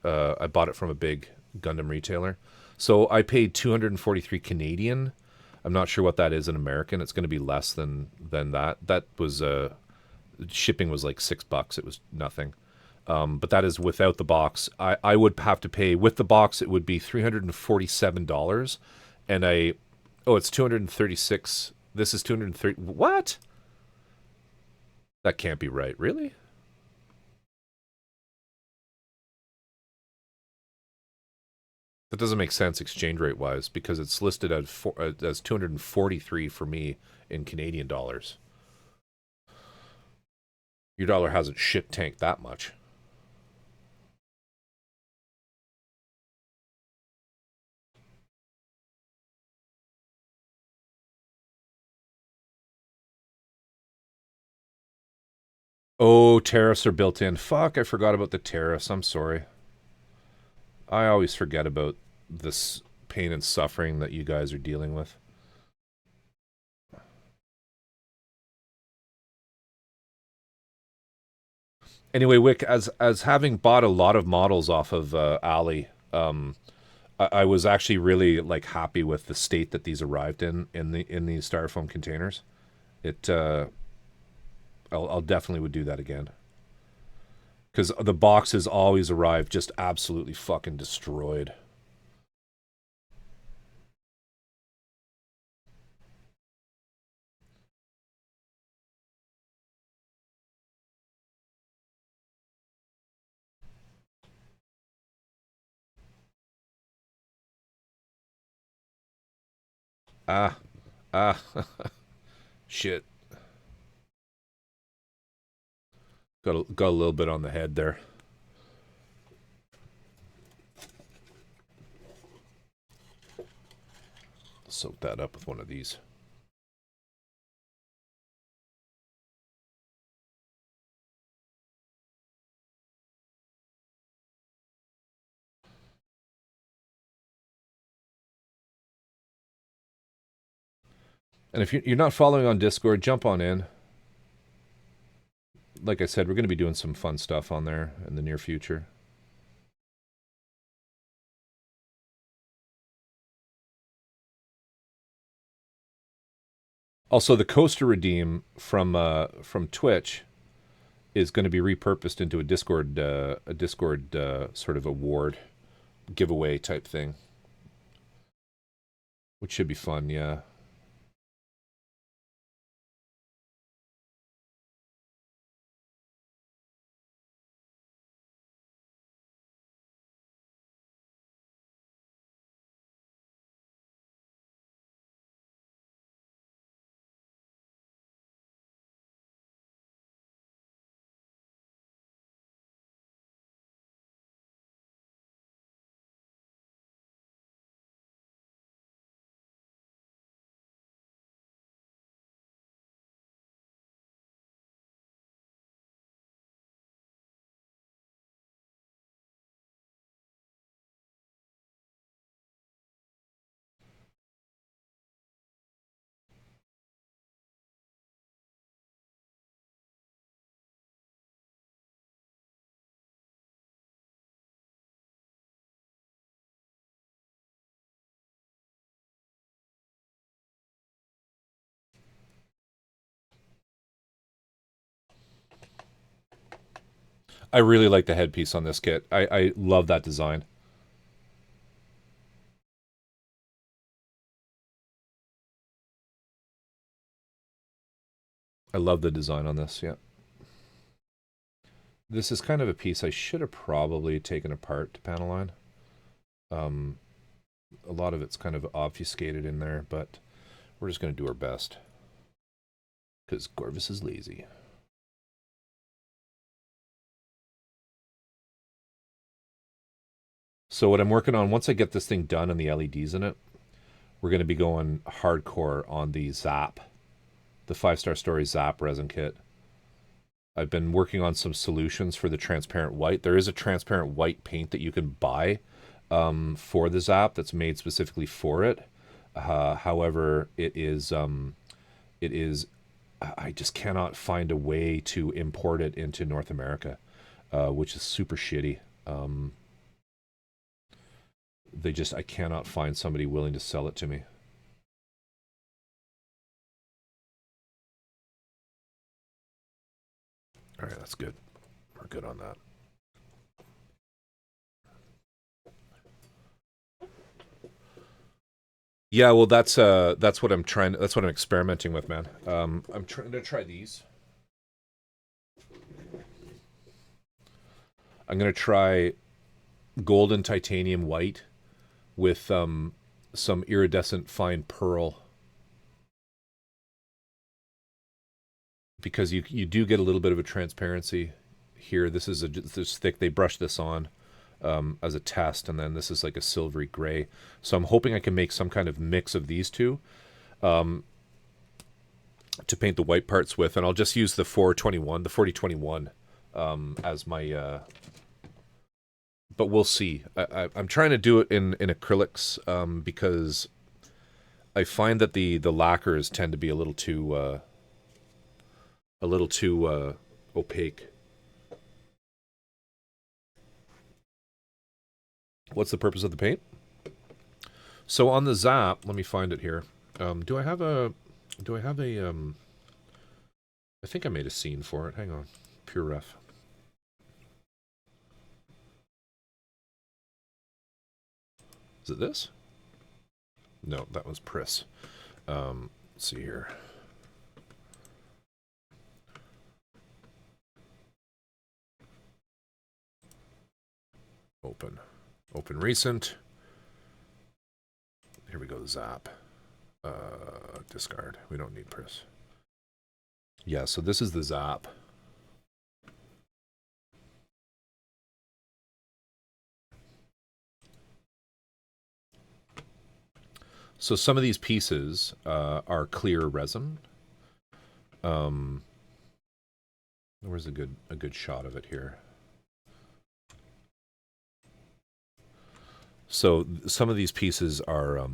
I bought it from a big Gundam retailer. So I paid 243 Canadian. I'm not sure what that is in American. It's going to be less than that. That was shipping was like $6. It was nothing. But that is without the box. I would have to pay with the box. It would be $347, and it's 236. This is 230. What? That can't be right. Really? That doesn't make sense exchange rate wise because it's listed as 243 for me in Canadian dollars. Your dollar hasn't shit tanked that much. Oh, tariffs are built in. Fuck, I forgot about the tariffs. I'm sorry. I always forget about this pain and suffering that you guys are dealing with. Anyway, Wick, as having bought a lot of models off of Ali, I was actually really like happy with the state that these arrived in these styrofoam containers. I'll definitely would do that again. Because the boxes always arrive just absolutely fucking destroyed. Shit. Got a little bit on the head there. Soak that up with one of these. And if you're not following on Discord, jump on in. Like I said, we're going to be doing some fun stuff on there in the near future. Also, the coaster redeem from Twitch is going to be repurposed into a Discord sort of award giveaway type thing, which should be fun. Yeah. I really like the headpiece on this kit. I love that design. I love the design on this, yeah. This is kind of a piece I should have probably taken apart to panel line. A lot of it's kind of obfuscated in there, but we're just going to do our best. Because Gorvis is lazy. So what I'm working on, once I get this thing done and the LEDs in it, we're going to be going hardcore on the zap The 5-Star Story Zap resin kit. I've been working on some solutions for the transparent white. There is a transparent white paint that you can buy for the Zap that's made specifically for it. However, it is I just cannot find a way to import it into North America, which is super shitty. I cannot find somebody willing to sell it to me. All right, that's good. We're good on that. Yeah, well, that's what I'm trying. That's what I'm experimenting with, man. I'm trying to try these. I'm gonna try gold and titanium white with some iridescent fine pearl, because you do get a little bit of a transparency here. This is this thick. They brushed this on as a test, and then this is like a silvery gray. So I'm hoping I can make some kind of mix of these two to paint the white parts with, and I'll just use the 4021 as my. But we'll see. I'm trying to do it in acrylics because I find that the lacquers tend to be a little too opaque. What's the purpose of the paint? So on the Zap, let me find it here. Do I have a I think I made a scene for it. Hang on. Pure ref. Is it this? No, that was Pris. Let's see here. Open recent. Here we go, Zap. Discard. We don't need Pris. Yeah, so this is the Zap. So some of these pieces are clear resin. Where's a good shot of it here? So some of these pieces are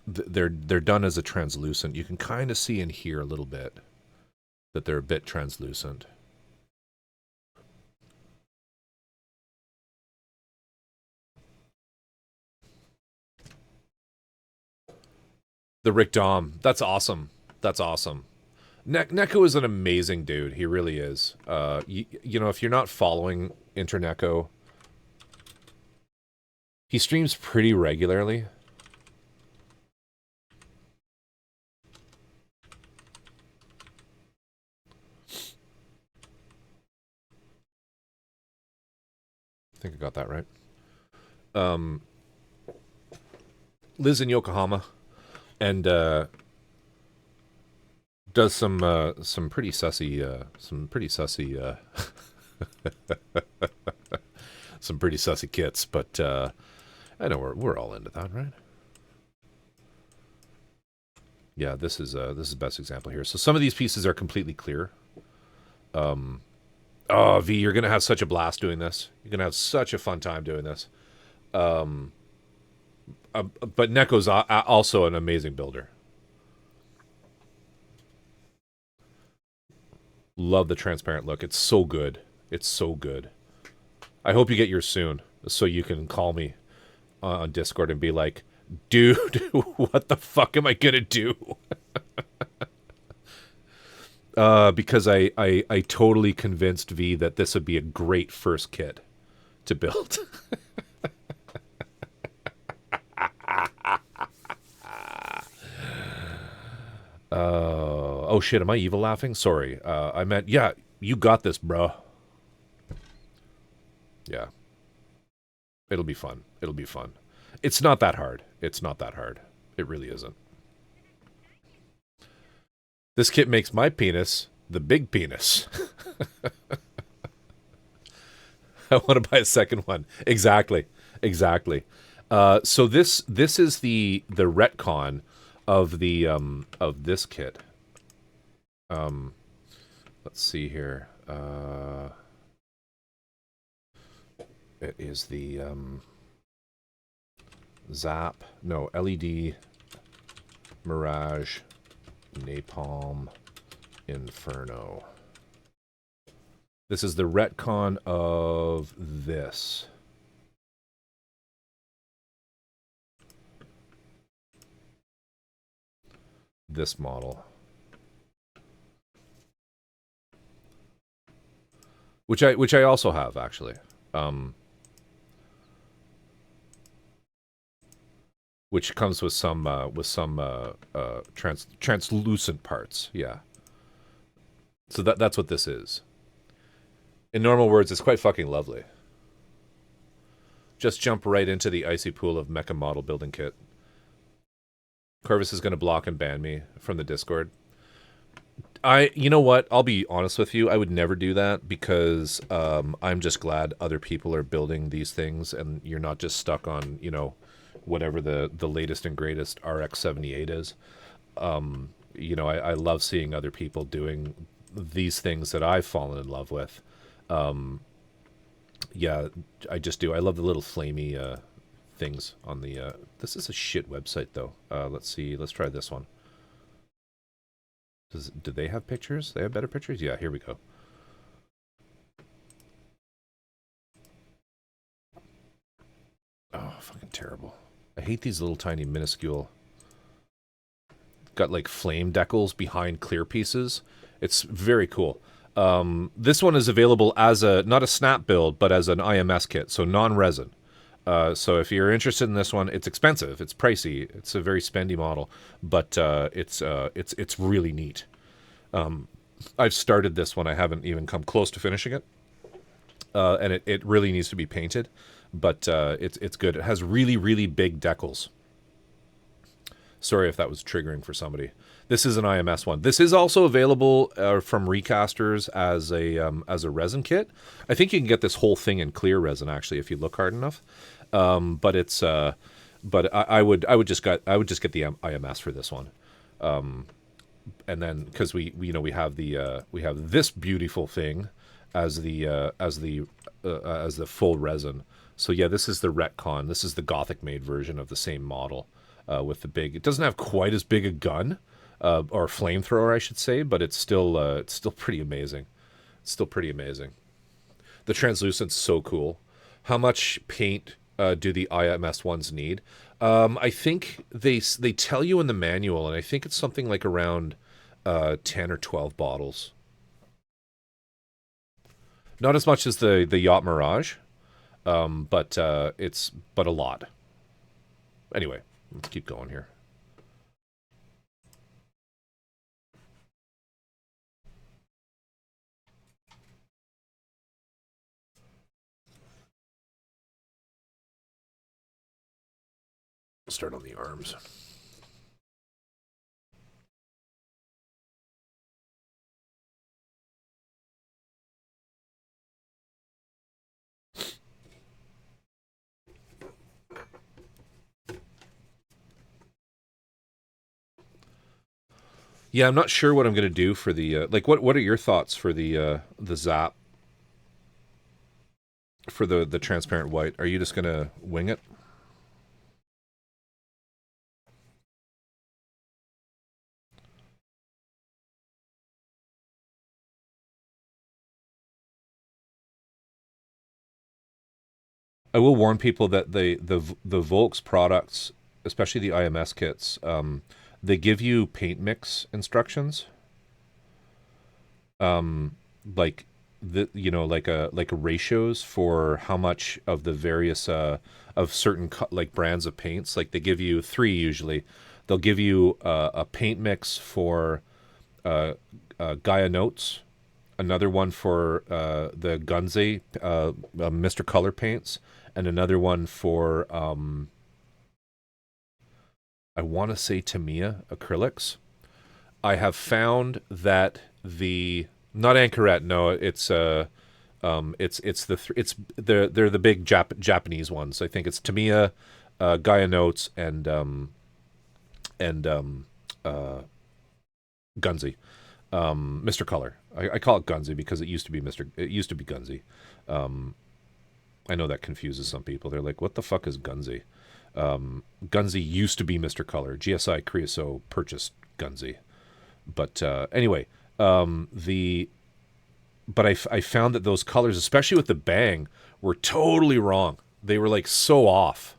they're done as a translucent. You can kind of see in here a little bit that they're a bit translucent. The Rick Dom. That's awesome. That's awesome. Neko is an amazing dude. He really is. You know, if you're not following Interneko, he streams pretty regularly. I think I got that right. Lives in Yokohama and does some pretty sussy some pretty sussy kits, but I know we're all into that, right? Yeah, this is the best example here. So some of these pieces are completely clear. Oh, V, you're gonna have such a blast doing this. You're gonna have such a fun time doing this. But Neko's also an amazing builder. Love the transparent look. It's so good. It's so good. I hope you get yours soon, so you can call me on Discord and be like, dude, what the fuck am I gonna do? Because I totally convinced V that this would be a great first kit to build. Oh shit, am I evil laughing? Sorry. I meant, yeah, you got this, bro. Yeah. It'll be fun. It'll be fun. It's not that hard. It's not that hard. It really isn't. This kit makes my penis the big penis. I want to buy a second one. Exactly. Exactly. So this is the retcon of the of this kit. Let's see here. It is the Zap. No, LED, Mirage, Napalm, Inferno. This is the retcon of this. This model. Which I also have, actually. Which comes with some translucent parts, yeah. So that's what this is. In normal words, it's quite fucking lovely. Just jump right into the icy pool of mecha model building kit. Corvus is going to block and ban me from the Discord. You know what? I'll be honest with you. I would never do that because I'm just glad other people are building these things and you're not just stuck on, you know, whatever the latest and greatest RX-78 is. You know, I love seeing other people doing these things that I've fallen in love with. Yeah, I just do. I love the little flamey things on the... This is a shit website, though. Let's see. Let's try this one. Do they have pictures? They have better pictures? Yeah, here we go. Oh, fucking terrible. I hate these little tiny minuscule... Got like flame decals behind clear pieces. It's very cool. This one is available as a, not a snap build, but as an IMS kit, so non-resin. So if you're interested in this one, it's expensive, it's pricey, it's a very spendy model, but it's really neat. I've started this one, I haven't even come close to finishing it, and it really needs to be painted, but it's good. It has really, really big decals. Sorry if that was triggering for somebody. This is an IMS one. This is also available from Recasters as a resin kit. I think you can get this whole thing in clear resin actually if you look hard enough. But it's but I would just get the IMS for this one. And then because we have this beautiful thing as the full resin. So yeah, this is the retcon. This is the Gothic made version of the same model with the big. It doesn't have quite as big a gun. Or flamethrower, I should say, but it's still pretty amazing. It's still pretty amazing. The translucent's so cool. How much paint do the IMS ones need? I think they tell you in the manual, and I think it's something like around 10 or 12 bottles. Not as much as the Yacht Mirage, but a lot. Anyway, let's keep going here. Start on the arms. Yeah, I'm not sure what I'm going to do for the like. What are your thoughts for the Zap for the transparent white? Are you just going to wing it? I will warn people that the Volks products, especially the IMS kits, they give you paint mix instructions. Like like ratios for how much of the various of certain like brands of paints. Like they give you 3 usually. They'll give you a paint mix for Gaia Notes, another one for the Gunze Mr. Color paints, and another one for I want to say Tamiya acrylics. I have found that the not Anchoret, no, they're the big Japanese ones. I think it's Tamiya, Gaia Notes, and Gunze. Mr. Color. I call it Gunzy because it used to be Gunzy. I know that confuses some people. They're like, what the fuck is Gunzy? Gunzy used to be Mr. Color. GSI Creosote purchased Gunzy. But anyway, but I found that those colors, especially with the bang, were totally wrong. They were like so off.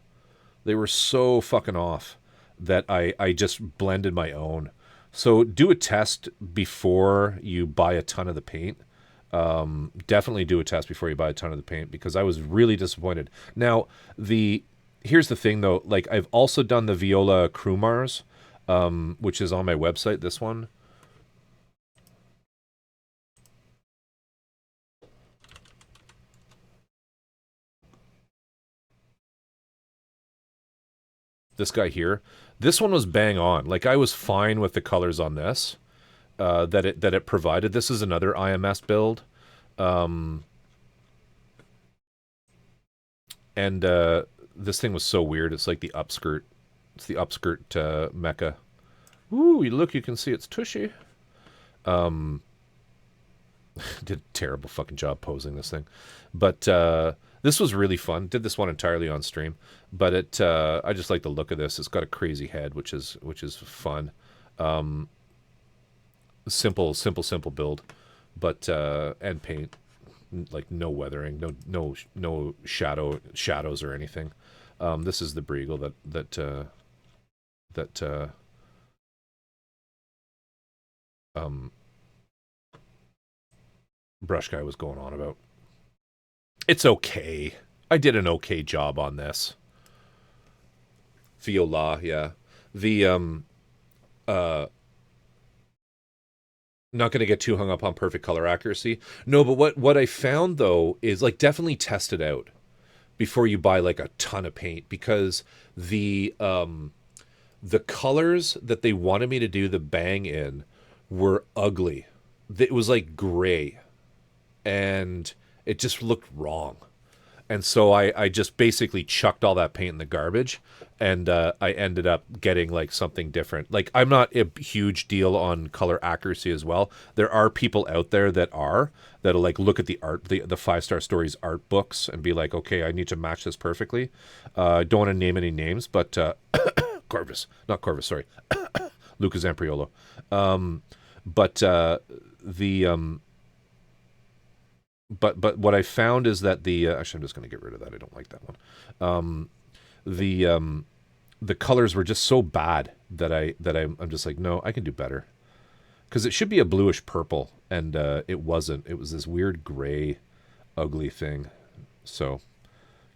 They were so fucking off that I just blended my own. So do a test before you buy a ton of the paint. Definitely do a test before you buy a ton of the paint, because I was really disappointed. Now, here's the thing though, like I've also done the Viola Crumars, which is on my website, this one. This guy here. This one was bang on. Like I was fine with the colors on this that it provided. This is another IMS build. And this thing was so weird. It's like the upskirt. It's the upskirt mecha. Ooh, look, you can see it's tushy. Did a terrible fucking job posing this thing. But this was really fun. Did this one entirely on stream. But I just like the look of this. It's got a crazy head, which is fun. Simple build. But and paint. Like no weathering, no shadows or anything. This is the Briegel that Brush Guy was going on about. It's okay. I did an okay job on this. Viola, yeah. The not going to get too hung up on perfect color accuracy. No, but what I found though is like definitely test it out before you buy like a ton of paint, because the colors that they wanted me to do the bang in were ugly. It was like gray and it just looked wrong. And so I just basically chucked all that paint in the garbage, and I ended up getting like something different. Like I'm not a huge deal on color accuracy as well. There are people out there that'll like look at the art, the 5-Star Stories art books and be like, okay, I need to match this perfectly. I don't want to name any names, but Lucas Zampriolo. But what I found is that actually I'm just going to get rid of that. I don't like that one. The colors were just so bad that I'm just like, no, I can do better, because it should be a bluish purple, and it wasn't. It was this weird gray, ugly thing. So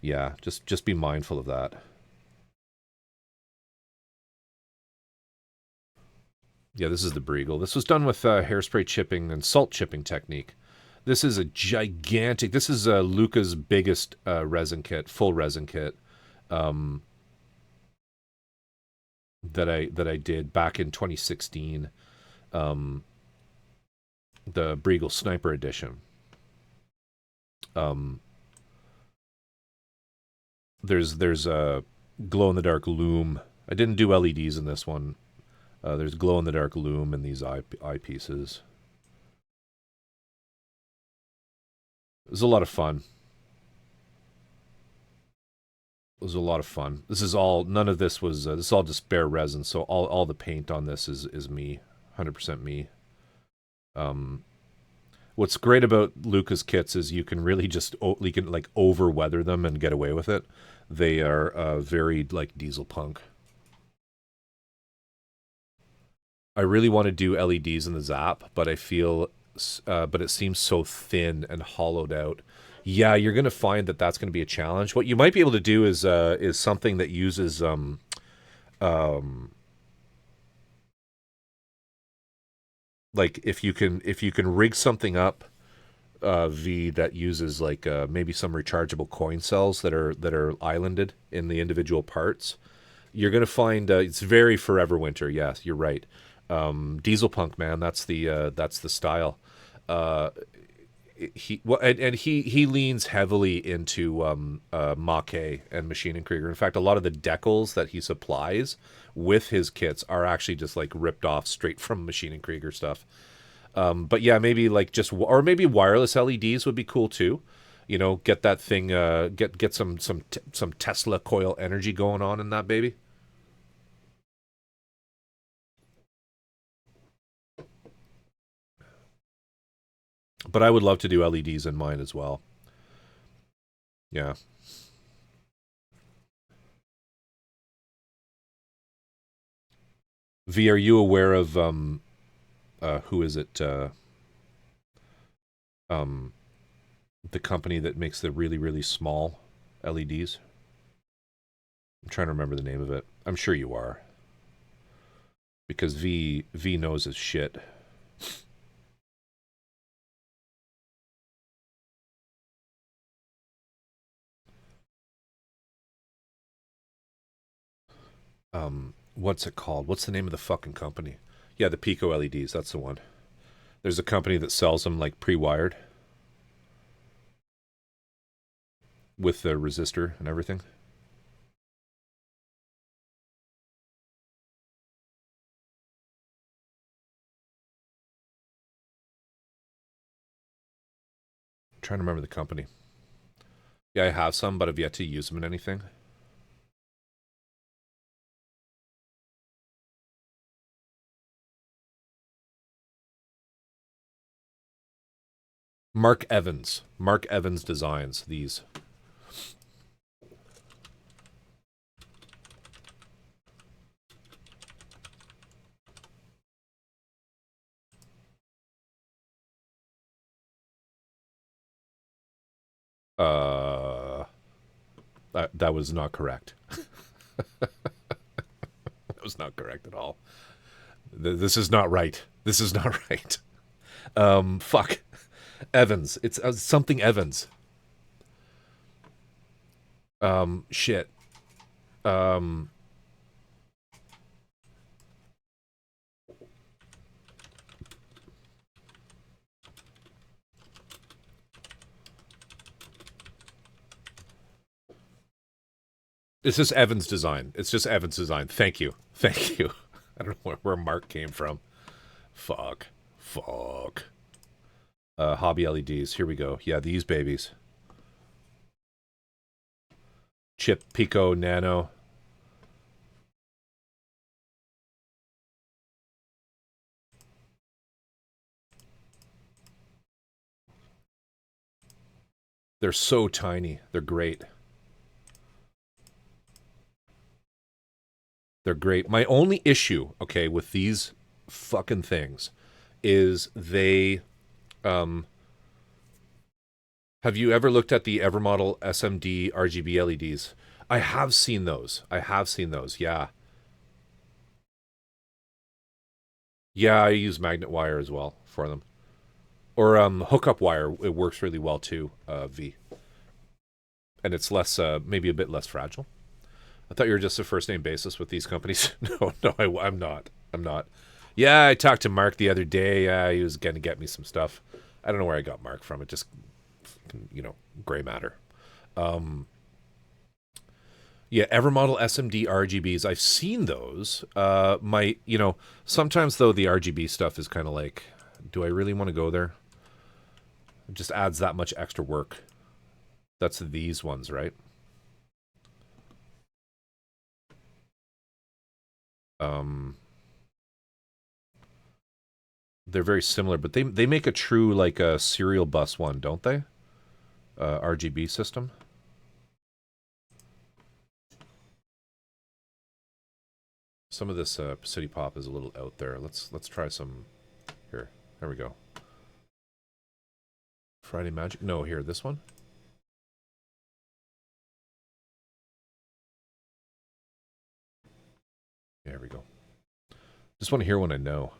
yeah, just be mindful of that. Yeah, this is the Briegel. This was done with hairspray chipping and salt chipping technique. This is a gigantic. This is Luca's biggest resin kit, full resin kit, that I did back in 2016. The Briegel Sniper Edition. There's a glow in the dark loom. I didn't do LEDs in this one. There's glow in the dark loom in these eyepieces. It was a lot of fun. It was a lot of fun. This is all, none of this was, this is all just bare resin, so all the paint on this is me, 100% me. What's great about Luca's kits is you can really just, you can like over weather them and get away with it. They are very like diesel punk. I really want to do LEDs in the Zap, but I feel, but it seems so thin and hollowed out. Yeah, you're going to find that that's going to be a challenge. What you might be able to do is something that uses like if you can rig something up that uses like maybe some rechargeable coin cells that are islanded in the individual parts. You're going to find it's very Forever Winter. Yes, you're right. Diesel punk, man, that's the style. He leans heavily into Maquet and Machine and Krieger. In fact, a lot of the decals that he supplies with his kits are actually just like ripped off straight from Machine and Krieger stuff. But yeah, maybe like just or maybe wireless LEDs would be cool too. You know, get that thing, get some Tesla coil energy going on in that baby. But I would love to do LEDs in mine as well. Yeah. V, are you aware of who is it? Um, the company that makes the really really small LEDs. I'm trying to remember the name of it. I'm sure you are, because V knows his shit. What's it called? What's the name of the fucking company? Yeah, the Pico LEDs. That's the one. There's a company that sells them like pre-wired with the resistor and everything. I'm trying to remember the company. Yeah, I have some, but I've yet to use them in anything. Mark Evans. Mark Evans designs these. That was not correct. That was not correct at all. This is not right. This is not right. Fuck. Evans. It's something Evans. Shit. Um, it's just Evans design. It's just Evans design. Thank you. Thank you. I don't know where Mark came from. Fuck. Fuck. Hobby LEDs. Here we go. Yeah, these babies. Chip Pico Nano. They're so tiny. They're great. They're great. My only issue, okay, with these fucking things is they have you ever looked at the Evermodel SMD RGB LEDs? I have seen those. I have seen those. Yeah. Yeah, I use magnet wire as well for them. Or hookup wire, it works really well too, V. And it's less maybe a bit less fragile. I thought you were just a first name basis with these companies. No, I'm not. I'm not. Yeah, I talked to Mark the other day. He was going to get me some stuff. I don't know where I got Mark from. It just, gray matter. Yeah, Evermodel SMD RGBs. I've seen those. Sometimes though the RGB stuff is kind of like, do I really want to go there? It just adds that much extra work. That's these ones, right? They're very similar, but they make a true like a serial bus one, don't they? RGB system. Some of this City Pop is a little out there. Let's try some. Here, there we go. Friday Magic. No, here, this one. There we go. Just want to hear when I know.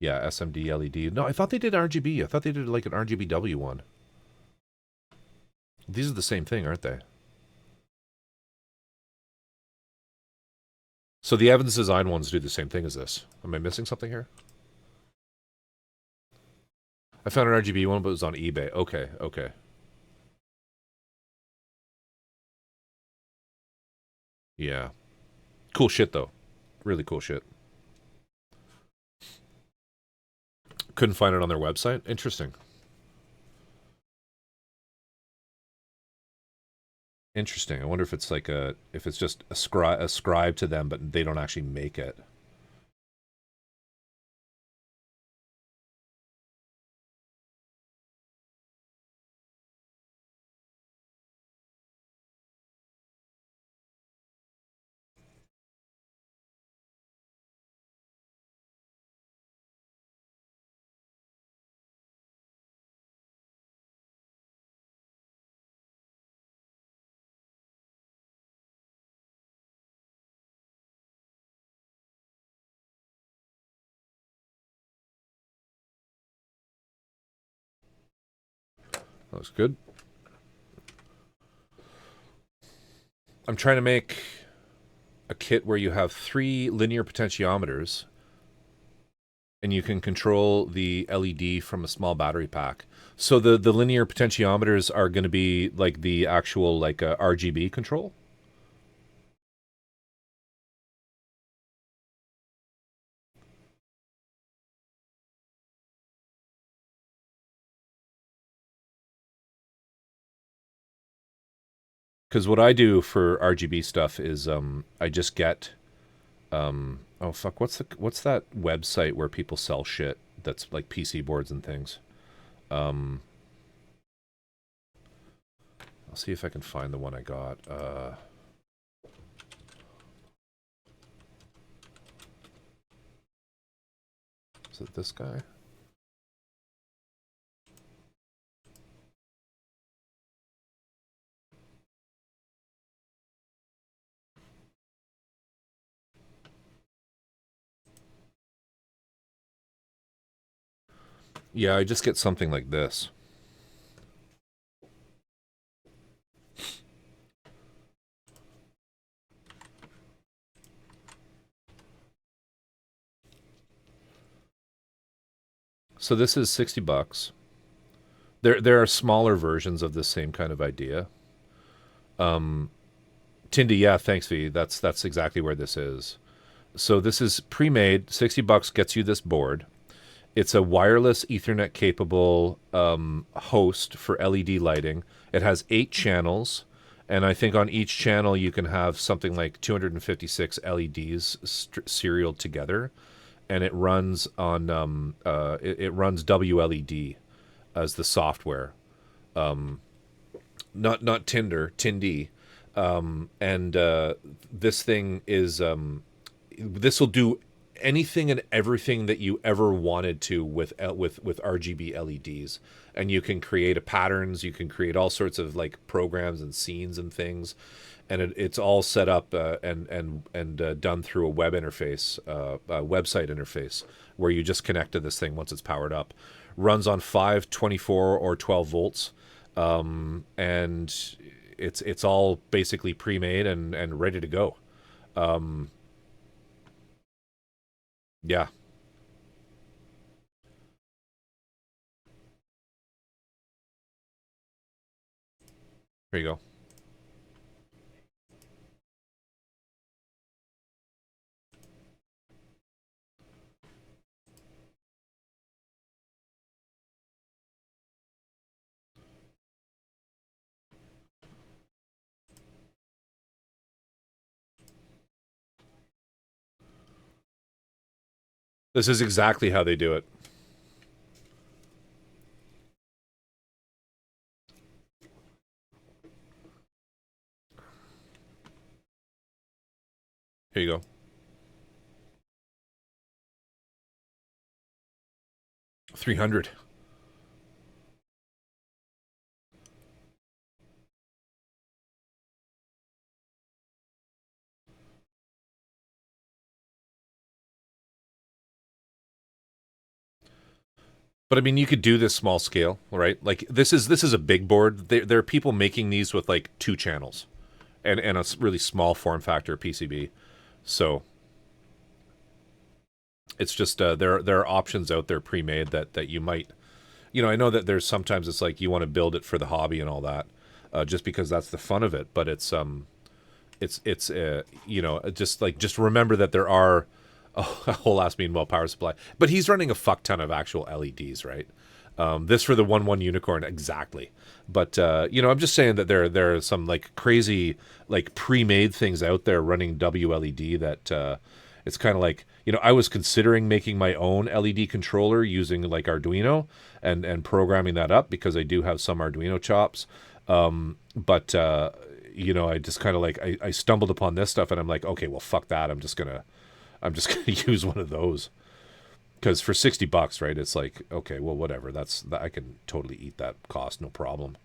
Yeah, SMD LED. No, I thought they did RGB. I thought they did like an RGBW one. These are the same thing, aren't they? So the Evans Design ones do the same thing as this. Am I missing something here? I found an RGB one, but it was on eBay. Okay, okay. Yeah. Cool shit, though. Really cool shit. Couldn't find it on their website. Interesting. Interesting. I wonder if it's like if it's just ascribed to them, but they don't actually make it. Looks good. I'm trying to make a kit where you have 3 linear potentiometers and you can control the LED from a small battery pack. So the linear potentiometers are going to be like the actual like RGB control. Because what I do for RGB stuff is I just get oh fuck, what's that website where people sell shit that's like PC boards and things? I'll see if I can find the one I got. Is it this guy? Yeah, I just get something like this. So this is $60. There are smaller versions of the same kind of idea. Tindy, yeah, thanks, V. That's exactly where this is. So this is pre-made. $60 gets you this board. It's a wireless Ethernet capable host for LED lighting. It has 8 channels, and I think on each channel you can have something like 256 LEDs serial together, and it runs on it runs WLED as the software, not Tinder, Tindy, and this thing is this will do anything and everything that you ever wanted to with RGB LEDs, and you can create patterns, you can create all sorts of like programs and scenes and things, and it's all set up and done through a web interface, a website interface, where you just connect to this thing once it's powered up. Runs on 5, 24, or 12 volts, and it's all basically pre-made and ready to go. Yeah. Here you go. This is exactly how they do it. Here you go. $300. But I mean, you could do this small scale, right? Like this is a big board. There are people making these with like 2 channels, and a really small form factor PCB. So it's just there are options out there pre-made that you might, I know that there's sometimes it's like you want to build it for the hobby and all that, just because that's the fun of it. But it's just remember that there are a whole ass meanwhile power supply, but he's running a fuck ton of actual LEDs, right? This for the 1-1 unicorn exactly, but I'm just saying that there are some like crazy like pre-made things out there running WLED that it's kind of like, I was considering making my own LED controller using like Arduino and programming that up because I do have some Arduino chops. But I just kind of like I stumbled upon this stuff and I'm like, okay, well, fuck that. I'm just gonna use one of those because for $60, right? It's like, okay, well, whatever. I can totally eat that cost, no problem.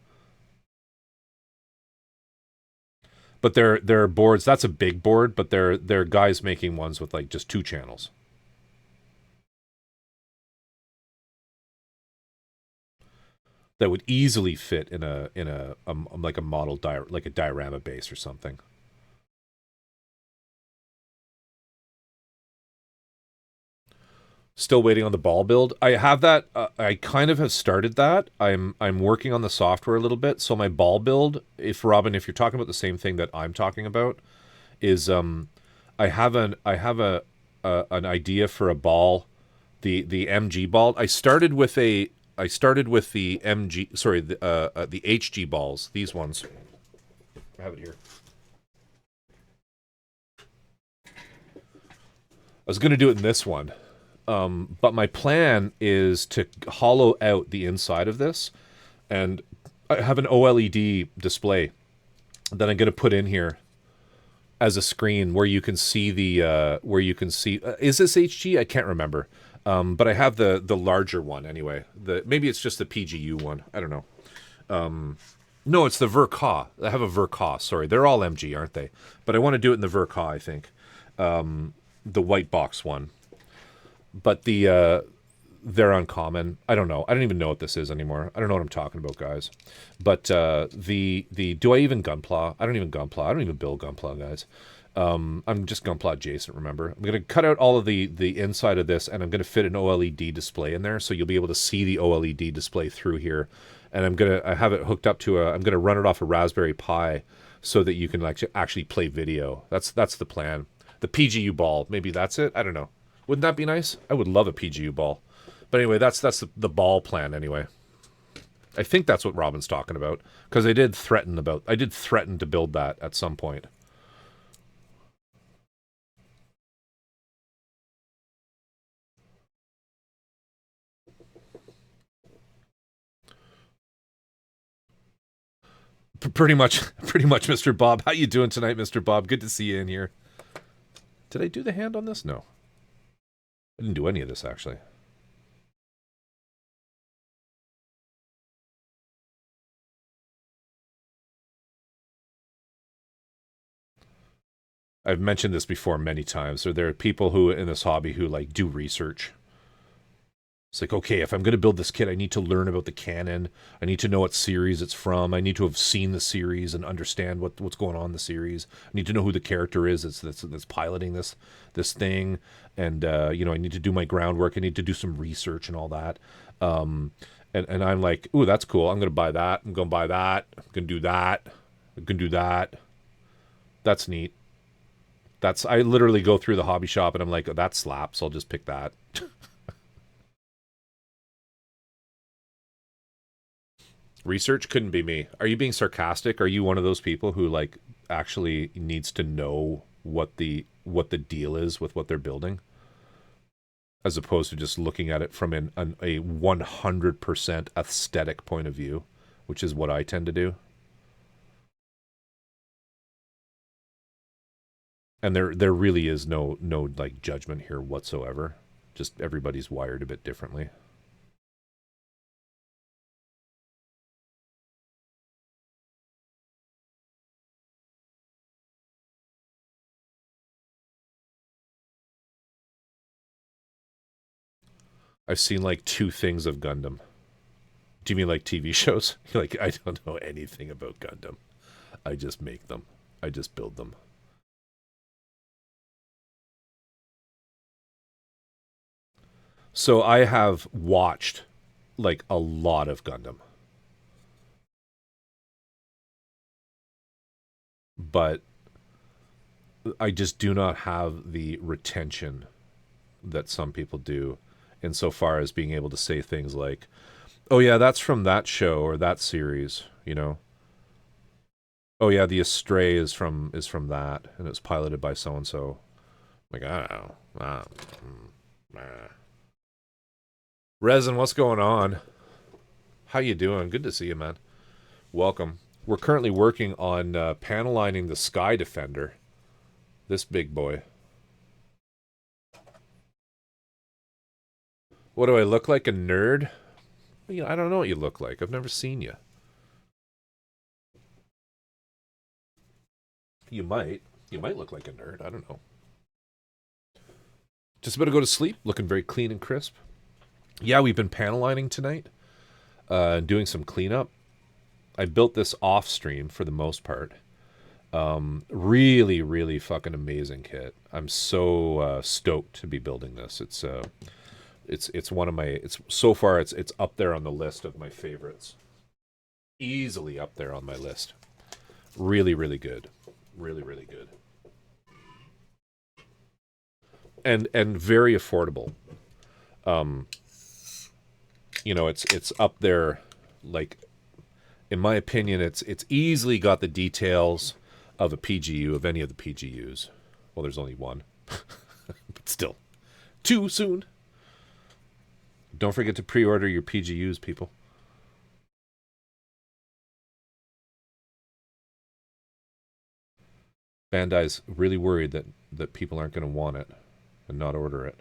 But they're boards. That's a big board, but they're guys making ones with like just 2 channels. That would easily fit in a like a model like a diorama base or something. Still waiting on the ball build. I have that. I kind of have started that. I'm working on the software a little bit. So my ball build, if you're talking about the same thing that I'm talking about, is I have an idea for a ball, the MG ball. I started with the MG. Sorry, the HG balls. These ones. I have it here. I was gonna do it in this one. But my plan is to hollow out the inside of this, and I have an OLED display that I'm going to put in here as a screen where you can see is this HG? I can't remember. But I have the larger one anyway. Maybe it's just the PGU one. I don't know. No, it's the Verca. I have a Verca. Sorry, they're all MG, aren't they? But I want to do it in the Verca, I think. The white box one. But they're uncommon. I don't know. I don't even know what this is anymore. I don't know what I'm talking about, guys. But the do I even Gunpla? I don't even Gunpla. I don't even build Gunpla, guys. I'm just Gunpla adjacent, remember? I'm going to cut out all of the inside of this, and I'm going to fit an OLED display in there, so you'll be able to see the OLED display through here. And I have it hooked up to I'm going to run it off a Raspberry Pi so that you can actually play video. That's the plan. The PGU ball, maybe that's it? I don't know. Wouldn't that be nice? I would love a PGU ball. But anyway, that's the ball plan anyway. I think that's what Robin's talking about. Because I did threaten to build that at some point. Pretty much, Mr. Bob. How you doing tonight, Mr. Bob? Good to see you in here. Did I do the hand on this? No. I didn't do any of this, actually. I've mentioned this before many times. There are people who in this hobby who like do research. It's like, okay, if I'm going to build this kit, I need to learn about the canon. I need to know what series it's from. I need to have seen the series and understand what's going on in the series. I need to know who the character is that's piloting this thing. And, I need to do my groundwork. I need to do some research and all that. And I'm like, ooh, that's cool. I'm going to buy that. I'm going to buy that. I'm going to do that. I'm going to do that. That's neat. I literally go through the hobby shop and I'm like, oh, that slaps. I'll just pick that. Research couldn't be me. Are you being sarcastic? Are you one of those people who like actually needs to know what the deal is with what they're building, as opposed to just looking at it from a 100% aesthetic point of view, which is what I tend to do? And there really is no like judgment here whatsoever. Just everybody's wired a bit differently. I've seen like 2 things of Gundam. Do you mean like TV shows? Like, I don't know anything about Gundam. I just make them. I just build them. So I have watched like a lot of Gundam. But I just do not have the retention that some people do, insofar as being able to say things like, "Oh yeah, that's from that show or that series," you know. "Oh yeah, The Astray is from that, and it's piloted by so and so." Like, I don't know. Resin, what's going on? How you doing? Good to see you, man. Welcome. We're currently working on panel lining the Sky Defender. This big boy. What do I look like, a nerd? I don't know what you look like. I've never seen you. You might. You might look like a nerd. I don't know. Just about to go to sleep. Looking very clean and crisp. Yeah, we've been panel lining tonight. Doing some cleanup. I built this off stream for the most part. Really, really fucking amazing kit. I'm so stoked to be building this. It's one of my. It's so far it's up there on the list of my favorites. Easily up there on my list. Really, really good. Really, really good. And very affordable. It's up there, like, in my opinion, it's easily got the details of a PGU, of any of the PGUs. Well, there's only one. But still. Too soon. Don't forget to pre-order your PGUs, people. Bandai's really worried that people aren't going to want it and not order it.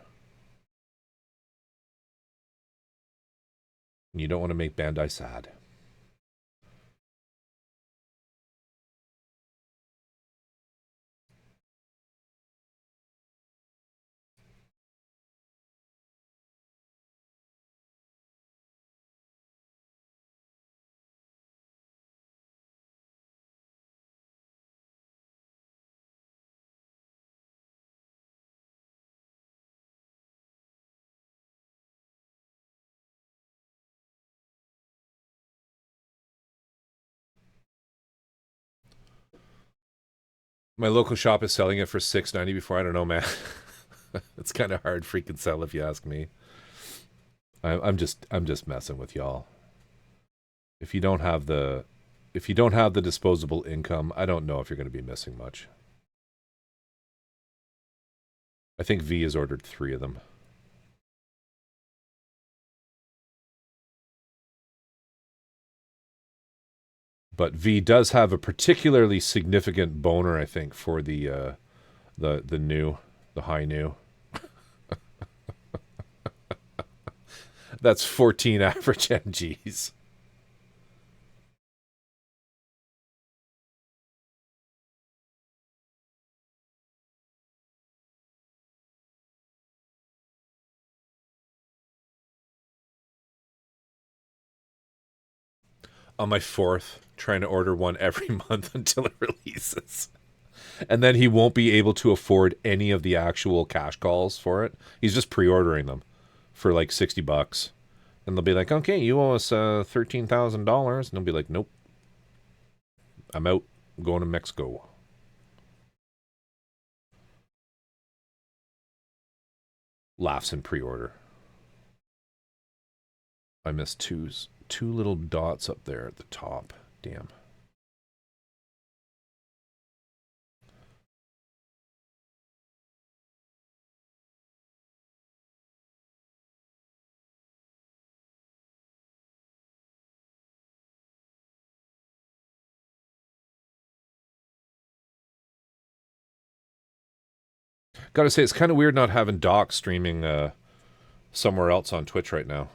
And you don't want to make Bandai sad. My local shop is selling it for $6.90 before. I don't know, man. It's kind of hard freaking sell if you ask me. I'm just messing with y'all. If you don't have the disposable income, I don't know if you're going to be missing much. I think V has ordered 3 of them. But V does have a particularly significant boner, I think, for the new, the high new. That's 14 average MGs. On my 4th, trying to order one every month until it releases. And then he won't be able to afford any of the actual cash calls for it. He's just pre-ordering them for like $60. And they'll be like, "Okay, you owe us $13,000. And he'll be like, "Nope. I'm out. I'm going to Mexico." Laughs in pre-order. I missed two little dots up there at the top. Damn. Gotta say, it's kind of weird not having Doc streaming somewhere else on Twitch right now.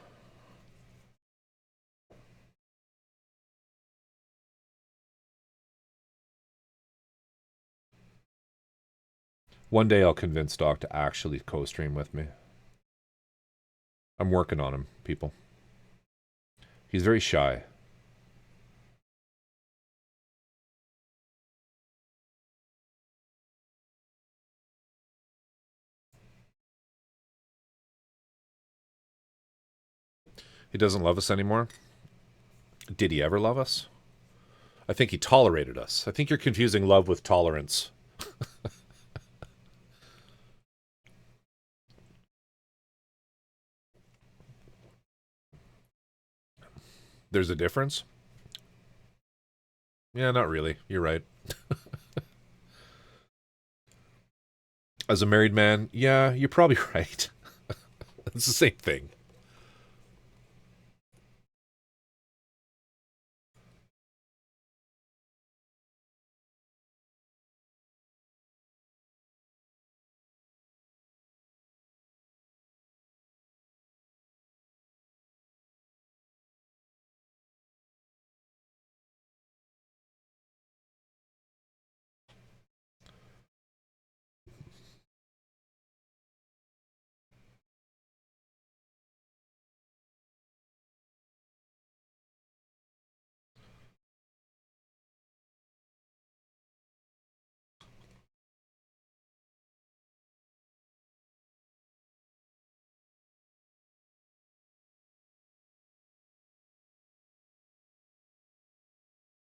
One day I'll convince Doc to actually co-stream with me. I'm working on him, people. He's very shy. He doesn't love us anymore. Did he ever love us? I think he tolerated us. I think you're confusing love with tolerance. There's a difference? Yeah, not really. You're right. As a married man, yeah, you're probably right. It's the same thing.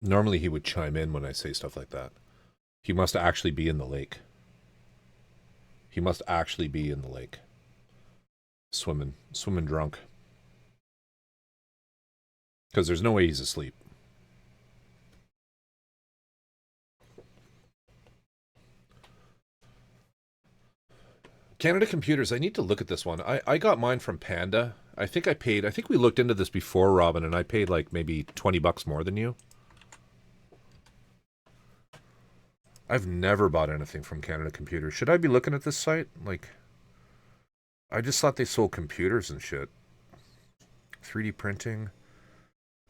Normally he would chime in when I say stuff like that. He must actually be in the lake. He must actually be in the lake. Swimming drunk. Because there's no way he's asleep. Canada Computers, I need to look at this one. I got mine from Panda. I think we looked into this before, Robin, and I paid like maybe $20 more than you. I've never bought anything from Canada Computers. Should I be looking at this site? Like, I just thought they sold computers and shit. 3D printing.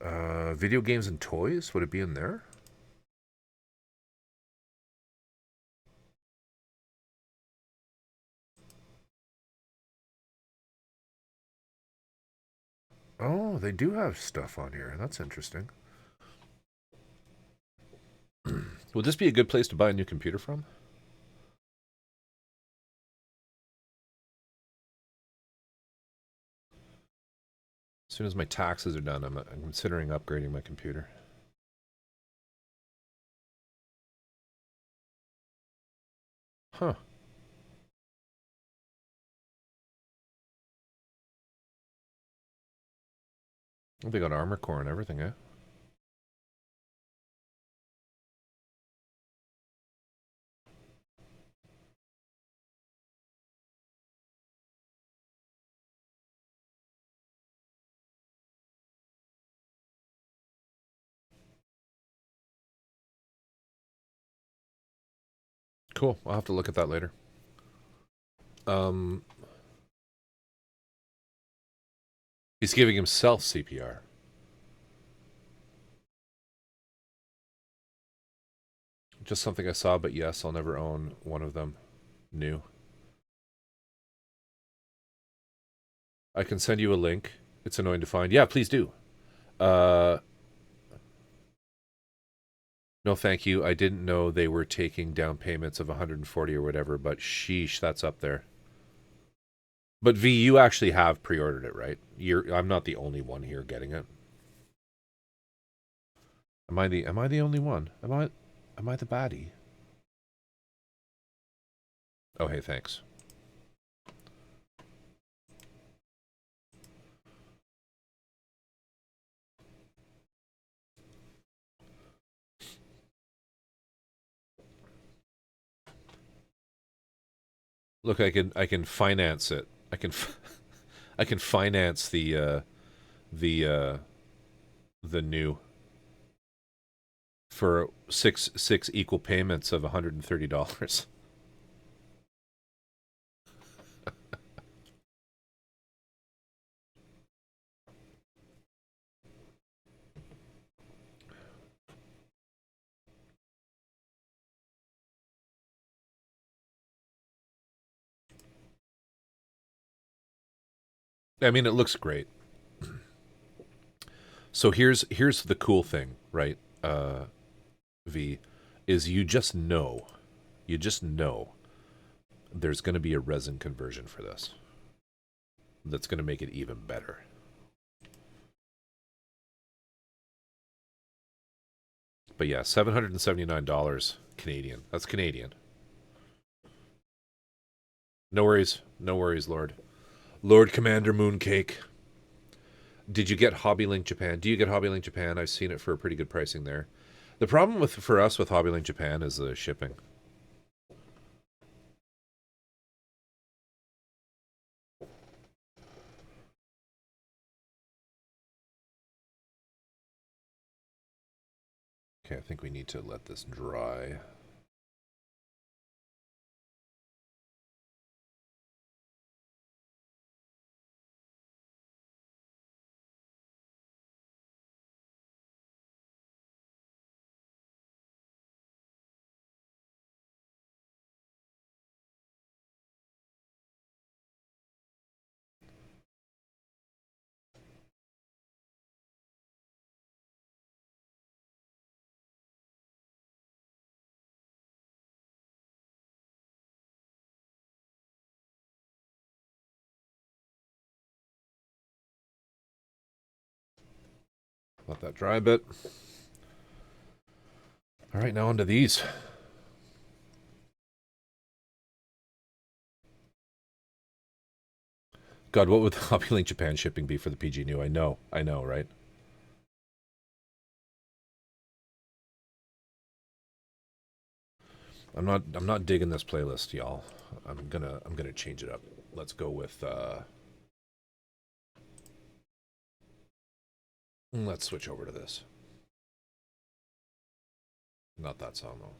Video games and toys? Would it be in there? Oh, they do have stuff on here. That's interesting. Would this be a good place to buy a new computer from? As soon as my taxes are done, I'm considering upgrading my computer. Huh. Well, they got armor core and everything, eh? Cool. I'll have to look at that later. He's giving himself CPR. Just something I saw, but yes, I'll never own one of them. New. I can send you a link. It's annoying to find. Yeah, please do. No, thank you. I didn't know they were taking down payments of 140 or whatever, but sheesh, that's up there. But V, you actually have pre-ordered it, right? I'm not the only one here getting it. Am I the only one? Am I the baddie? Oh, hey, thanks. Look, I can finance it. I can I can finance the new for six equal payments of $130. I mean, it looks great. So here's the cool thing, right? V, is you just know there's going to be a resin conversion for this. That's going to make it even better. But yeah, $779 Canadian. That's Canadian. No worries, Lord. Lord Commander Mooncake. Did you get HobbyLink Japan? Do you get HobbyLink Japan? I've seen it for a pretty good pricing there. The problem for us with HobbyLink Japan is the shipping. Okay, I think we need to let this dry. Let that dry a bit. All right, now onto these. God, what would the HobbyLink Japan shipping be for the PG New? I know, right? I'm not digging this playlist, y'all. I'm gonna change it up. Let's go with let's switch over to this. Not that song though.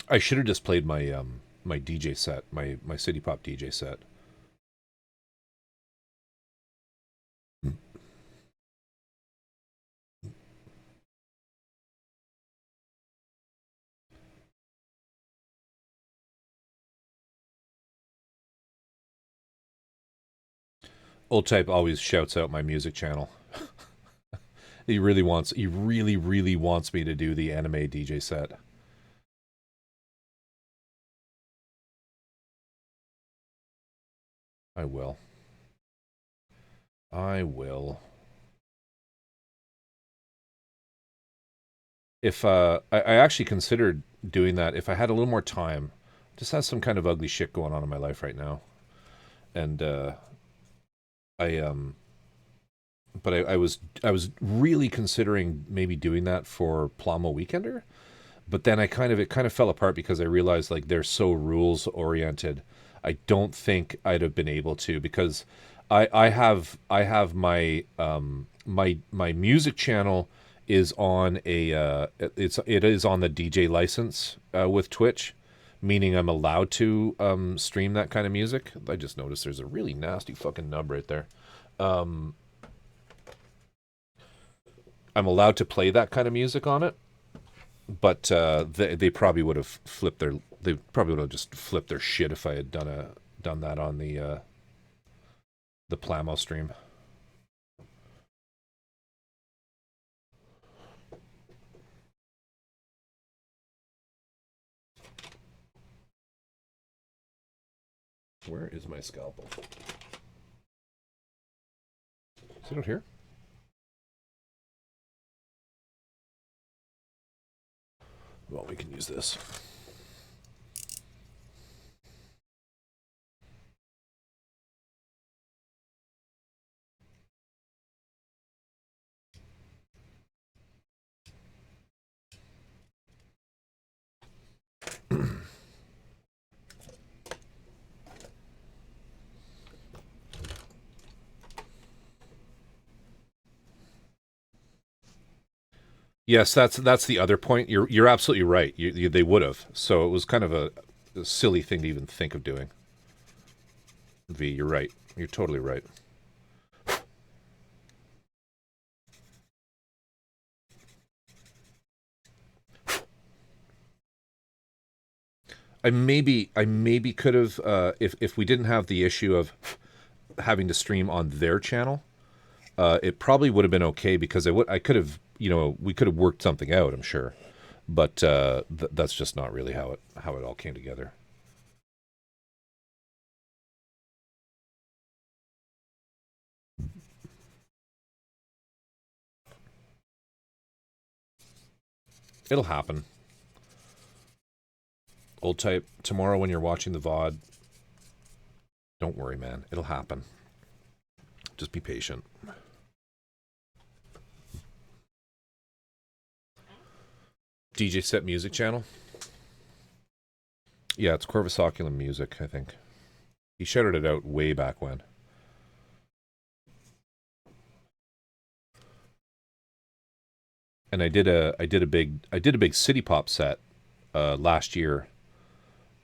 I should have just played my my DJ set, my City Pop DJ set. Old Type always shouts out my music channel. He really wants me to do the anime DJ set. I will. I will. If I actually considered doing that if I had a little more time. Just has some kind of ugly shit going on in my life right now, and I but I was really considering maybe doing that for Plamo Weekender, but then it kind of fell apart because I realized like they're so rules oriented. I don't think I'd have been able to because I have my my music channel is on a it is on the DJ license with Twitch, meaning I'm allowed to stream that kind of music. I just noticed there's a really nasty fucking nub right there. I'm allowed to play that kind of music on it, but they probably would have they probably would have just flipped their shit if I had done that on the Plamo stream. Where is my scalpel? Is it out here? Well, we can use this. Yes, that's the other point. You're absolutely right. They would have. So it was kind of a silly thing to even think of doing. V, you're right. You're totally right. I maybe could have if we didn't have the issue of having to stream on their channel. It probably would have been okay because I could have we could have worked something out. I'm sure, but that's just not really how it all came together. It'll happen. Old type tomorrow when you're watching the VOD. Don't worry, man. It'll happen. Just be patient. DJ Set Music Channel. Yeah, it's Corvusoculum Music, I think. He shouted it out way back when. And I did a big city pop set last year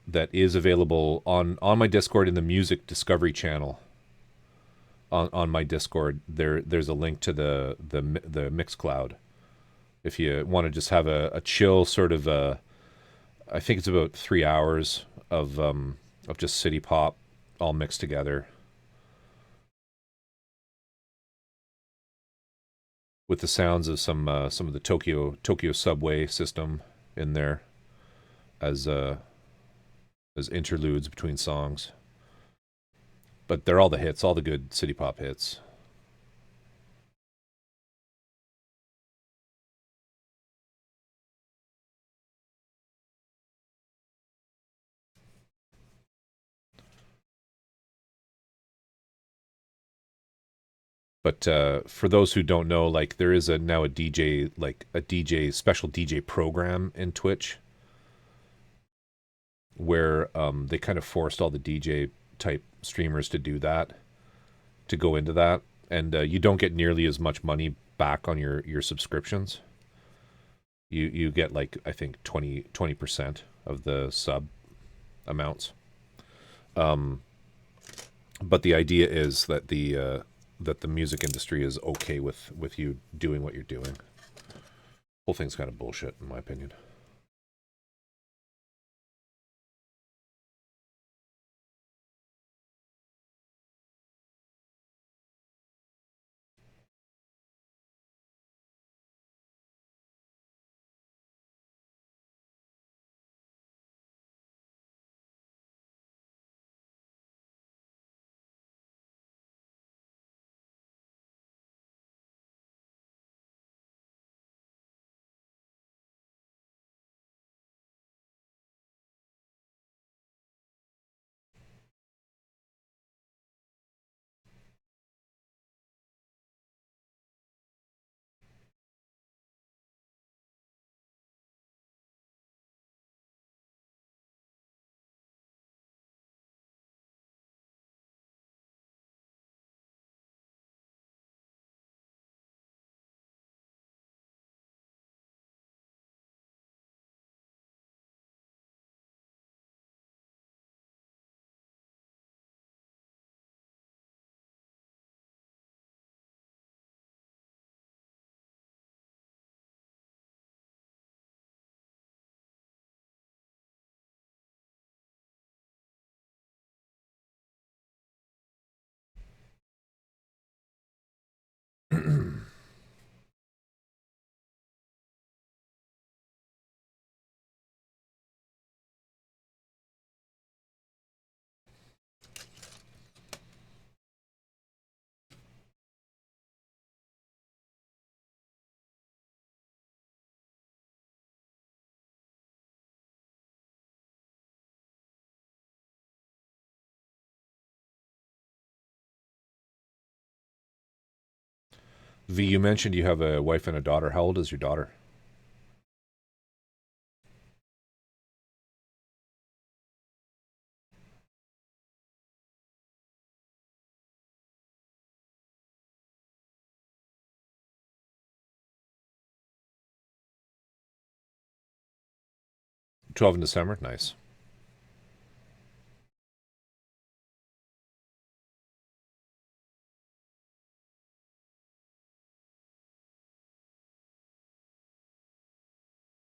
that is available on my Discord in the Music Discovery channel. On my Discord, there's a link to the Mixcloud. If you want to just have a chill sort of I think it's about 3 hours of just city pop all mixed together with the sounds of some of the Tokyo subway system in there as interludes between songs. But they're all the hits, all the good city pop hits. But for those who don't know, like there is now a DJ, like a DJ special DJ program in Twitch where they kind of forced all the DJ type streamers to do that, to go into that, and you don't get nearly as much money back on your subscriptions. You get like I think 20% of the sub amounts. Um, but the idea is that the music industry is okay with you doing what you're doing. Whole thing's kind of bullshit in my opinion. V, you mentioned you have a wife and a daughter. How old is your daughter? 12 in December. Nice.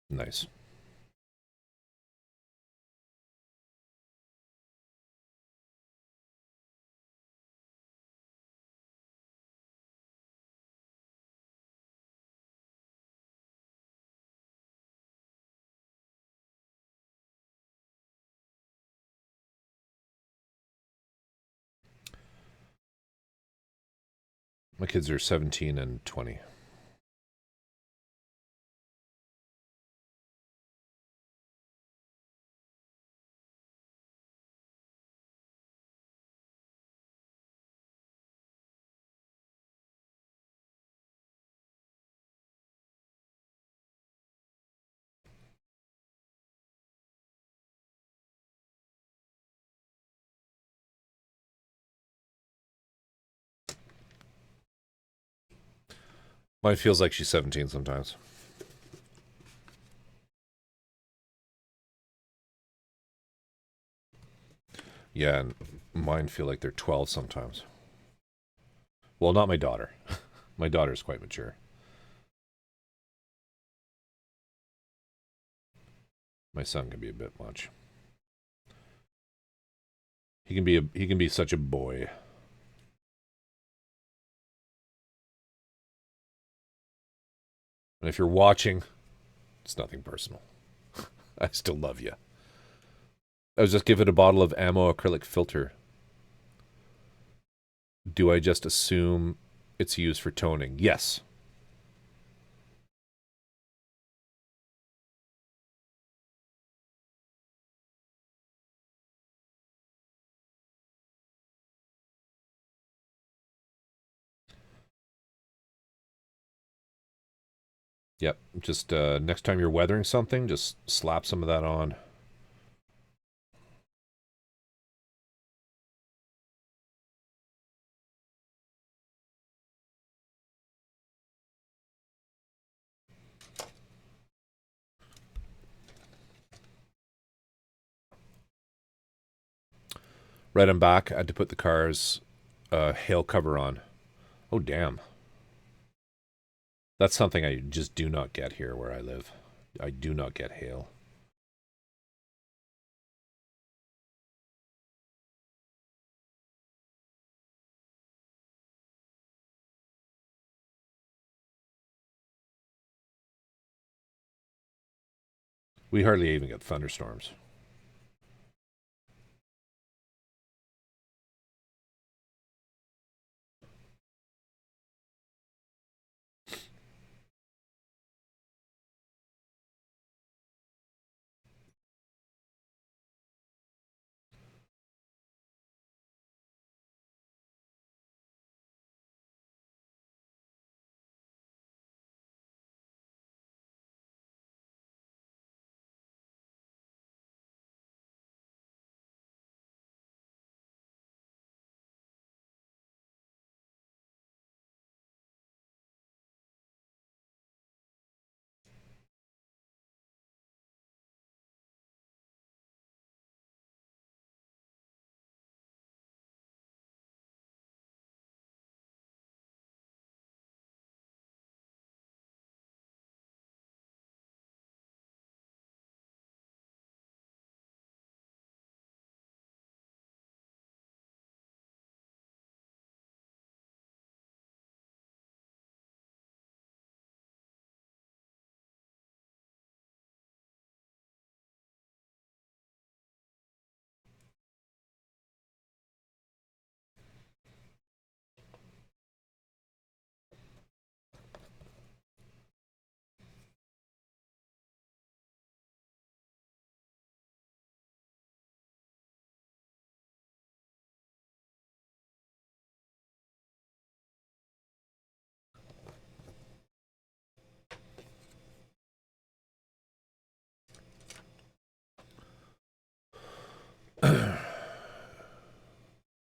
Nice. My kids are 17 and 20. Mine feels like she's 17 sometimes. Yeah, and mine feel like they're 12 sometimes. Well, not my daughter. My daughter's quite mature. My son can be a bit much. He can be such a boy. And if you're watching, it's nothing personal. I still love you. I was just given a bottle of ammo acrylic filter. Do I just assume it's used for toning? Yes. Yep. Just next time you're weathering something, just slap some of that on. Right, I'm back. I had to put the car's hail cover on. Oh, damn. That's something I just do not get here where I live. I do not get hail. We hardly even get thunderstorms.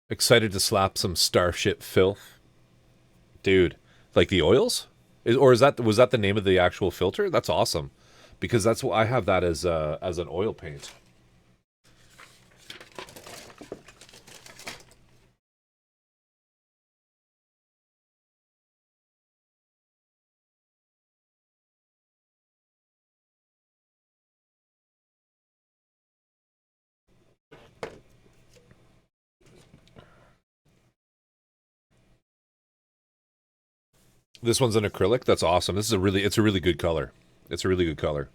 Excited to slap some Starship filth. Dude, like the oils? Or was that the name of the actual filter? That's awesome. because that's what I have that as an oil paint. This one's an acrylic. That's awesome. It's a really good color. It's a really good color.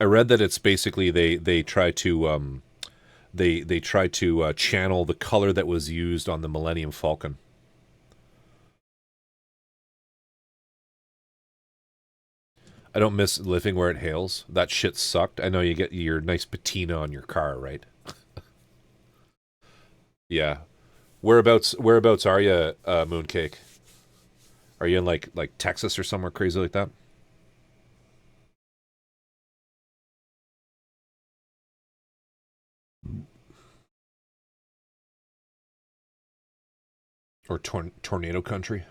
I read that it's basically they try to they try to channel the color that was used on the Millennium Falcon. I don't miss living where it hails. That shit sucked. I know you get your nice patina on your car, right? Yeah. Whereabouts are you, Mooncake? Are you in like Texas or somewhere crazy like that? Or tornado country?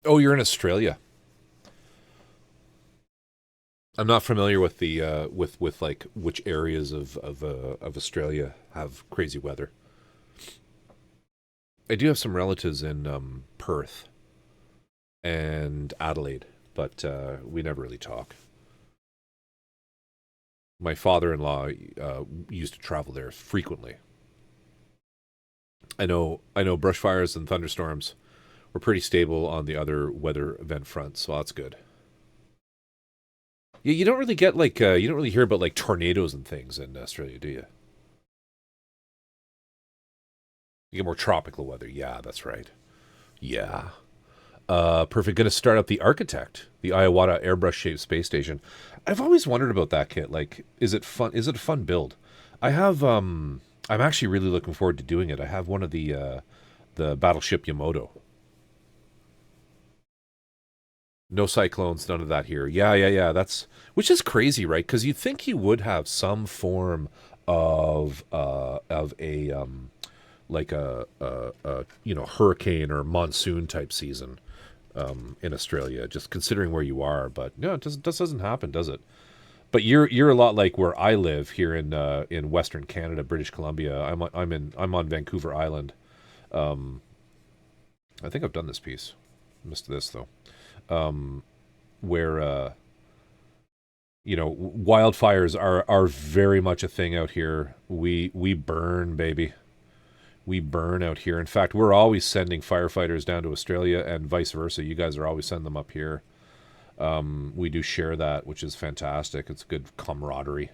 Oh, you're in Australia. I'm not familiar with the with like which areas of Australia have crazy weather. I do have some relatives in Perth and Adelaide, but we never really talk. My father-in-law used to travel there frequently. I know brush fires and thunderstorms were pretty stable on the other weather event front, so that's good. Yeah, you don't really get like you don't really hear about like tornadoes and things in Australia, do you? You get more tropical weather. Yeah, that's right. Yeah. Perfect. Going to start up the Architect, the Iowata airbrush shaped space station. I've always wondered about that kit. Like, is it fun? Is it a fun build? I have. I'm actually really looking forward to doing it. I have one of the battleship Yamato. No cyclones, none of that here. Yeah, yeah, yeah. That's which is crazy, right? Because you'd think you would have some form of a like a hurricane or monsoon type season in Australia, just considering where you are. But no, it just doesn't happen, does it? But you're a lot like where I live here in Western Canada, British Columbia. I'm on Vancouver Island. I think I've done this piece. Missed this though. Where wildfires are very much a thing out here. We burn, baby. We burn out here. In fact, we're always sending firefighters down to Australia and vice versa. You guys are always sending them up here. We do share that, which is fantastic. It's good camaraderie.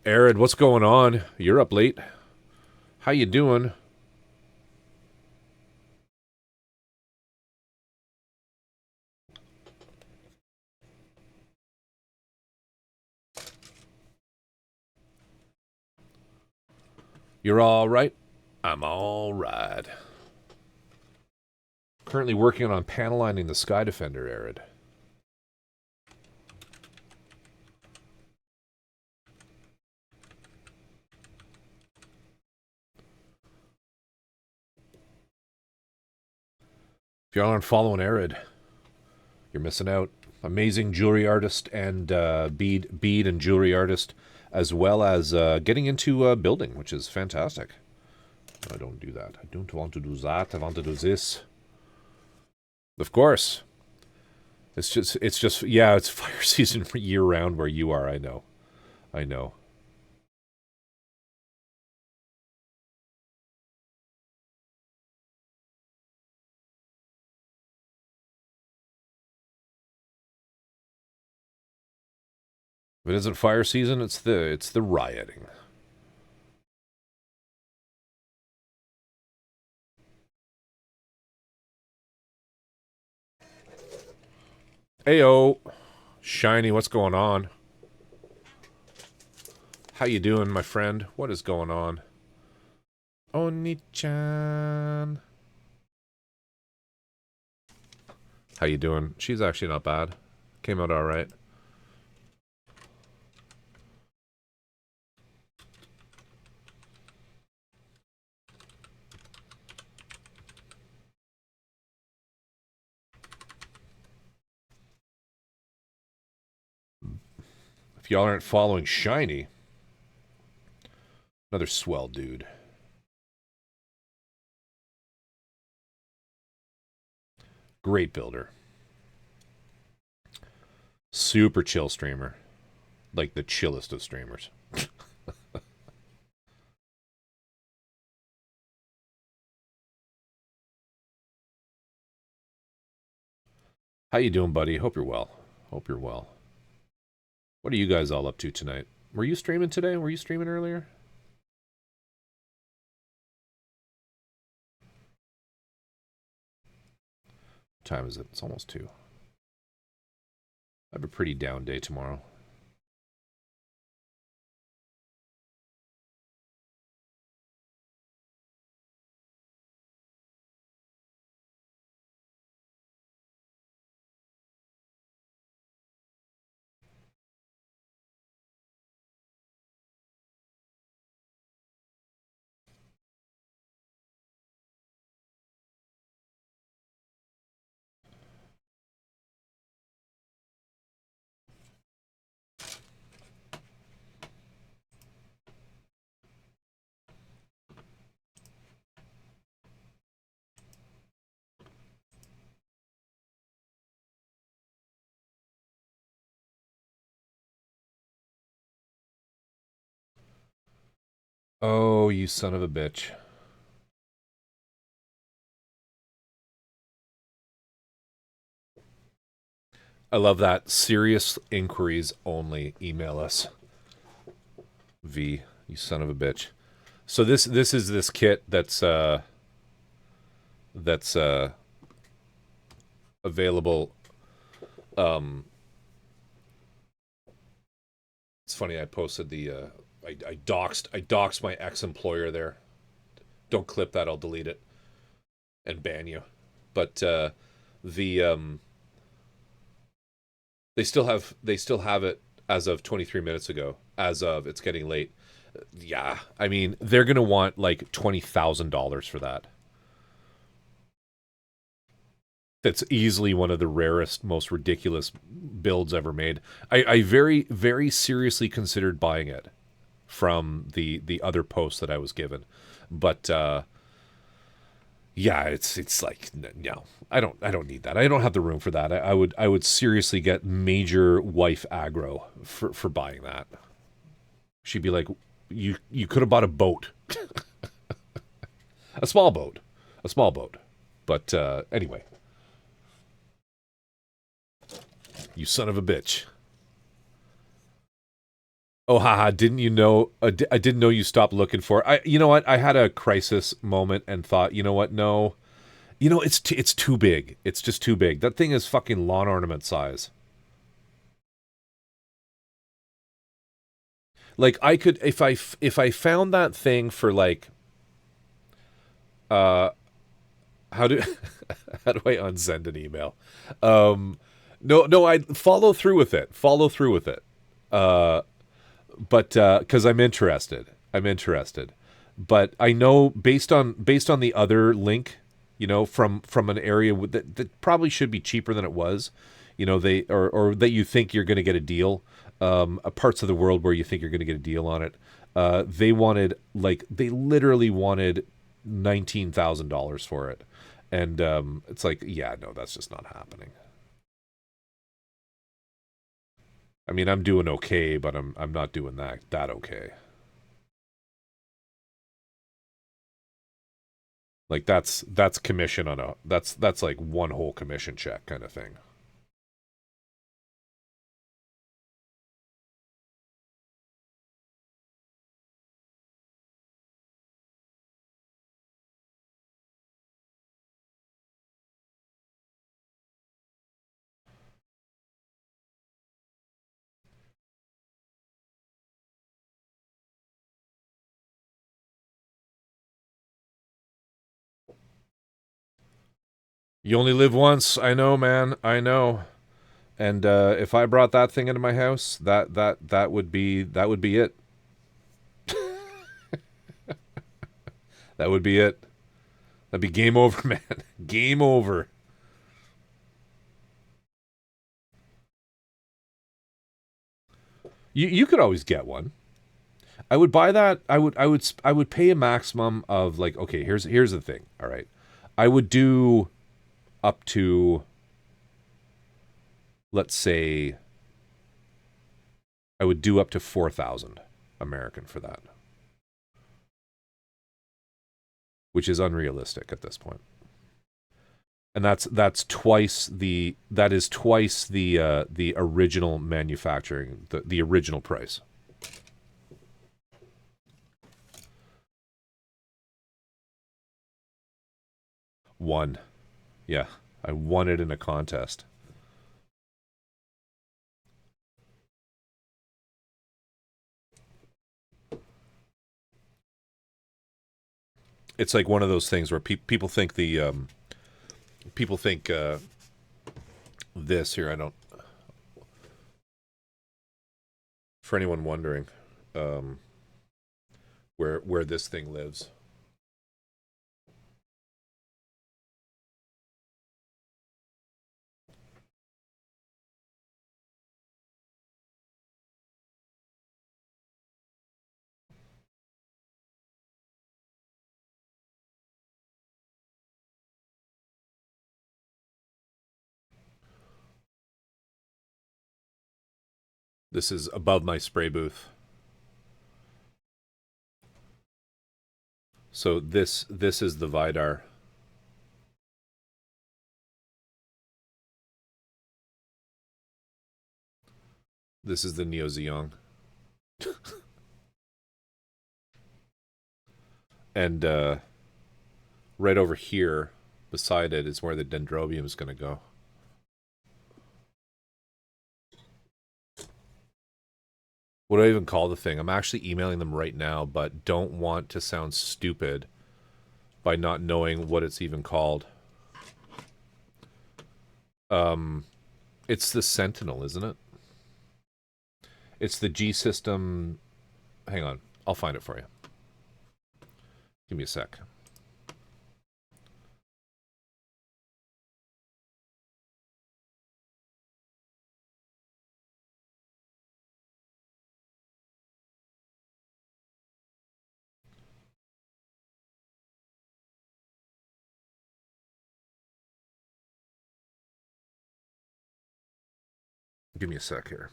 Arid, what's going on? You're up late. How you doing? You're all right? I'm all right. Currently working on panelining the Sky Defender, Arid. If y'all aren't following Arid, you're missing out. amazing jewelry artist and bead and jewelry artist, as well as getting into building, which is fantastic. I don't do that. I don't want to do that. I want to do this. Of course. It's just, yeah, it's fire season year round where you are. I know. If it isn't fire season, it's the rioting. Heyo, Shiny, what's going on? How you doing, my friend? What is going on? Oni-chan. How you doing? She's actually not bad. Came out all right. If y'all aren't following Shiny, another swell dude. Great builder. Super chill streamer. Like the chillest of streamers. How you doing, buddy? Hope you're well. Hope you're well. What are you guys all up to tonight? Were you streaming today? Were you streaming earlier? What time is it? It's almost 2. I have a pretty down day tomorrow. Oh, you son of a bitch. I love that. Serious inquiries only. Email us. V, you son of a bitch. So this is this kit that's available. It's funny. I posted the I doxed my ex-employer there. Don't clip that. I'll delete it and ban you. But the they still have it as of 23 minutes ago. As of it's getting late. Yeah, I mean they're gonna want like $20,000 for that. That's easily one of the rarest, most ridiculous builds ever made. I very, very seriously considered buying it from the other post that I was given, but yeah, it's like no, I don't need that. I don't have the room for that. I would seriously get major wife aggro for buying that. She'd be like, you could have bought a boat, a small boat, but anyway. You son of a bitch. Oh, haha, didn't you know? I didn't know you stopped looking for it. You know what? I had a crisis moment and thought, you know what? No. You know, it's too big. It's just too big. That thing is fucking lawn ornament size. Like, I could, if I found that thing for like, how do, how do I unsend an email? No, I follow through with it. But because I'm interested. But I know based on the other link, you know, from an area that probably should be cheaper than it was. you know, they or that you think you're going to get a deal, parts of the world where you think you're going to get a deal on it. They wanted they literally wanted $19,000 for it, and it's like, yeah, no, that's just not happening. I mean, I'm doing okay, but I'm not doing that okay. Like that's commission on a that's like one whole commission check kind of thing. You only live once. I know, man. I know. And if I brought that thing into my house, that would be it. That would be it. That'd be game over, man. Game over. You could always get one. I would buy that. I would pay a maximum of like, okay, here's the thing. All right. I would do up to, let's say, I would do up to 4,000 American for that, which is unrealistic at this point. And that's twice the the original manufacturing, the original price. Won. Yeah, I won it in a contest. It's like one of those things where people think people think this here. I don't. For anyone wondering, where this thing lives. This is above my spray booth. So this is the Vidar. This is the Neo Zeong. And right over here beside it is where the Dendrobium is going to go. What do I even call the thing? I'm actually emailing them right now, but don't want to sound stupid by not knowing what it's even called. It's the Sentinel, isn't it? It's the G system. Hang on, I'll find it for you. Give me a sec. Give me a sec here.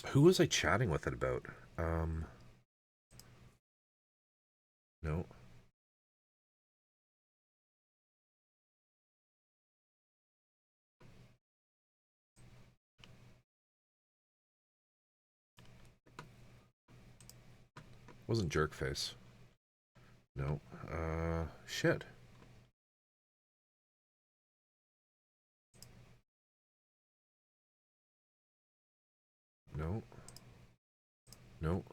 Who was I chatting with it about? No. Wasn't Jerkface. No. Shit. No. No.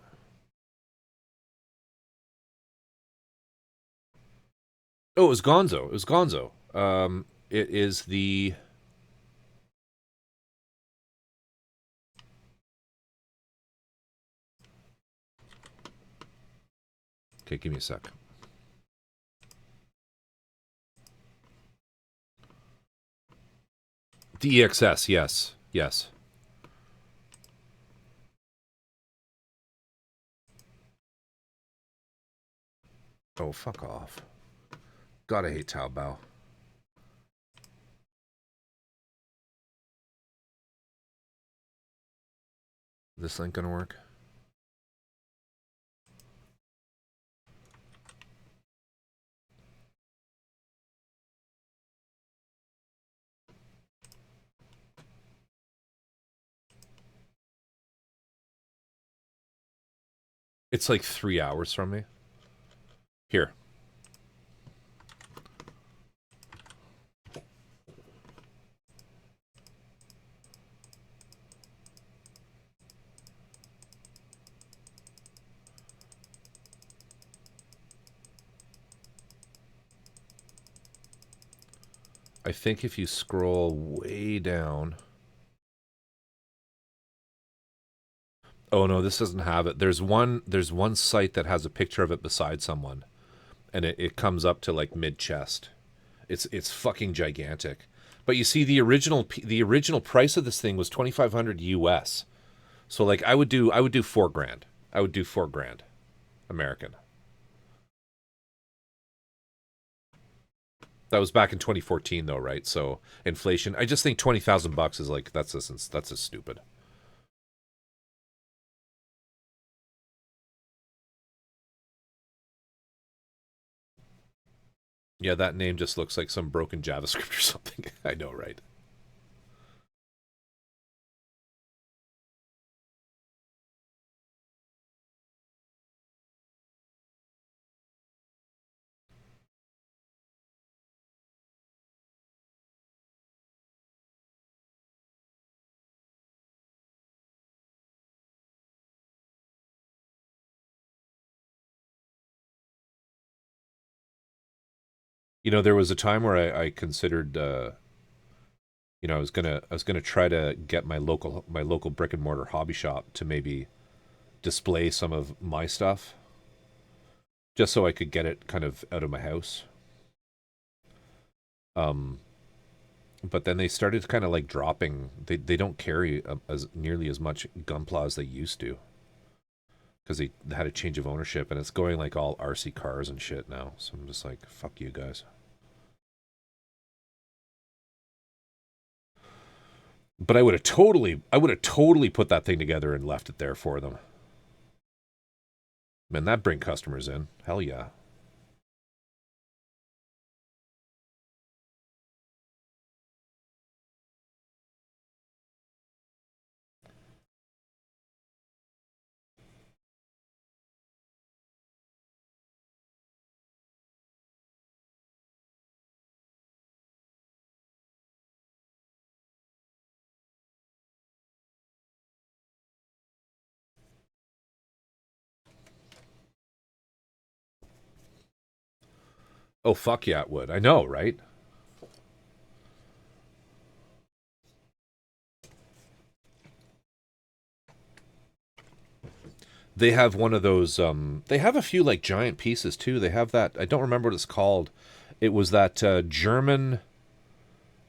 Oh, it was Gonzo. It was Gonzo. It is the. Okay, give me a sec. The EXS, yes. Yes. Oh, fuck off. God, I hate Taobao. This link gonna work? It's like 3 hours from me. Here. I think if you scroll way down. Oh no, this doesn't have it. There's one site that has a picture of it beside someone, and it comes up to like mid chest. It's fucking gigantic. But you see, the original price of this thing was 2,500 US. So like I would do 4 grand. I would do 4 grand American. That was back in 2014 though, right? So inflation. I just think $20,000 is like that's just stupid. Yeah, that name just looks like some broken JavaScript or something. I know, right? There was a time where I considered, I was gonna try to get my local brick and mortar hobby shop to maybe display some of my stuff, just so I could get it kind of out of my house. Um, but then they started kind of like dropping. They don't carry as nearly as much Gunpla as they used to because they had a change of ownership, and it's going like all RC cars and shit now. So I'm just like, fuck you guys. But I would have totally put that thing together and left it there for them. Man, that bring customers in. Hell yeah. Oh fuck yeah, it would. I know, right? They have one of those. They have a few like giant pieces too. They have that. I don't remember what it's called. It was that German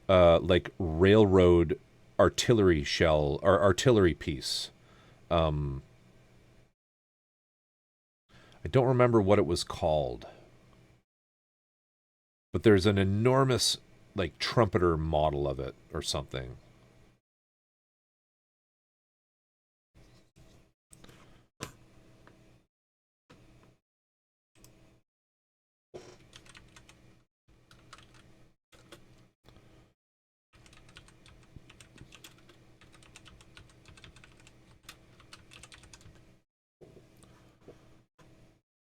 like railroad artillery shell or artillery piece. Um, I don't remember what it was called, but there's an enormous like trumpeter model of it or something.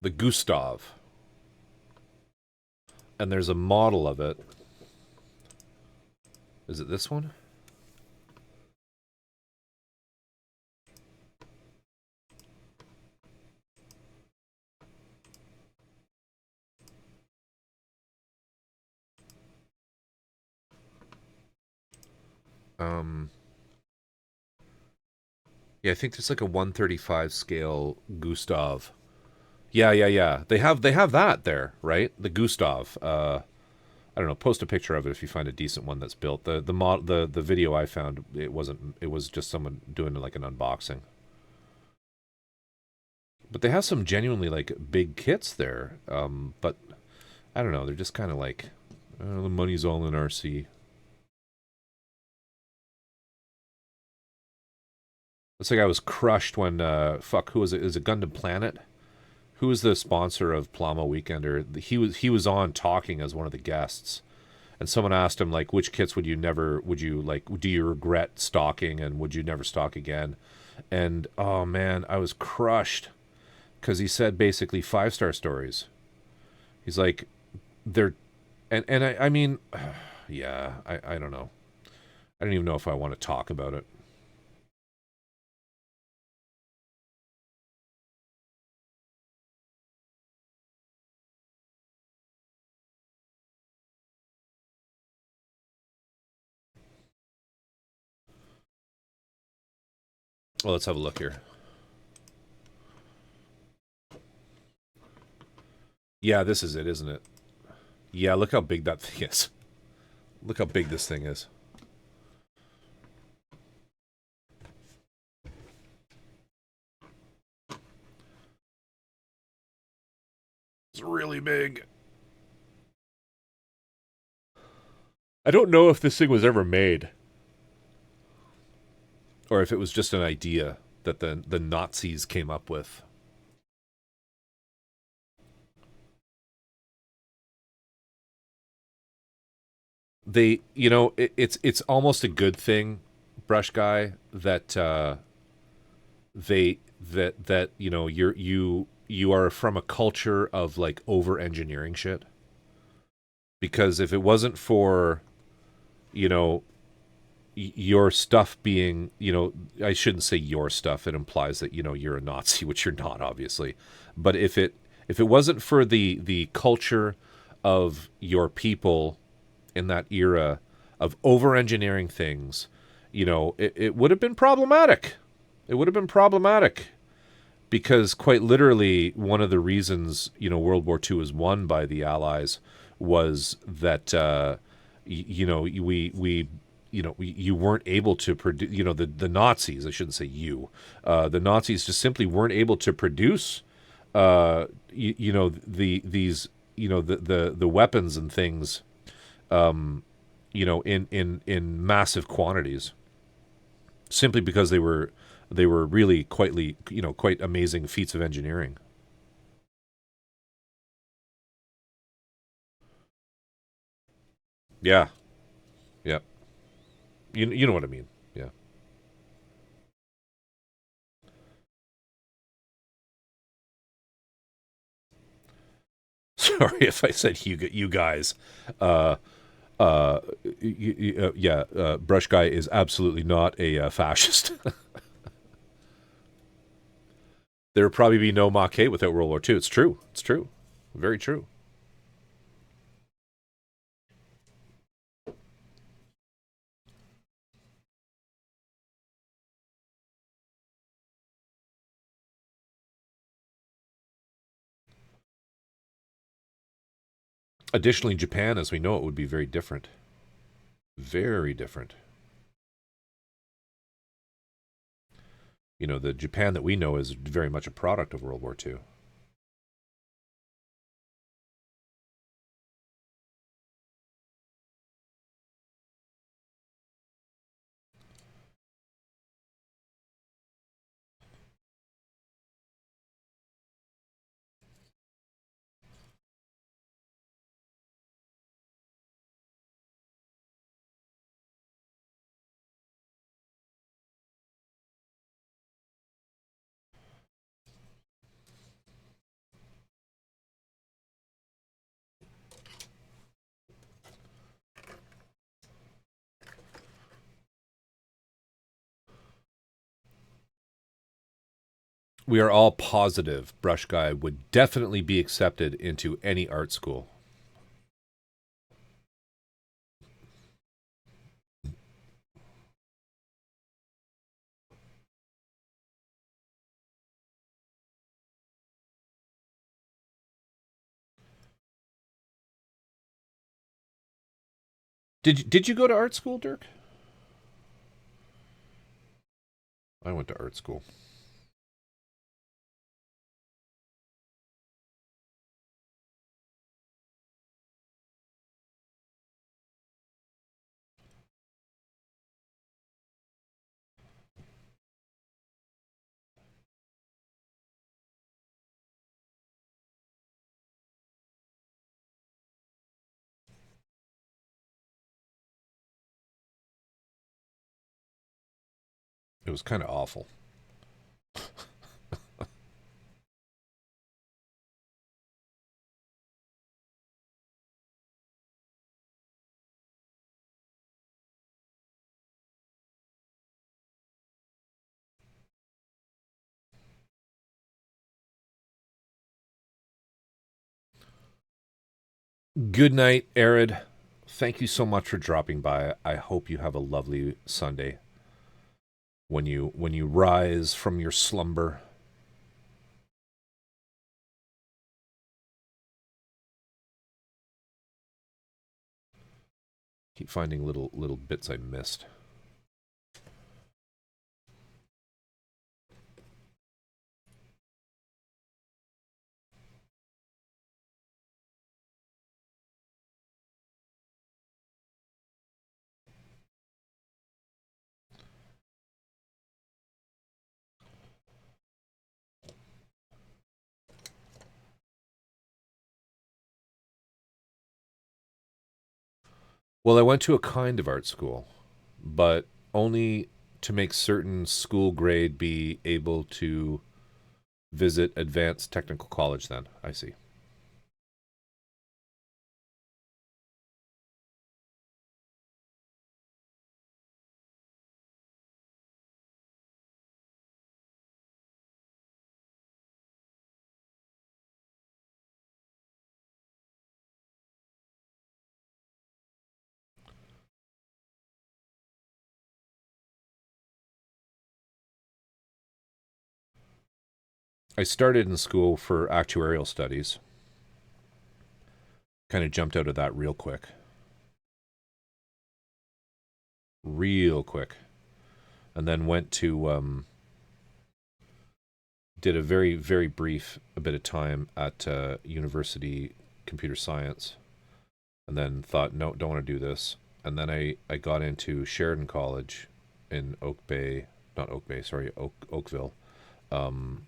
The Gustav, and there's a model of it. Is it this one? Um, yeah, I think there's like a 135 scale Gustav. Yeah. They have that there, right? The Gustav. I don't know. Post a picture of it if you find a decent one that's built. The video I found, it wasn't. It was just someone doing like an unboxing. But they have some genuinely like big kits there. But I don't know. They're just kind of like, oh, the money's all in RC. Looks like I was crushed when fuck, who was it? Is it Gundam Planet? Who was the sponsor of Plamo Weekender? He was on talking as one of the guests, and someone asked him like, which kits would you like? Do you regret stocking, and would you never stock again? And oh man, I was crushed because he said basically 5-star stories. He's like, they're, and I mean, yeah, I don't know. I don't even know if I want to talk about it. Well, let's have a look here. Yeah, this is it, isn't it? Yeah, look how big that thing is. Look how big this thing is. It's really big. I don't know if this thing was ever made, or if it was just an idea that the Nazis came up with. They, it's almost a good thing, Brush Guy, that you are from a culture of like over engineering shit. Because if it wasn't for, you know, your stuff being, I shouldn't say your stuff. It implies that you're a Nazi, which you're not, obviously. But if it wasn't for the culture of your people in that era of over engineering things, it would have been problematic. It would have been problematic because quite literally one of the reasons World War II was won by the Allies was that you weren't able to produce, the Nazis, I shouldn't say the Nazis just simply weren't able to produce the weapons and things in massive quantities, simply because they were really quite amazing feats of engineering. Yeah. Yeah. You know what I mean. Yeah. Sorry if I said you guys. Uh, yeah. Brush Guy is absolutely not a fascist. There would probably be no Maquet without World War II. It's true. It's true. Very true. Additionally, Japan, as we know it, would be very different. Very different. The Japan that we know is very much a product of World War II. We are all positive Brush Guy would definitely be accepted into any art school. Did you go to art school, Dirk? I went to art school. It was kind of awful. Good night, Arid. Thank you so much for dropping by. I hope you have a lovely Sunday when you rise from your slumber. Keep finding little bits I missed. Well, I went to a kind of art school, but only to make certain school grade be able to visit advanced technical college then. I see. I started in school for actuarial studies. Kind of jumped out of that real quick. Real quick. And then went to did a very brief a bit of time at university computer science, and then thought no, don't want to do this. And then I got into Sheridan College in Oak Bay, not Oak Bay, sorry, Oakville, um,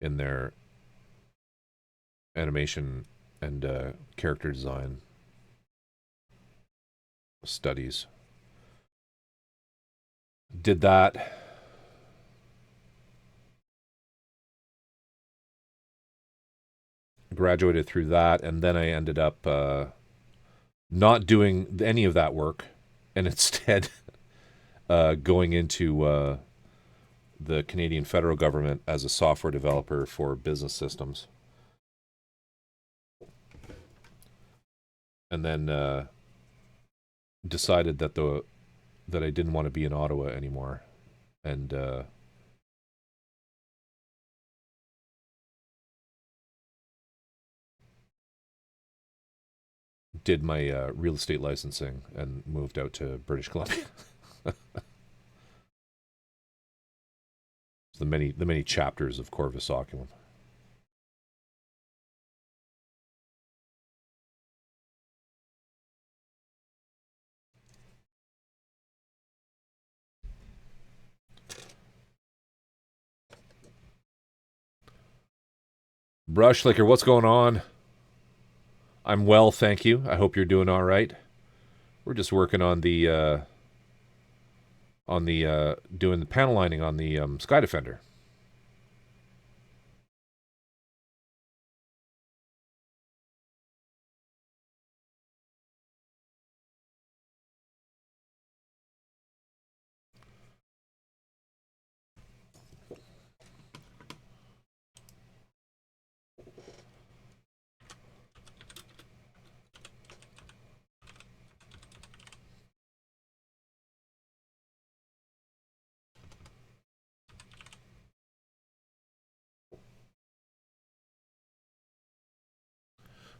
in their animation and character design studies. Did that. Graduated through that, and then I ended up not doing any of that work, and instead going into the Canadian federal government as a software developer for business systems, and then decided that I didn't want to be in Ottawa anymore, and did my real estate licensing and moved out to British Columbia. The many chapters of Corvus Oculum. Brush Liquor, what's going on? I'm well, thank you. I hope you're doing all right. We're just working on the doing the panel lining on the Sky Defender.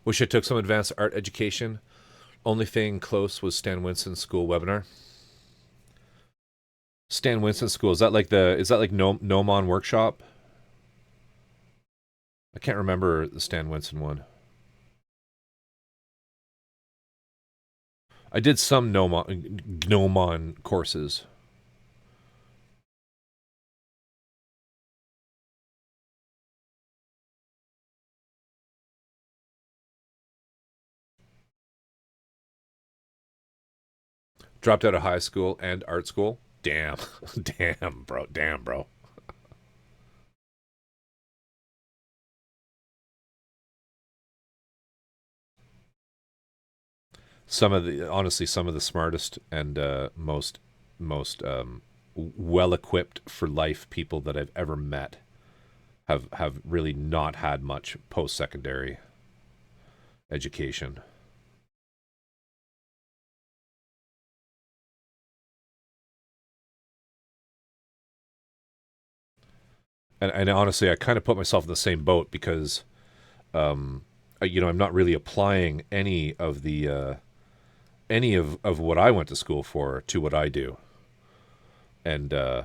Wish I took some advanced art education. Only thing close was Stan Winston's school webinar. Stan Winston School, is that like Gnomon Workshop? I can't remember the Stan Winston one. I did some Gnomon courses. Dropped out of high school and art school. Damn. Damn, bro. Some of the smartest and most well equipped for life people that I've ever met have really not had much post secondary education. And honestly, I kind of put myself in the same boat because, I'm not really applying any of the any of what I went to school for to what I do, and I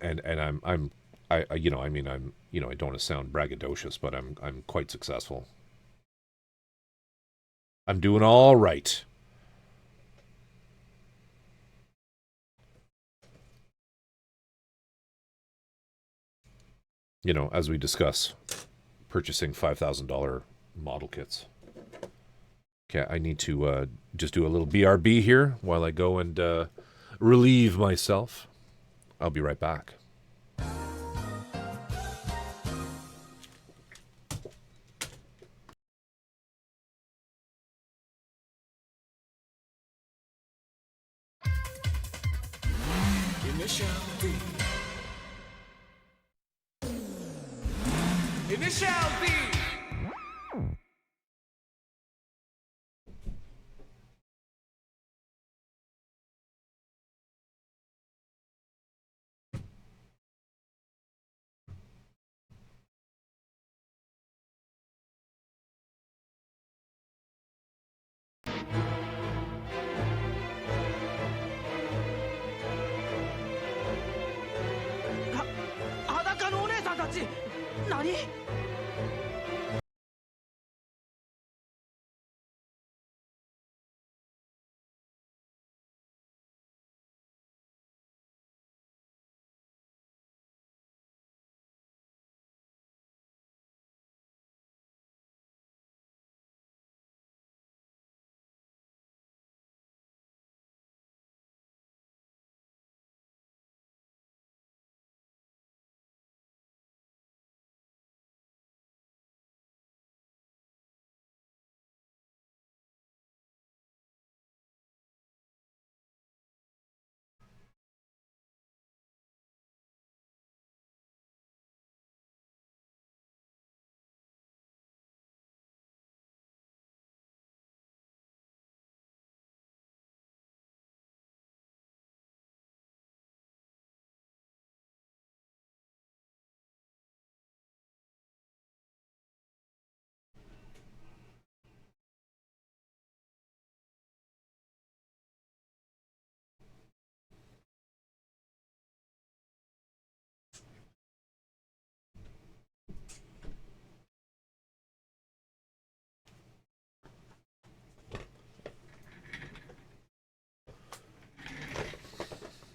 don't want to sound braggadocious, but I'm quite successful. I'm doing all right. As we discuss purchasing $5,000 model kits. Okay, I need to just do a little BRB here while I go and relieve myself. I'll be right back. Initial D. Initial D.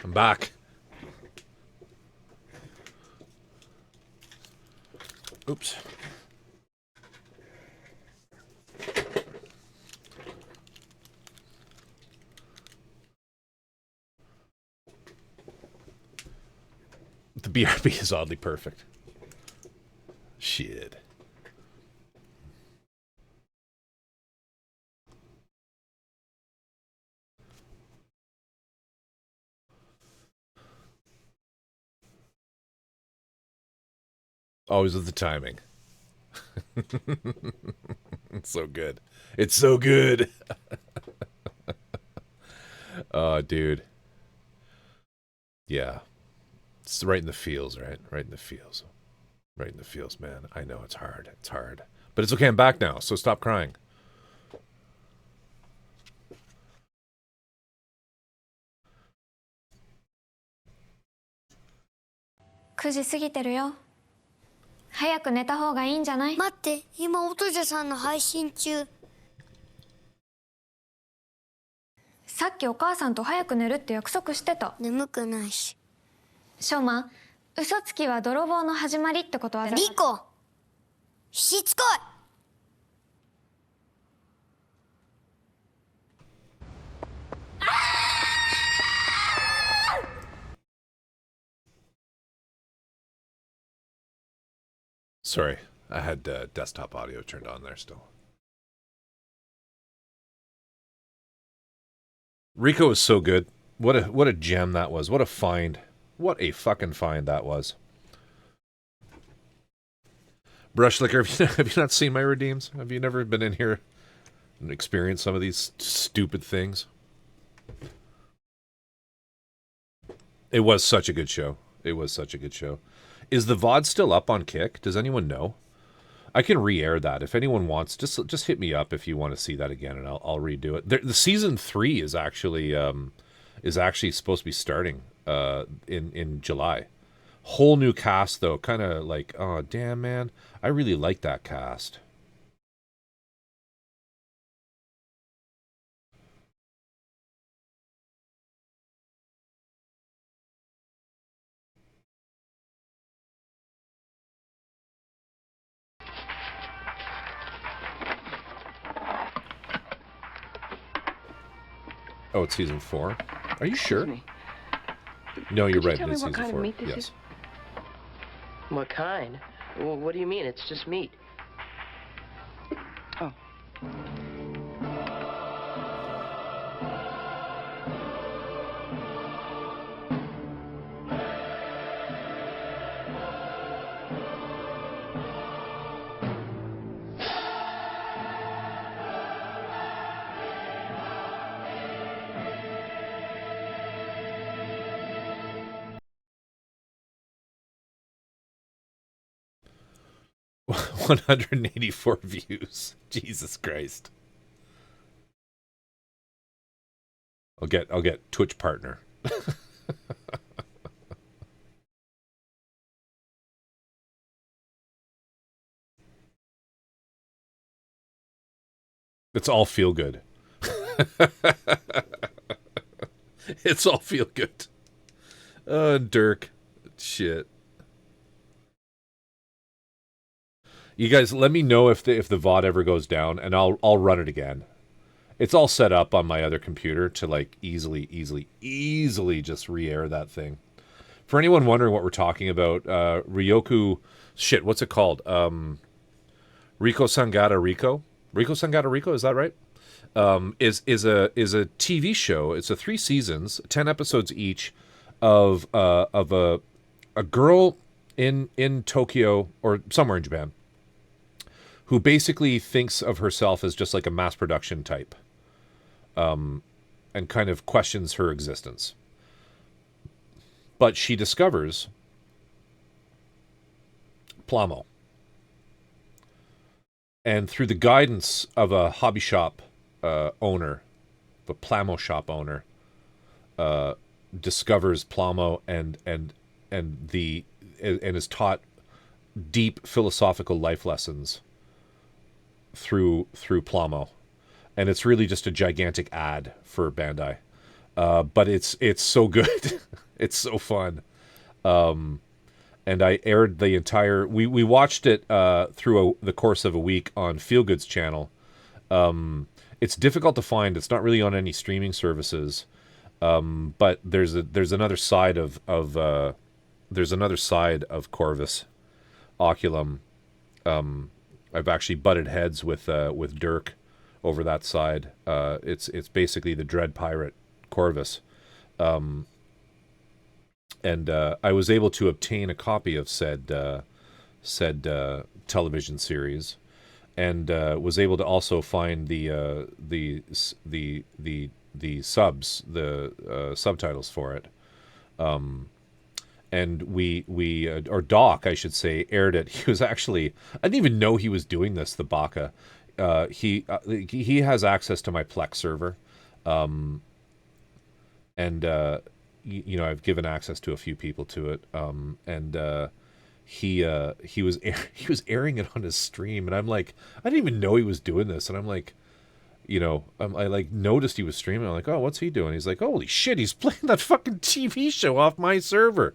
I'm back. Oops. The BRB is oddly perfect. Shit. Always with the timing. It's so good. It's so good. Oh, dude. Yeah. It's right in the feels, right? Right in the feels. Right in the feels, man. I know it's hard. It's hard. But it's okay, I'm back now, so stop crying.9時過ぎてるよ。早く寝た方がいいんじゃない？待って、今音瀬さんの配信中。さっきお母さんと早く寝るって約束してた。眠くないし。ショーマ、嘘つきは泥棒の始まりってことは。リコ、しつこい。Sorry, I had desktop audio turned on there still. Rico was so good. What a gem that was. What a find. What a fucking find that was. Brush Liquor, have you not seen my redeems? Have you never been in here and experienced some of these stupid things? It was such a good show. It was such a good show. Is the VOD still up on Kick? Does anyone know? I can re-air that. If anyone wants, just hit me up if you want to see that again, and I'll redo it. The season 3 is actually supposed to be starting in July. Whole new cast though, kind of like, oh damn man, I really like that cast. Oh, it's season 4. Are you sure? No, you're right. It's season 4. Yes. What kind? Well, what do you mean? It's just meat. Oh. $184 views. Jesus Christ. I'll get Twitch partner. It's all feel good. It's all feel good. Dirk. Shit. You guys, let me know if the VOD ever goes down, and I'll run it again. It's all set up on my other computer to like easily just re-air that thing. For anyone wondering what we're talking about, Ryoku, shit, what's it called? Riko Sangata Riko? Riko Sangata Riko, is that right? Is a TV show. It's a 3 seasons, 10 episodes each, of a girl in Tokyo or somewhere in Japan, who basically thinks of herself as just like a mass production type, and kind of questions her existence. But she discovers Plamo. And through the guidance of a hobby shop owner, the Plamo shop owner, discovers Plamo and is taught deep philosophical life lessons through Plamo. And it's really just a gigantic ad for Bandai. But it's so good. It's so fun. And I aired the entire... We watched it through the course of a week on Feelgood's channel. It's difficult to find. It's not really on any streaming services. But there's another side of Corvus Oculum. I've actually butted heads with Dirk over that side. It's basically the Dread Pirate Corvus. And I was able to obtain a copy of said television series, and was able to also find the subs, the subtitles for it. and or Doc, I should say, aired it. He was actually, I didn't even know he was doing this. The Baka, he has access to my Plex server, and you know, I've given access to a few people to it, and he was he was airing it on his stream, and I'm like, I didn't even know he was doing this, and I'm like, you know, I like noticed he was streaming. I'm like, oh, what's he doing? He's like, holy shit, he's playing that fucking TV show off my server.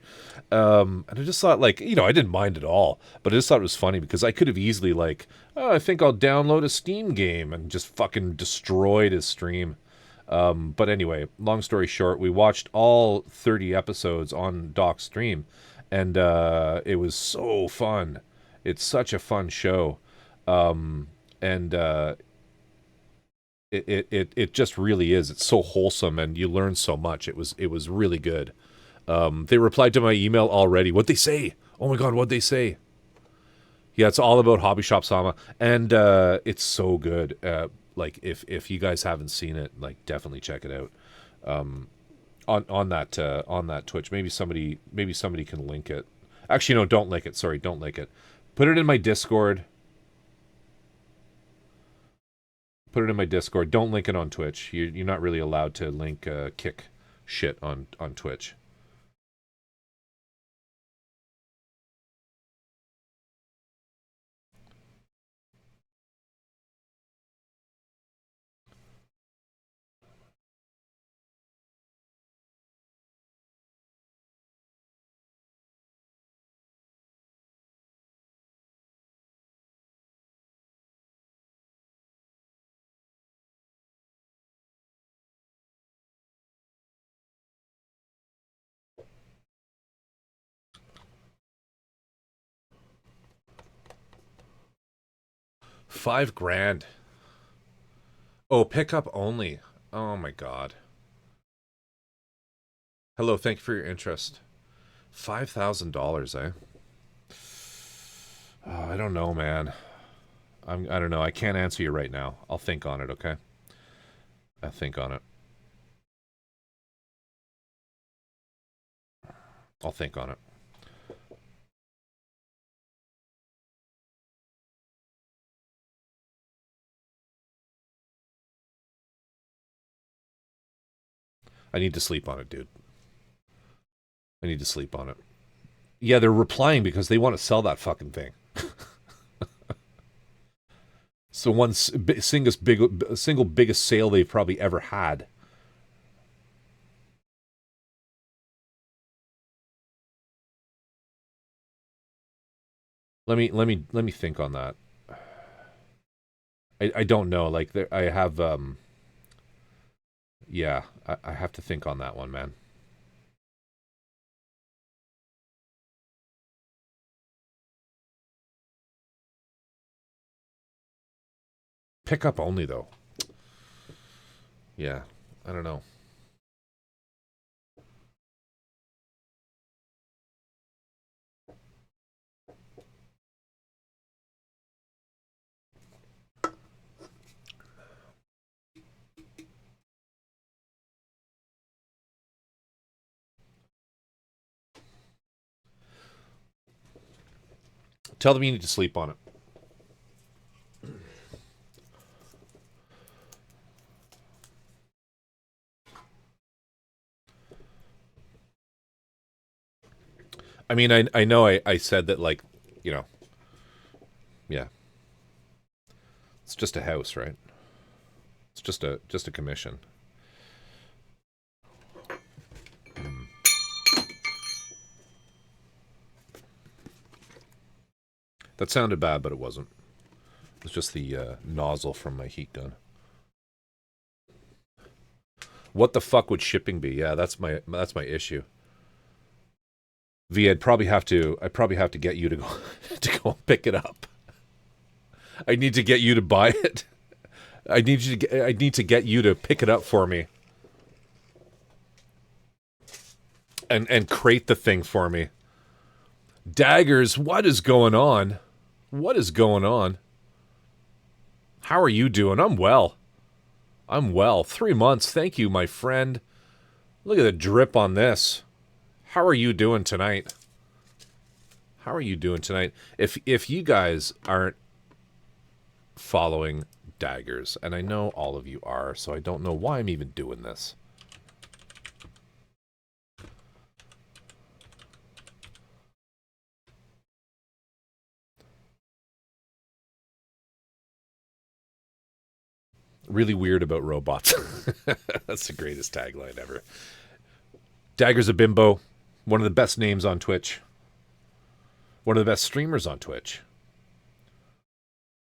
And I just thought, like, you know, I didn't mind at all, but I just thought it was funny because I could have easily like, oh, I think I'll download a Steam game and just fucking destroyed his stream. But anyway, long story short, we watched all 30 episodes on Doc's stream, and it was so fun. It's such a fun show. And it just really is. It's so wholesome, and you learn so much. It was really good. They replied to my email already. What'd they say? Oh my god, what'd they say? Yeah, it's all about Hobby Shop Sama, and it's so good. Like if you guys haven't seen it, like definitely check it out. On that Twitch. Maybe somebody can link it. Actually, no, don't link it. Sorry, don't link it. Put it in my Discord. Put it in my Discord. Don't link it on Twitch. You're not really allowed to link kick shit on Twitch. $5,000. Oh, pickup only. Oh my god. Hello, thank you for your interest. $5,000, eh? Oh, I don't know, man. I don't know. I can't answer you right now. I'll think on it, okay? I'll think on it. I'll think on it. I need to sleep on it, dude. I need to sleep on it. Yeah, they're replying because they want to sell that fucking thing. So one single biggest sale they've probably ever had. Let me think on that. I don't know. Like I have yeah, I have to think on that one, man. Pickup only though. Yeah, I don't know. Tell them you need to sleep on it. I mean, I know I said that, like, you know, yeah. It's just a house, right? It's just a commission. That sounded bad, but it wasn't. It was just the nozzle from my heat gun. What the fuck would shipping be? Yeah, that's my issue. V, I'd probably have to get you to go to go pick it up. I need to get you to buy it. I need to get you to pick it up for me. And crate the thing for me. Daggers, what is going on? What is going on? How are you doing? I'm well. I'm well. 3 months. Thank you, my friend. Look at the drip on this. How are you doing tonight? How are you doing tonight? If you guys aren't following Daggers, and I know all of you are, so I don't know why I'm even doing this. Really weird about robots. That's the greatest tagline ever. Dagger's a bimbo. One of the best names on Twitch. One of the best streamers on Twitch.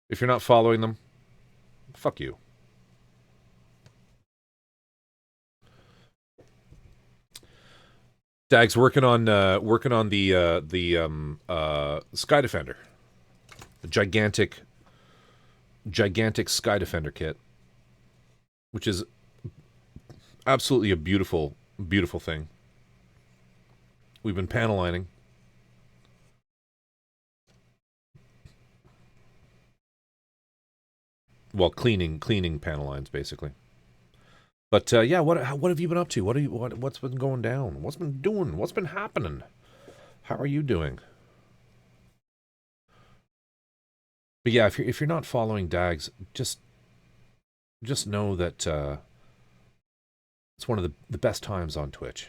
If you're not following them, fuck you. Dag's working on the Sky Defender, the gigantic Sky Defender kit, which is absolutely a beautiful thing. We've been panel lining. Well, cleaning panel lines basically. But yeah, what have you been up to? What's been going down? What's been doing? What's been happening? How are you doing? But yeah, if you're not following Dags, just know that it's one of the best times on Twitch.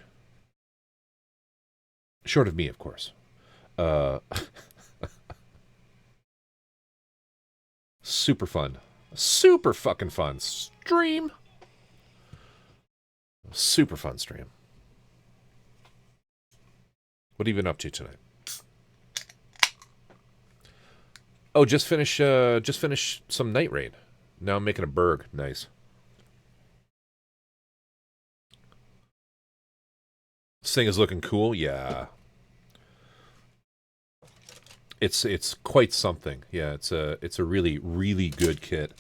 Short of me, of course. Super fun. Super fucking fun stream. Super fun stream. What have you been up to tonight? Oh, just finish some Night Raid. Now I'm making a burg. Nice. This thing is looking cool. Yeah. It's quite something. Yeah, it's a really good kit.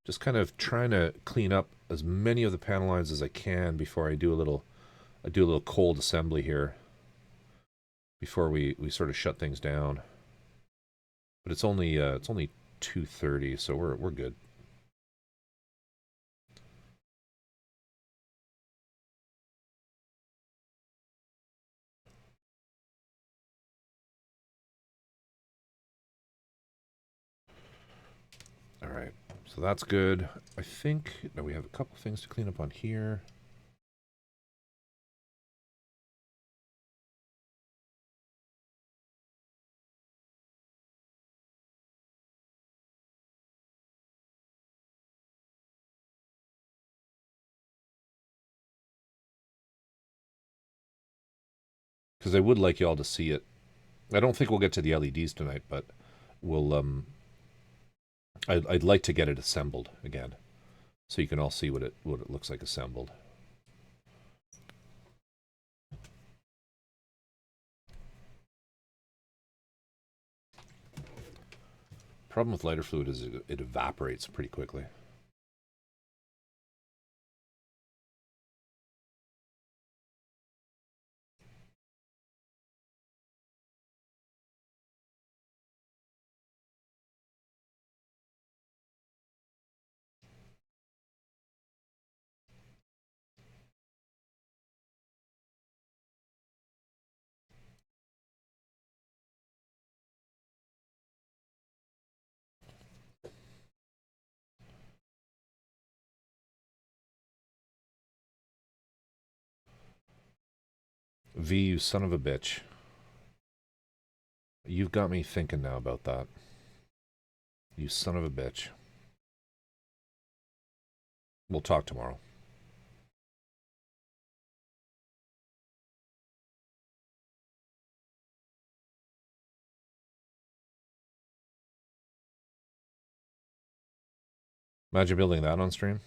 Just kind of trying to clean up as many of the panel lines as I can before I do a little cold assembly here before we sort of shut things down. But it's only 2:30, so we're good. All right, so that's good. I think now we have a couple things to clean up on here. Because I would like y'all to see it. I don't think we'll get to the LEDs tonight, but we'll I'd like to get it assembled again, so you can all see what it looks like assembled. Problem with lighter fluid is it evaporates pretty quickly. V, you son of a bitch. You've got me thinking now about that. You son of a bitch. We'll talk tomorrow. Imagine building that on stream.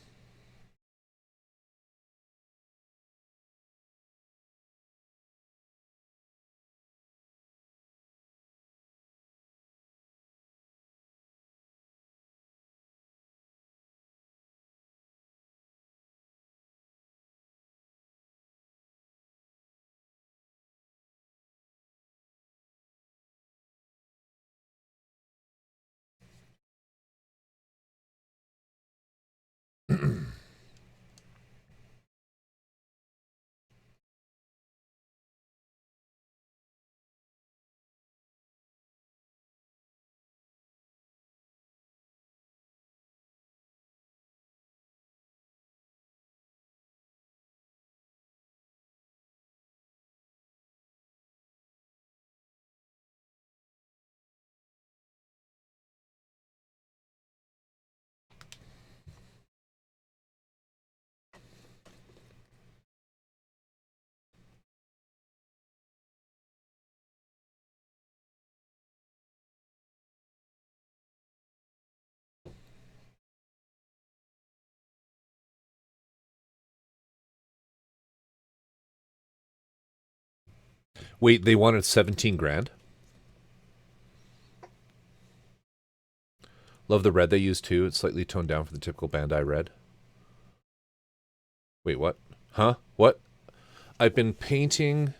Wait, they wanted 17 grand? Love the red they used too. It's slightly toned down from the typical Bandai red. Wait, what? Huh? What? I've been painting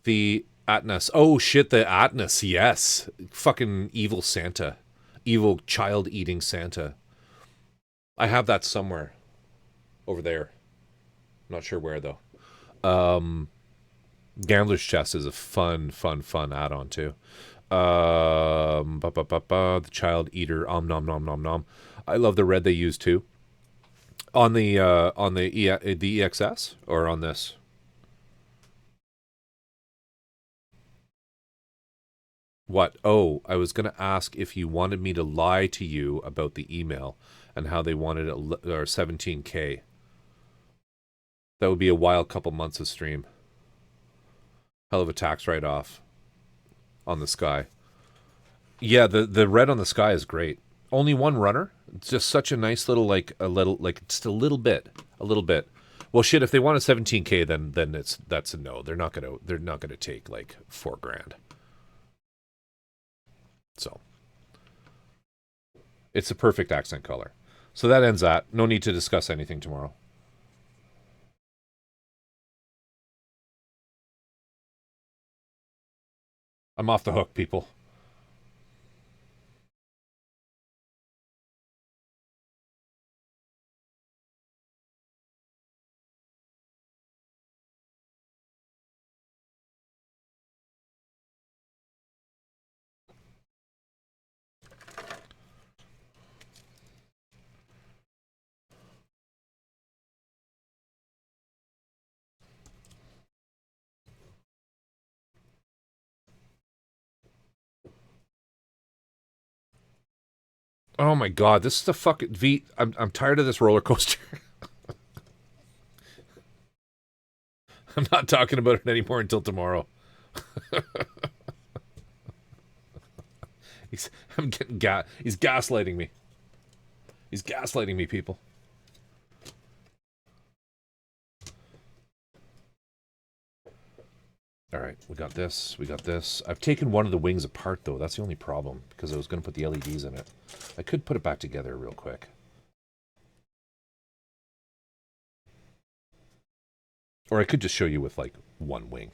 the Atnas. Oh shit, the Atnas, yes. Fucking evil Santa. Evil child-eating Santa. I have that somewhere. Over there. Not sure where though. Gambler's Chest is a fun add-on too. The Child Eater, nom nom nom nom. I love the red they use too. On the the EXS or on this? What? Oh, I was gonna ask if you wanted me to lie to you about the email and how they wanted it or 17K. That would be a wild couple months of stream. Hell of a tax write-off on the sky. Yeah, the red on the sky is great. Only one runner. It's just such a nice little just a little bit. Well, shit. If they want a 17K, then that's a no. They're not gonna take like $4,000. So it's a perfect accent color. So that ends that. No need to discuss anything tomorrow. I'm off the hook, people. Oh my god, this is the fucking V. I'm tired of this roller coaster. I'm not talking about it anymore until tomorrow. He's gaslighting me. He's gaslighting me, people. All right, we got this. We got this. I've taken one of the wings apart, though. That's the only problem, because I was going to put the LEDs in it. I could put it back together real quick. Or I could just show you with, like, one wing.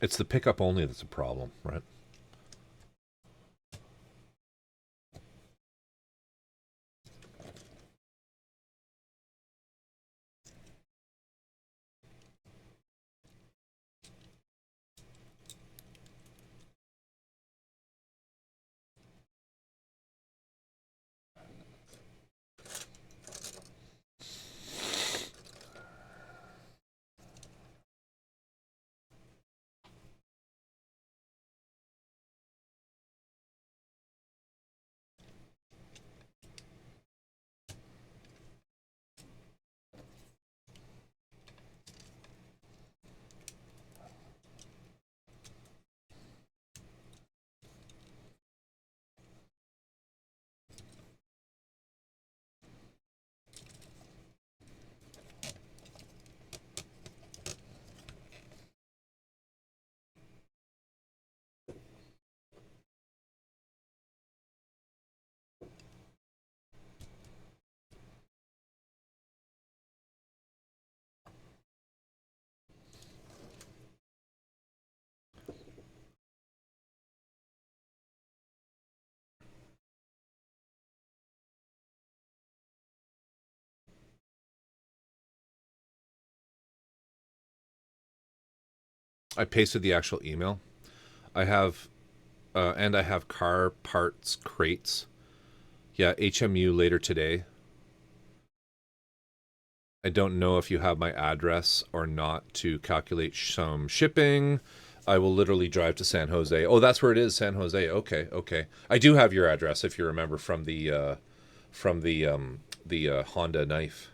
It's the pickup only that's a problem, right? I pasted the actual email. I have, and I have car parts crates. Yeah, HMU later today. I don't know if you have my address or not to calculate some shipping. I will literally drive to San Jose. Oh, that's where it is, San Jose. Okay, okay. I do have your address if you remember from the Honda knife.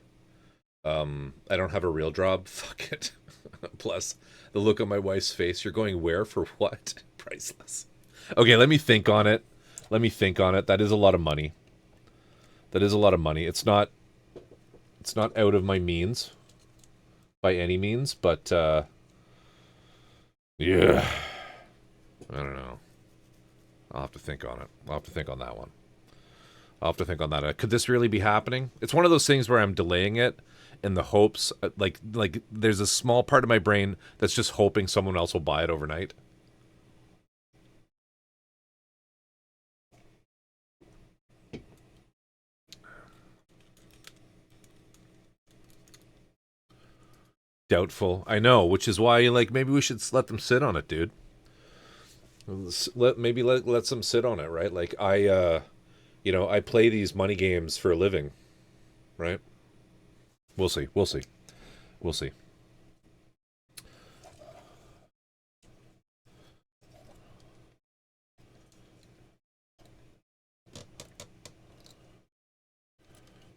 I don't have a real job. Fuck it. Plus, the look on my wife's face. You're going where for what? Priceless. Okay, let me think on it. Let me think on it. That is a lot of money. That is a lot of money. It's not out of my means by any means, but yeah. I don't know. I'll have to think on it. I'll have to think on that one. I'll have to think on that. Could this really be happening? It's one of those things where I'm delaying it in the hopes, like there's a small part of my brain that's just hoping someone else will buy it overnight. Doubtful. I know, which is why, like, maybe we should let them sit on it, dude. Let them sit on it, right? Like, I play these money games for a living, right? We'll see. We'll see. We'll see.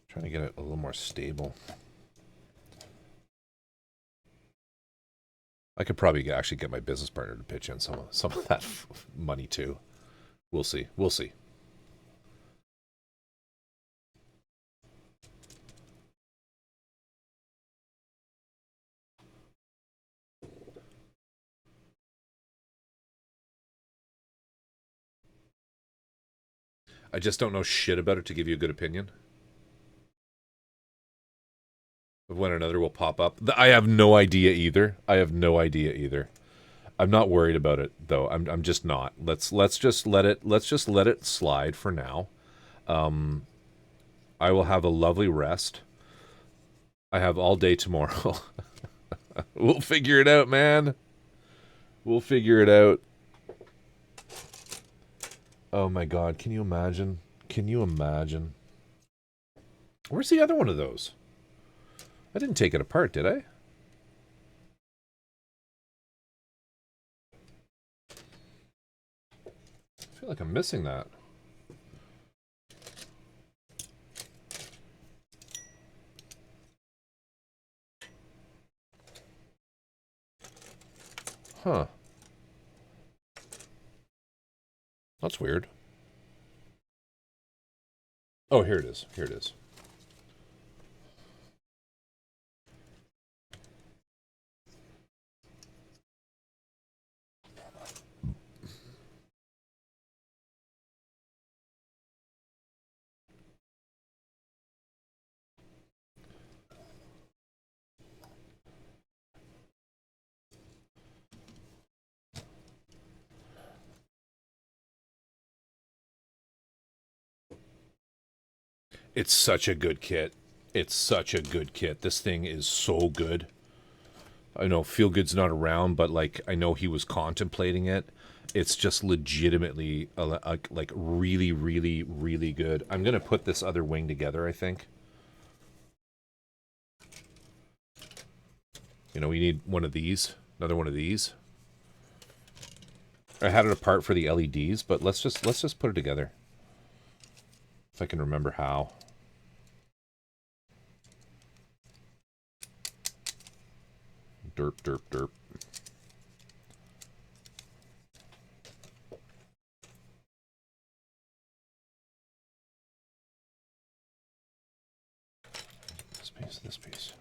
Trying to get it a little more stable. I could probably actually get my business partner to pitch in some of that money too. We'll see. We'll see. I just don't know shit about it to give you a good opinion of when another will pop up. I have no idea either. I have no idea either. I'm not worried about it though. I'm just not. Let's just let it slide for now. I will have a lovely rest. I have all day tomorrow. We'll figure it out, man. We'll figure it out. Oh my god, can you imagine? Can you imagine? Where's the other one of those? I didn't take it apart, did I? I feel like I'm missing that. Huh. That's weird. Oh, here it is. Here it is. It's such a good kit. It's such a good kit. This thing is so good. I know Feel Good's not around, but like I know he was contemplating it. It's just legitimately like really, really, really good. I'm gonna put this other wing together, I think. You know, we need one of these, another one of these. I had it apart for the LEDs, but let's just put it together. If I can remember how. Derp, derp, derp. This piece.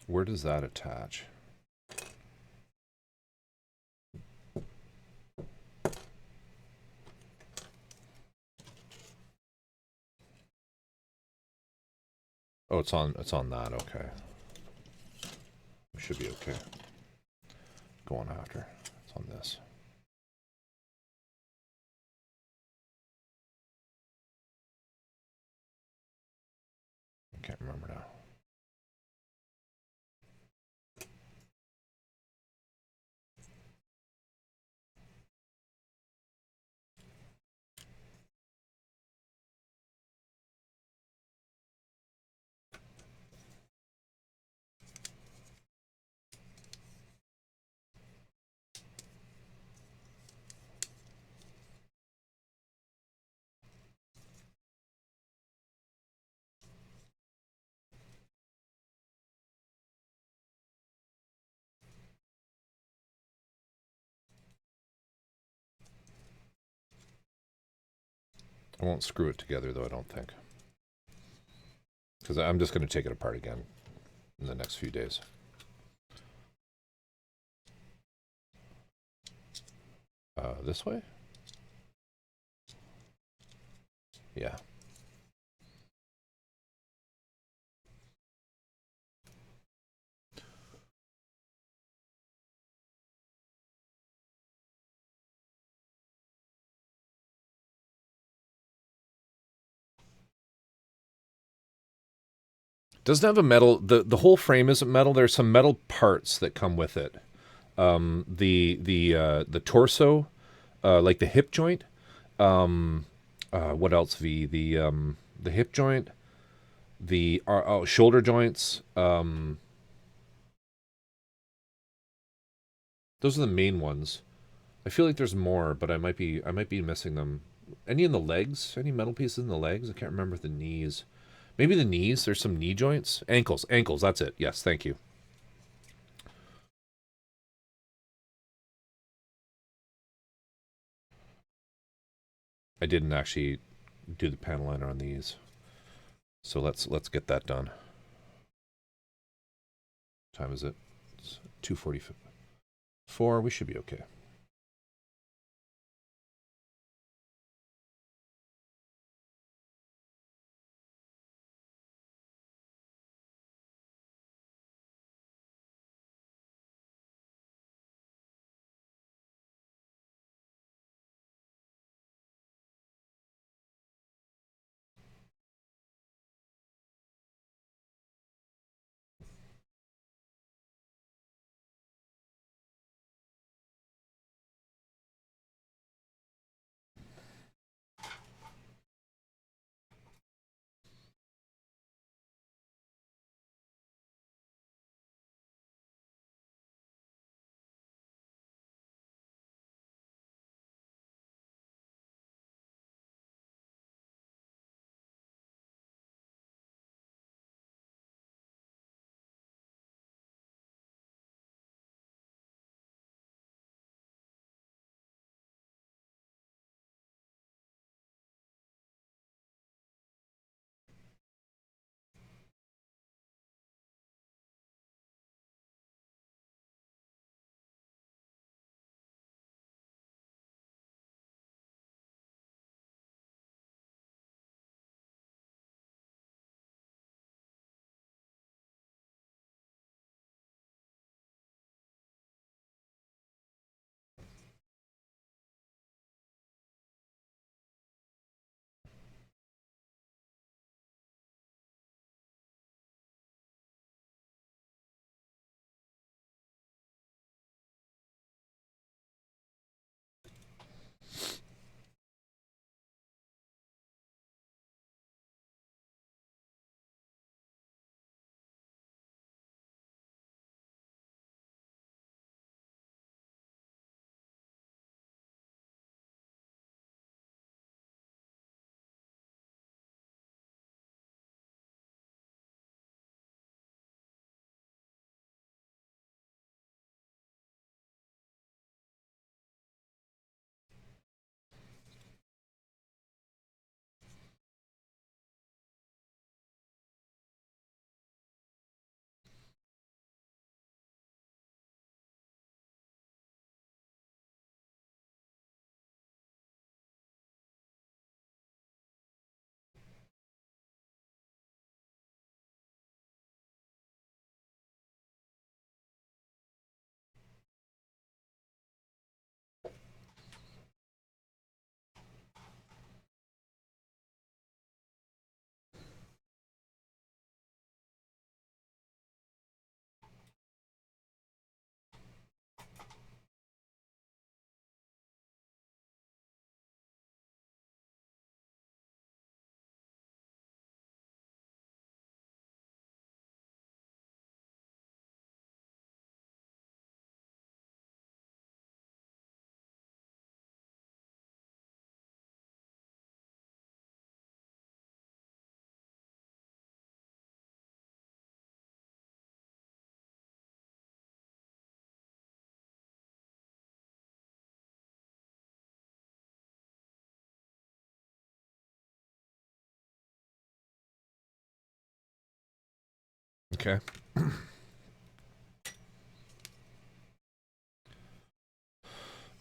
Where does that attach? Oh, it's on that, okay. We should be okay. Go on after. It's on this. I can't remember now. I won't screw it together, though, I don't think. Because I'm just going to take it apart again in the next few days. This way? Yeah. Doesn't have a metal. The whole frame isn't metal. There's some metal parts that come with it. The torso, like the hip joint. What else? The hip joint, the shoulder joints. Those are the main ones. I feel like there's more, but I might be missing them. Any in the legs? Any metal pieces in the legs? I can't remember the knees. Maybe the knees. There's some knee joints. Ankles. That's it. Yes, thank you. I didn't actually do the panel liner on these. So let's get that done. What time is it? It's 2:44. We should be okay. Okay.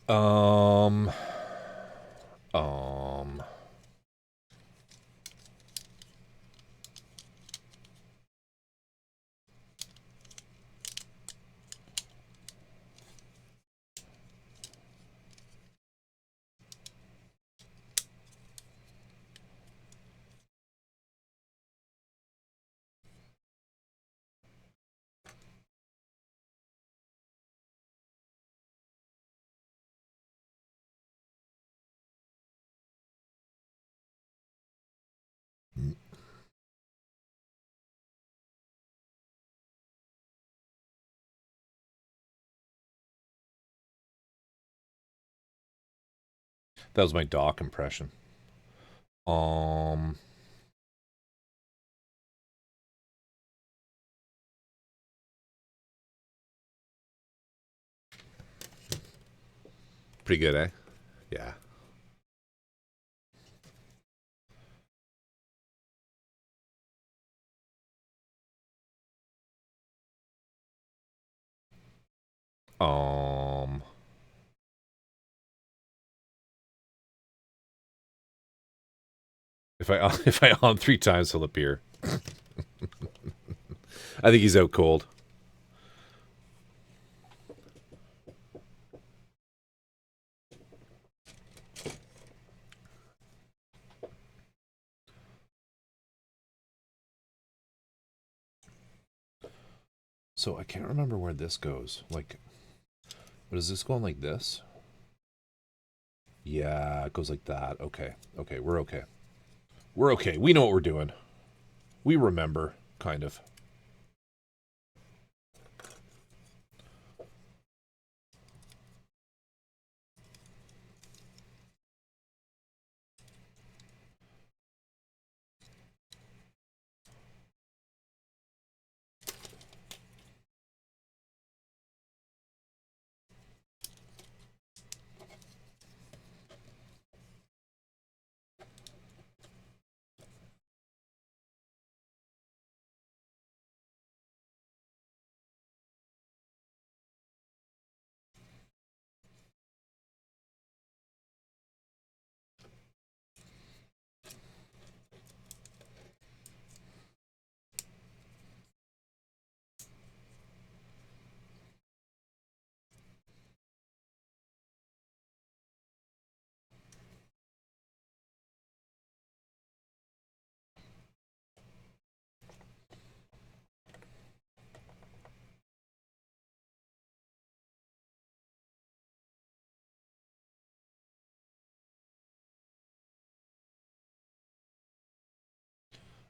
Um. Um. That was my Doc impression. Pretty good, eh? Yeah. If I on 3 times, he'll appear. I think he's out cold. So I can't remember where this goes. Like, but is this going like this? Yeah, it goes like that. Okay. Okay, we're okay. We're okay. We know what we're doing. We remember, kind of.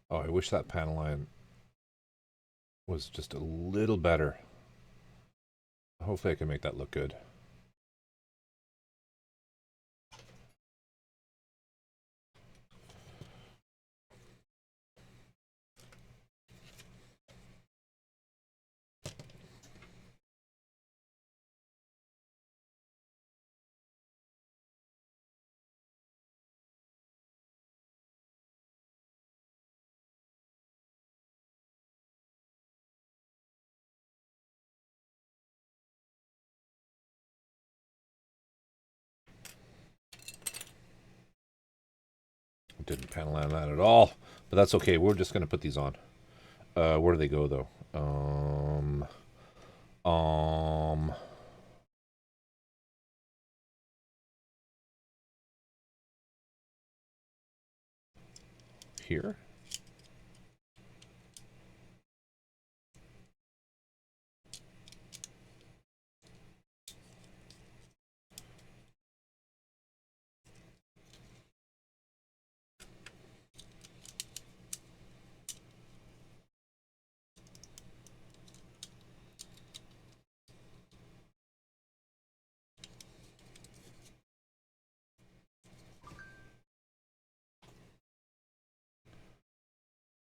Oh, I wish that panel line was just a little better. Hopefully I can make that look good. Didn't panel line that at all, but that's okay. We're just gonna put these on. Where do they go though? Here.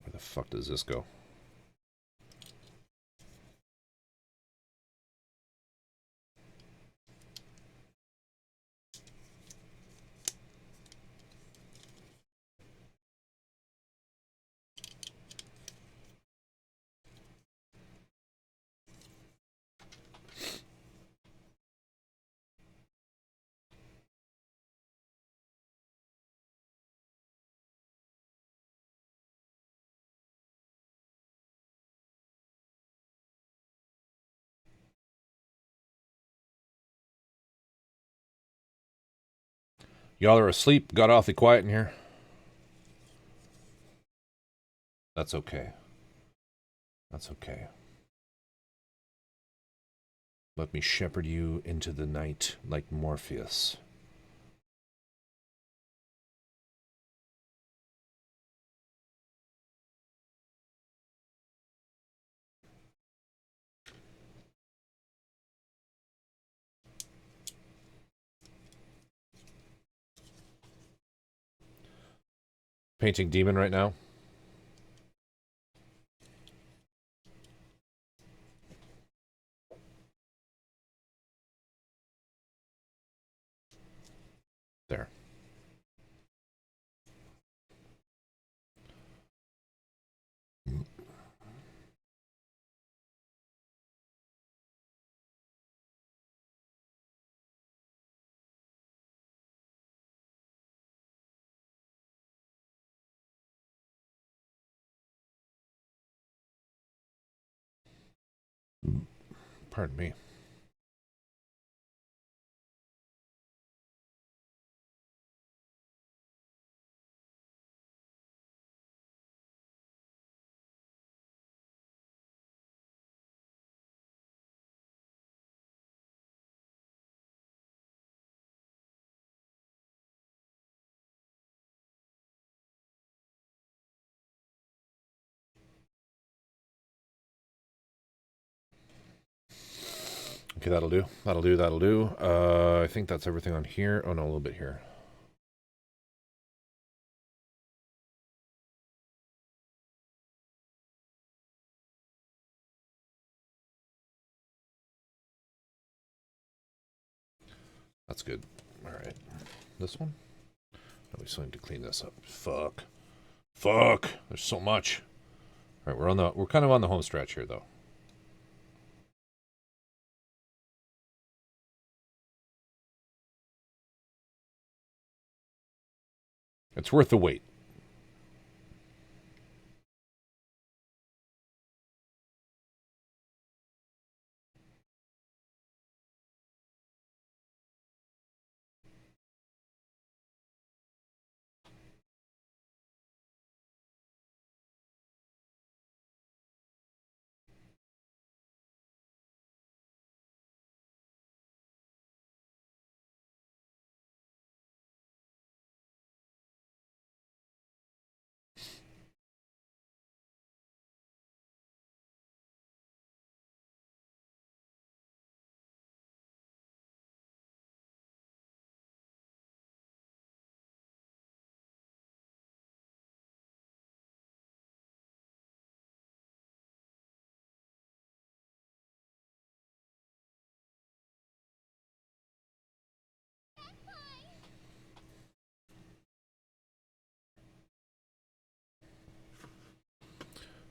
Where the fuck does this go? Y'all are asleep. Got awfully quiet in here. That's okay. That's okay. Let me shepherd you into the night like Morpheus. Painting demon right now. There. Pardon me. Okay, that'll do. That'll do. That'll do. I think that's everything on here. Oh, no, a little bit here. That's good. All right. This one? No, we still need to clean this up. Fuck. Fuck. There's so much. All right, we're kind of on the home stretch here, though. It's worth the wait.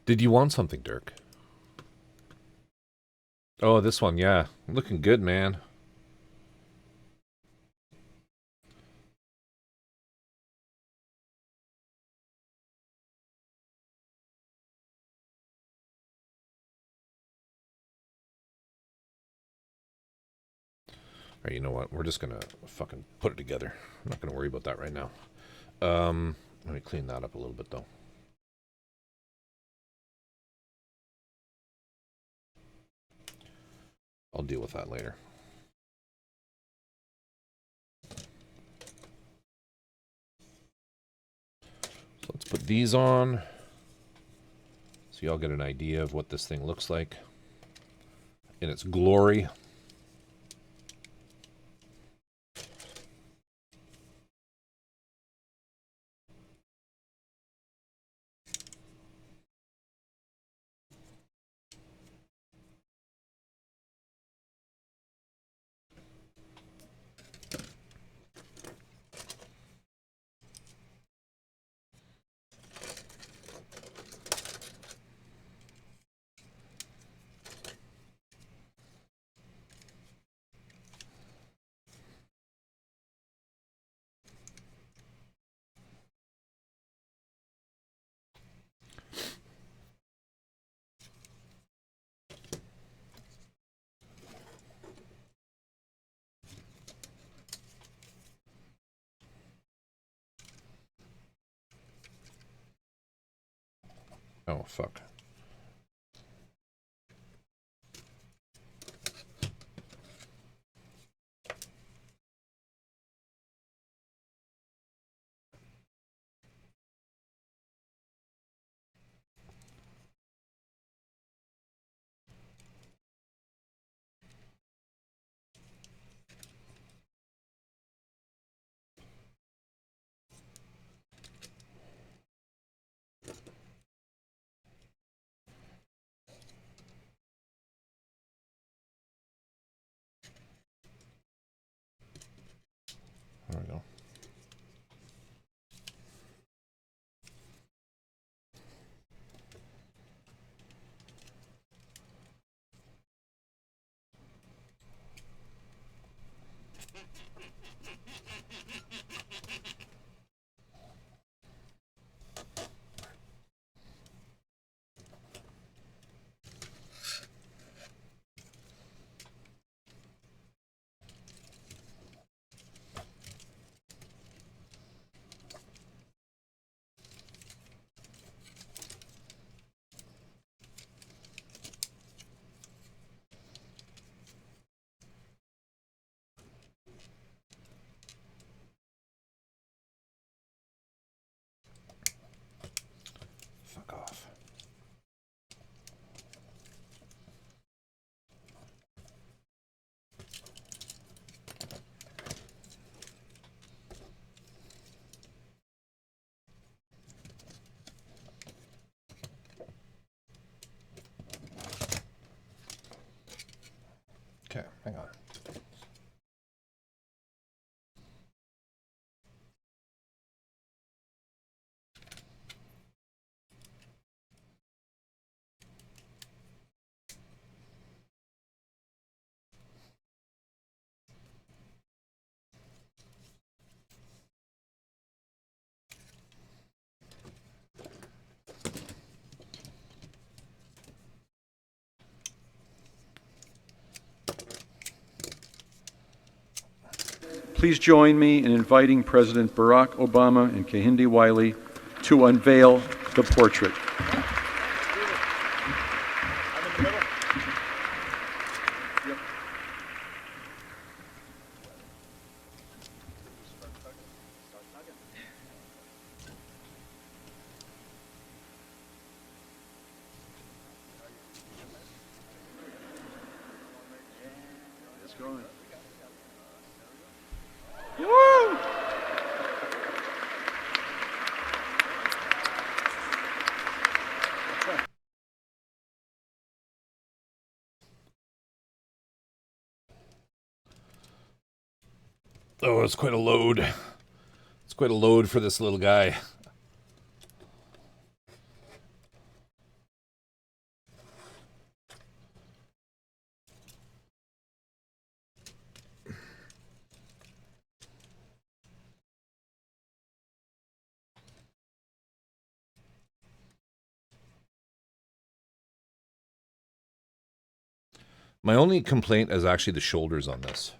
Did you want something, Dirk? Oh, this one, yeah. Looking good, man. All right, you know what? We're just gonna fucking put it together. I'm not gonna worry about that right now. Let me clean that up a little bit, though. I'll deal with that later. So let's put these on so y'all get an idea of what this thing looks like in its glory. Oh, fuck. There we go. Fuck off. Okay, hang on. Please join me in inviting President Barack Obama and Kehinde Wiley to unveil the portrait. It's going. Woo! Oh, it's quite a load. It's quite a load for this little guy. My only complaint is actually the shoulders on this.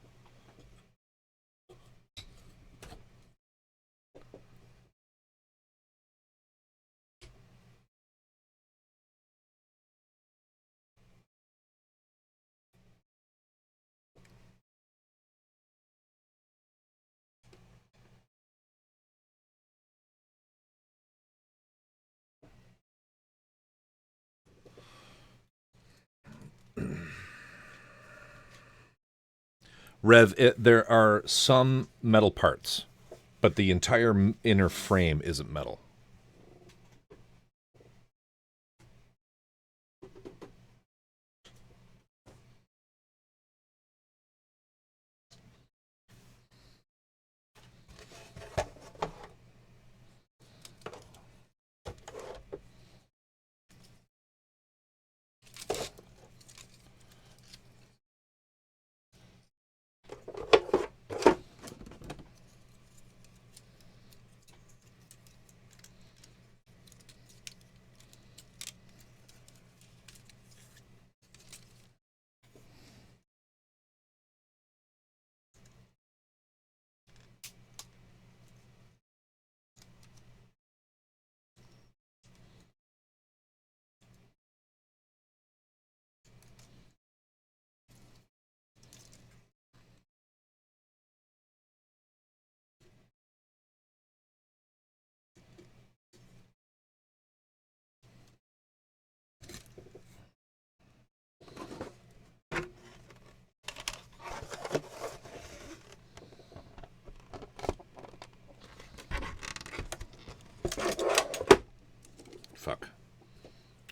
Rev, there are some metal parts, but the entire inner frame isn't metal.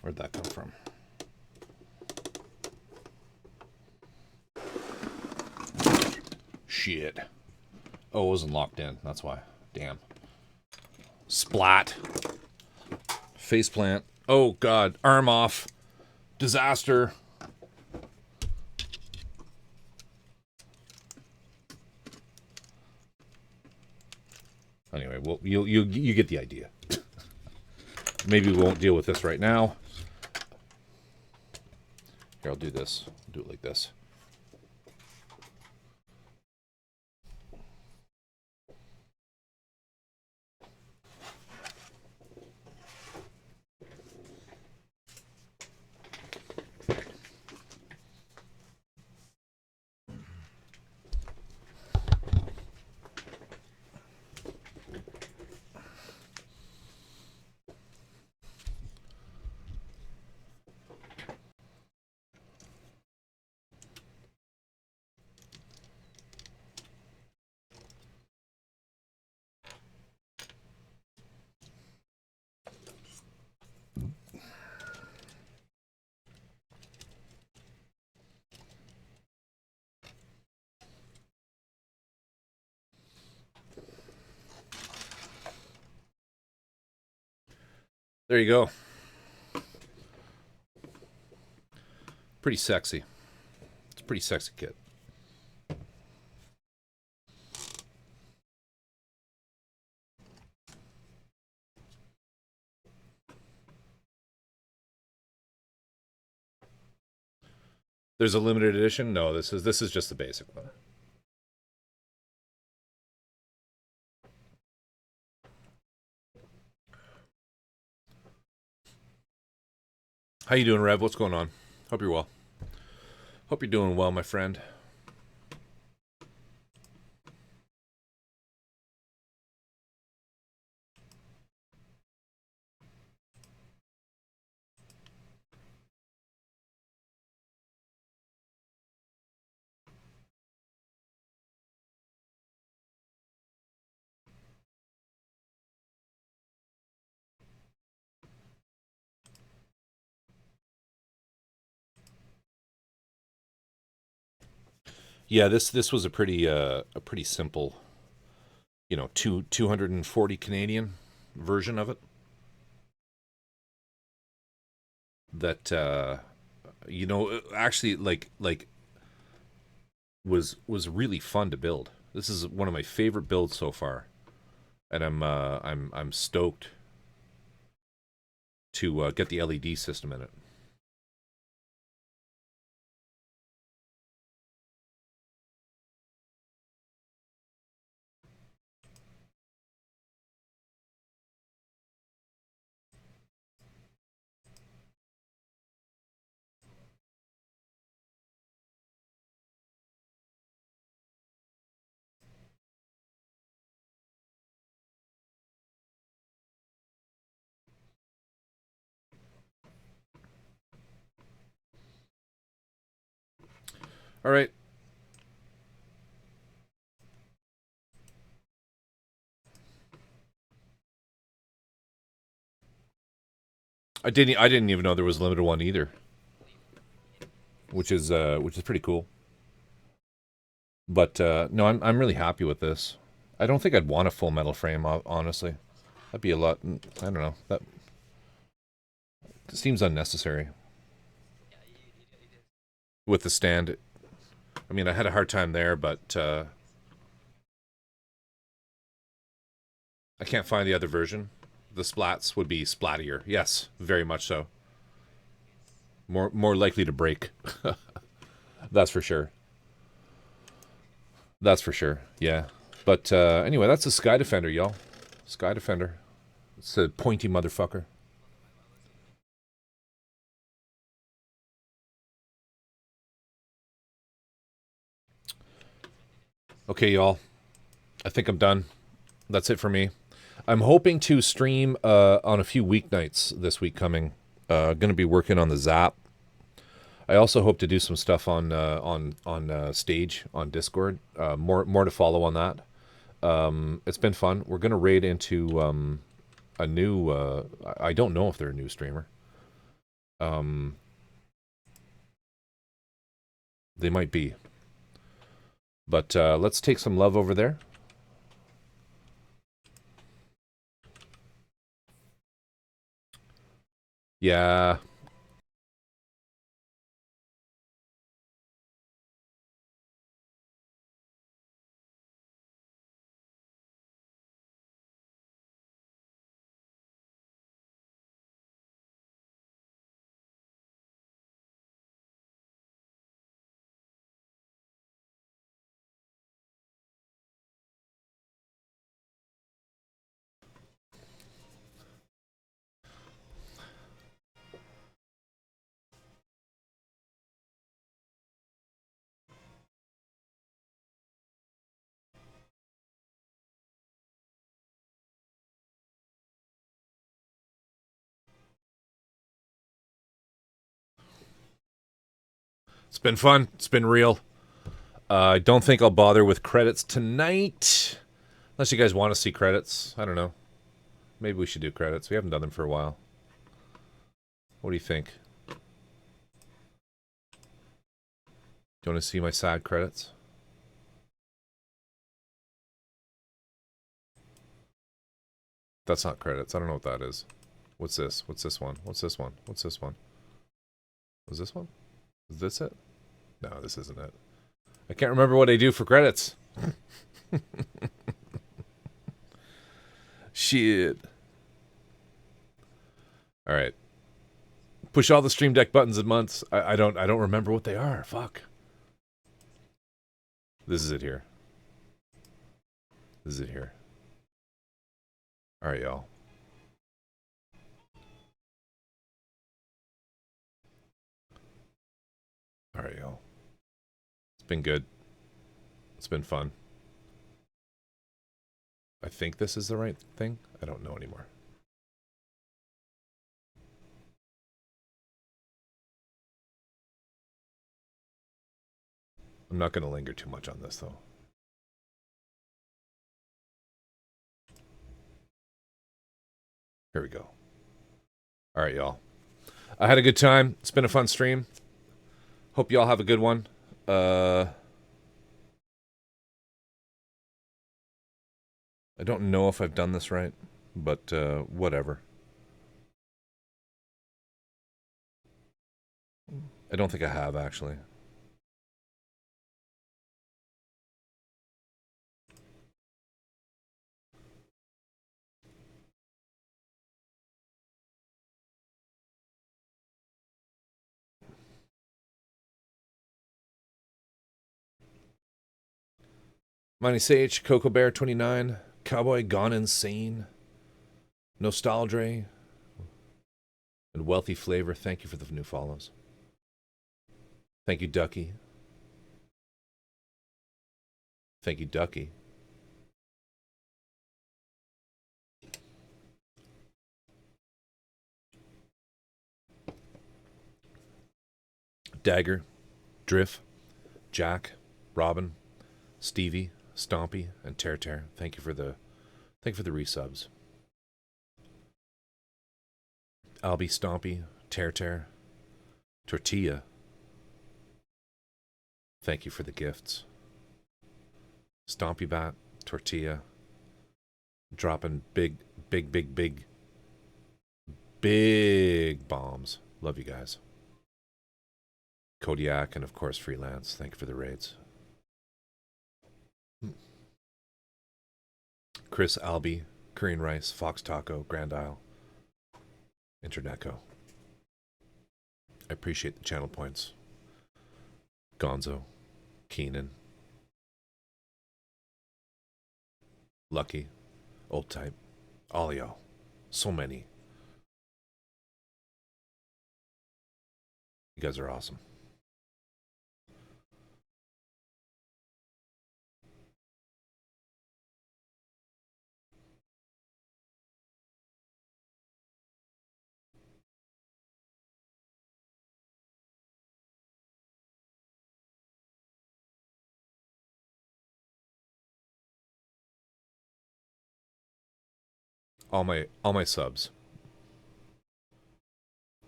Where'd that come from? Shit. Oh, it wasn't locked in. That's why. Damn. Splat. Faceplant. Oh, God. Arm off. Disaster. Anyway, well, you get the idea. Maybe we won't deal with this right now. Here, I'll do this. I'll do it like this. There you go. Pretty sexy. It's a pretty sexy kit. There's a limited edition? No, this is just the basic one. How you doing, Rev? What's going on? Hope you're well. Hope you're doing well, my friend. Yeah, this was a pretty simple, 240 Canadian version of it. That actually was really fun to build. This is one of my favorite builds so far, and I'm stoked to get the LED system in it. All right. I didn't even know there was a limited one either, which is pretty cool. But no, I'm really happy with this. I don't think I'd want a full metal frame, honestly. That'd be a lot. I don't know. That seems unnecessary. With the stand, I mean, I had a hard time there, but I can't find the other version. The splats would be splattier. Yes, very much so. More likely to break. That's for sure. That's for sure. Yeah. But anyway, that's a Sky Defender, y'all. Sky Defender. It's a pointy motherfucker. Okay, y'all. I think I'm done. That's it for me. I'm hoping to stream on a few weeknights this week coming. Going to be working on the Zap. I also hope to do some stuff on stage on Discord. More to follow on that. It's been fun. We're going to raid into a new. I don't know if they're a new streamer. They might be. But let's take some love over there. Yeah. It's been fun. It's been real. I don't think I'll bother with credits tonight. Unless you guys want to see credits. I don't know. Maybe we should do credits. We haven't done them for a while. What do you think? Do you want to see my sad credits? That's not credits. I don't know what that is. What's this? What's this one? What's this one? What's this one? Was this one? Is this it? No, this isn't it. I can't remember what I do for credits. Shit. All right. Push all the Stream Deck buttons at once. I don't remember what they are. Fuck. This is it here. This is it here. All right, y'all. All right, y'all. It's been good. It's been fun. I think this is the right thing. I don't know anymore. I'm not going to linger too much on this, though. Here we go. All right, y'all. I had a good time. It's been a fun stream. Hope y'all have a good one. I don't know if I've done this right, but whatever. I don't think I have, actually. Money Sage, Coco Bear 29, Cowboy Gone Insane, Nostaldre, and Wealthy Flavor. Thank you for the new follows. Thank you, Ducky. Thank you, Ducky. Dagger, Drift, Jack, Robin, Stevie, Stompy, and Tear. Thank you for the resubs. Albie, Stompy, Tear, Tortilla. Thank you for the gifts. Stompy Bat, Tortilla. Dropping big bombs. Love you guys. Kodiak and of course Freelance. Thank you for the raids. Chris, Albie, Korean Rice, Fox Taco, Grand Isle, Internetco. I appreciate the channel points. Gonzo, Keenan, Lucky, Old Type, all y'all. So many. You guys are awesome. All my subs.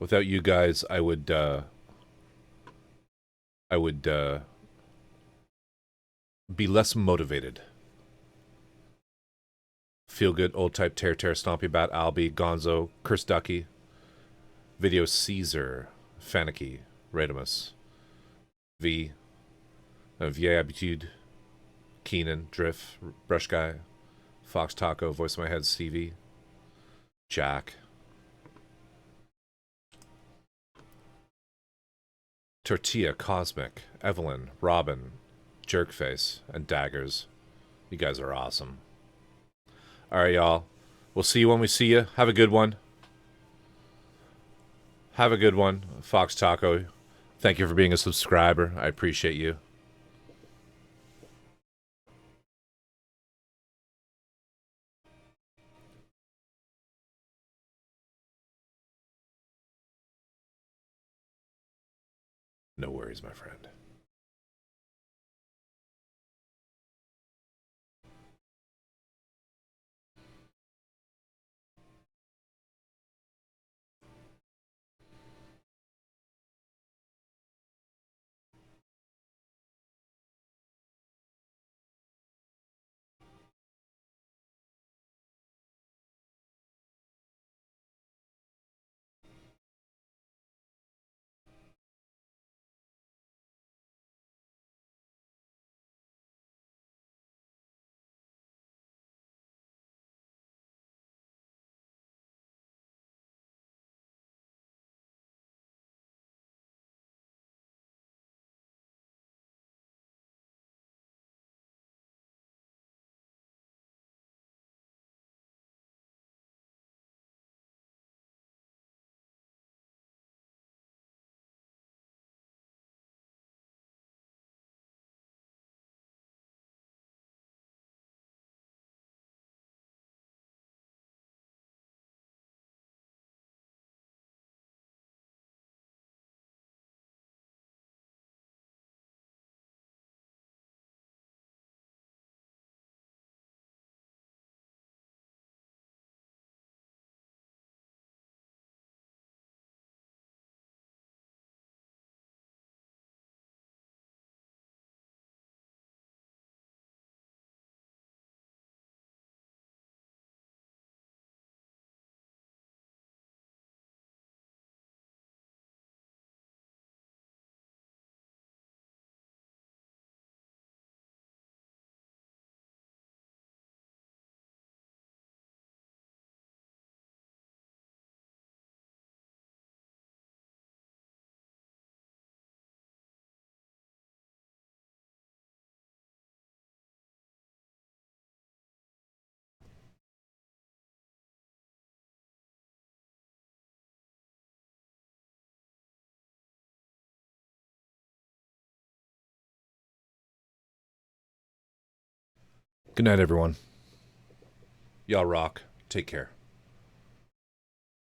Without you guys, I would be less motivated. Feel Good, Old Type, Tear Tear, Stompy Bat, Albie, Gonzo, Curse Ducky, Video Caesar, Fanicky, Radimus, V, Vieille Habitude, Keenan, Drift, Brush Guy, Fox Taco, Voice of My Head, Stevie, Jack, Tortilla, Cosmic, Evelyn, Robin, Jerkface, and Daggers. You guys are awesome. Alright, y'all. We'll see you when we see you. Have a good one. Have a good one. Fox Taco, thank you for being a subscriber. I appreciate you. No worries, my friend. Good night, everyone. Y'all rock. Take care.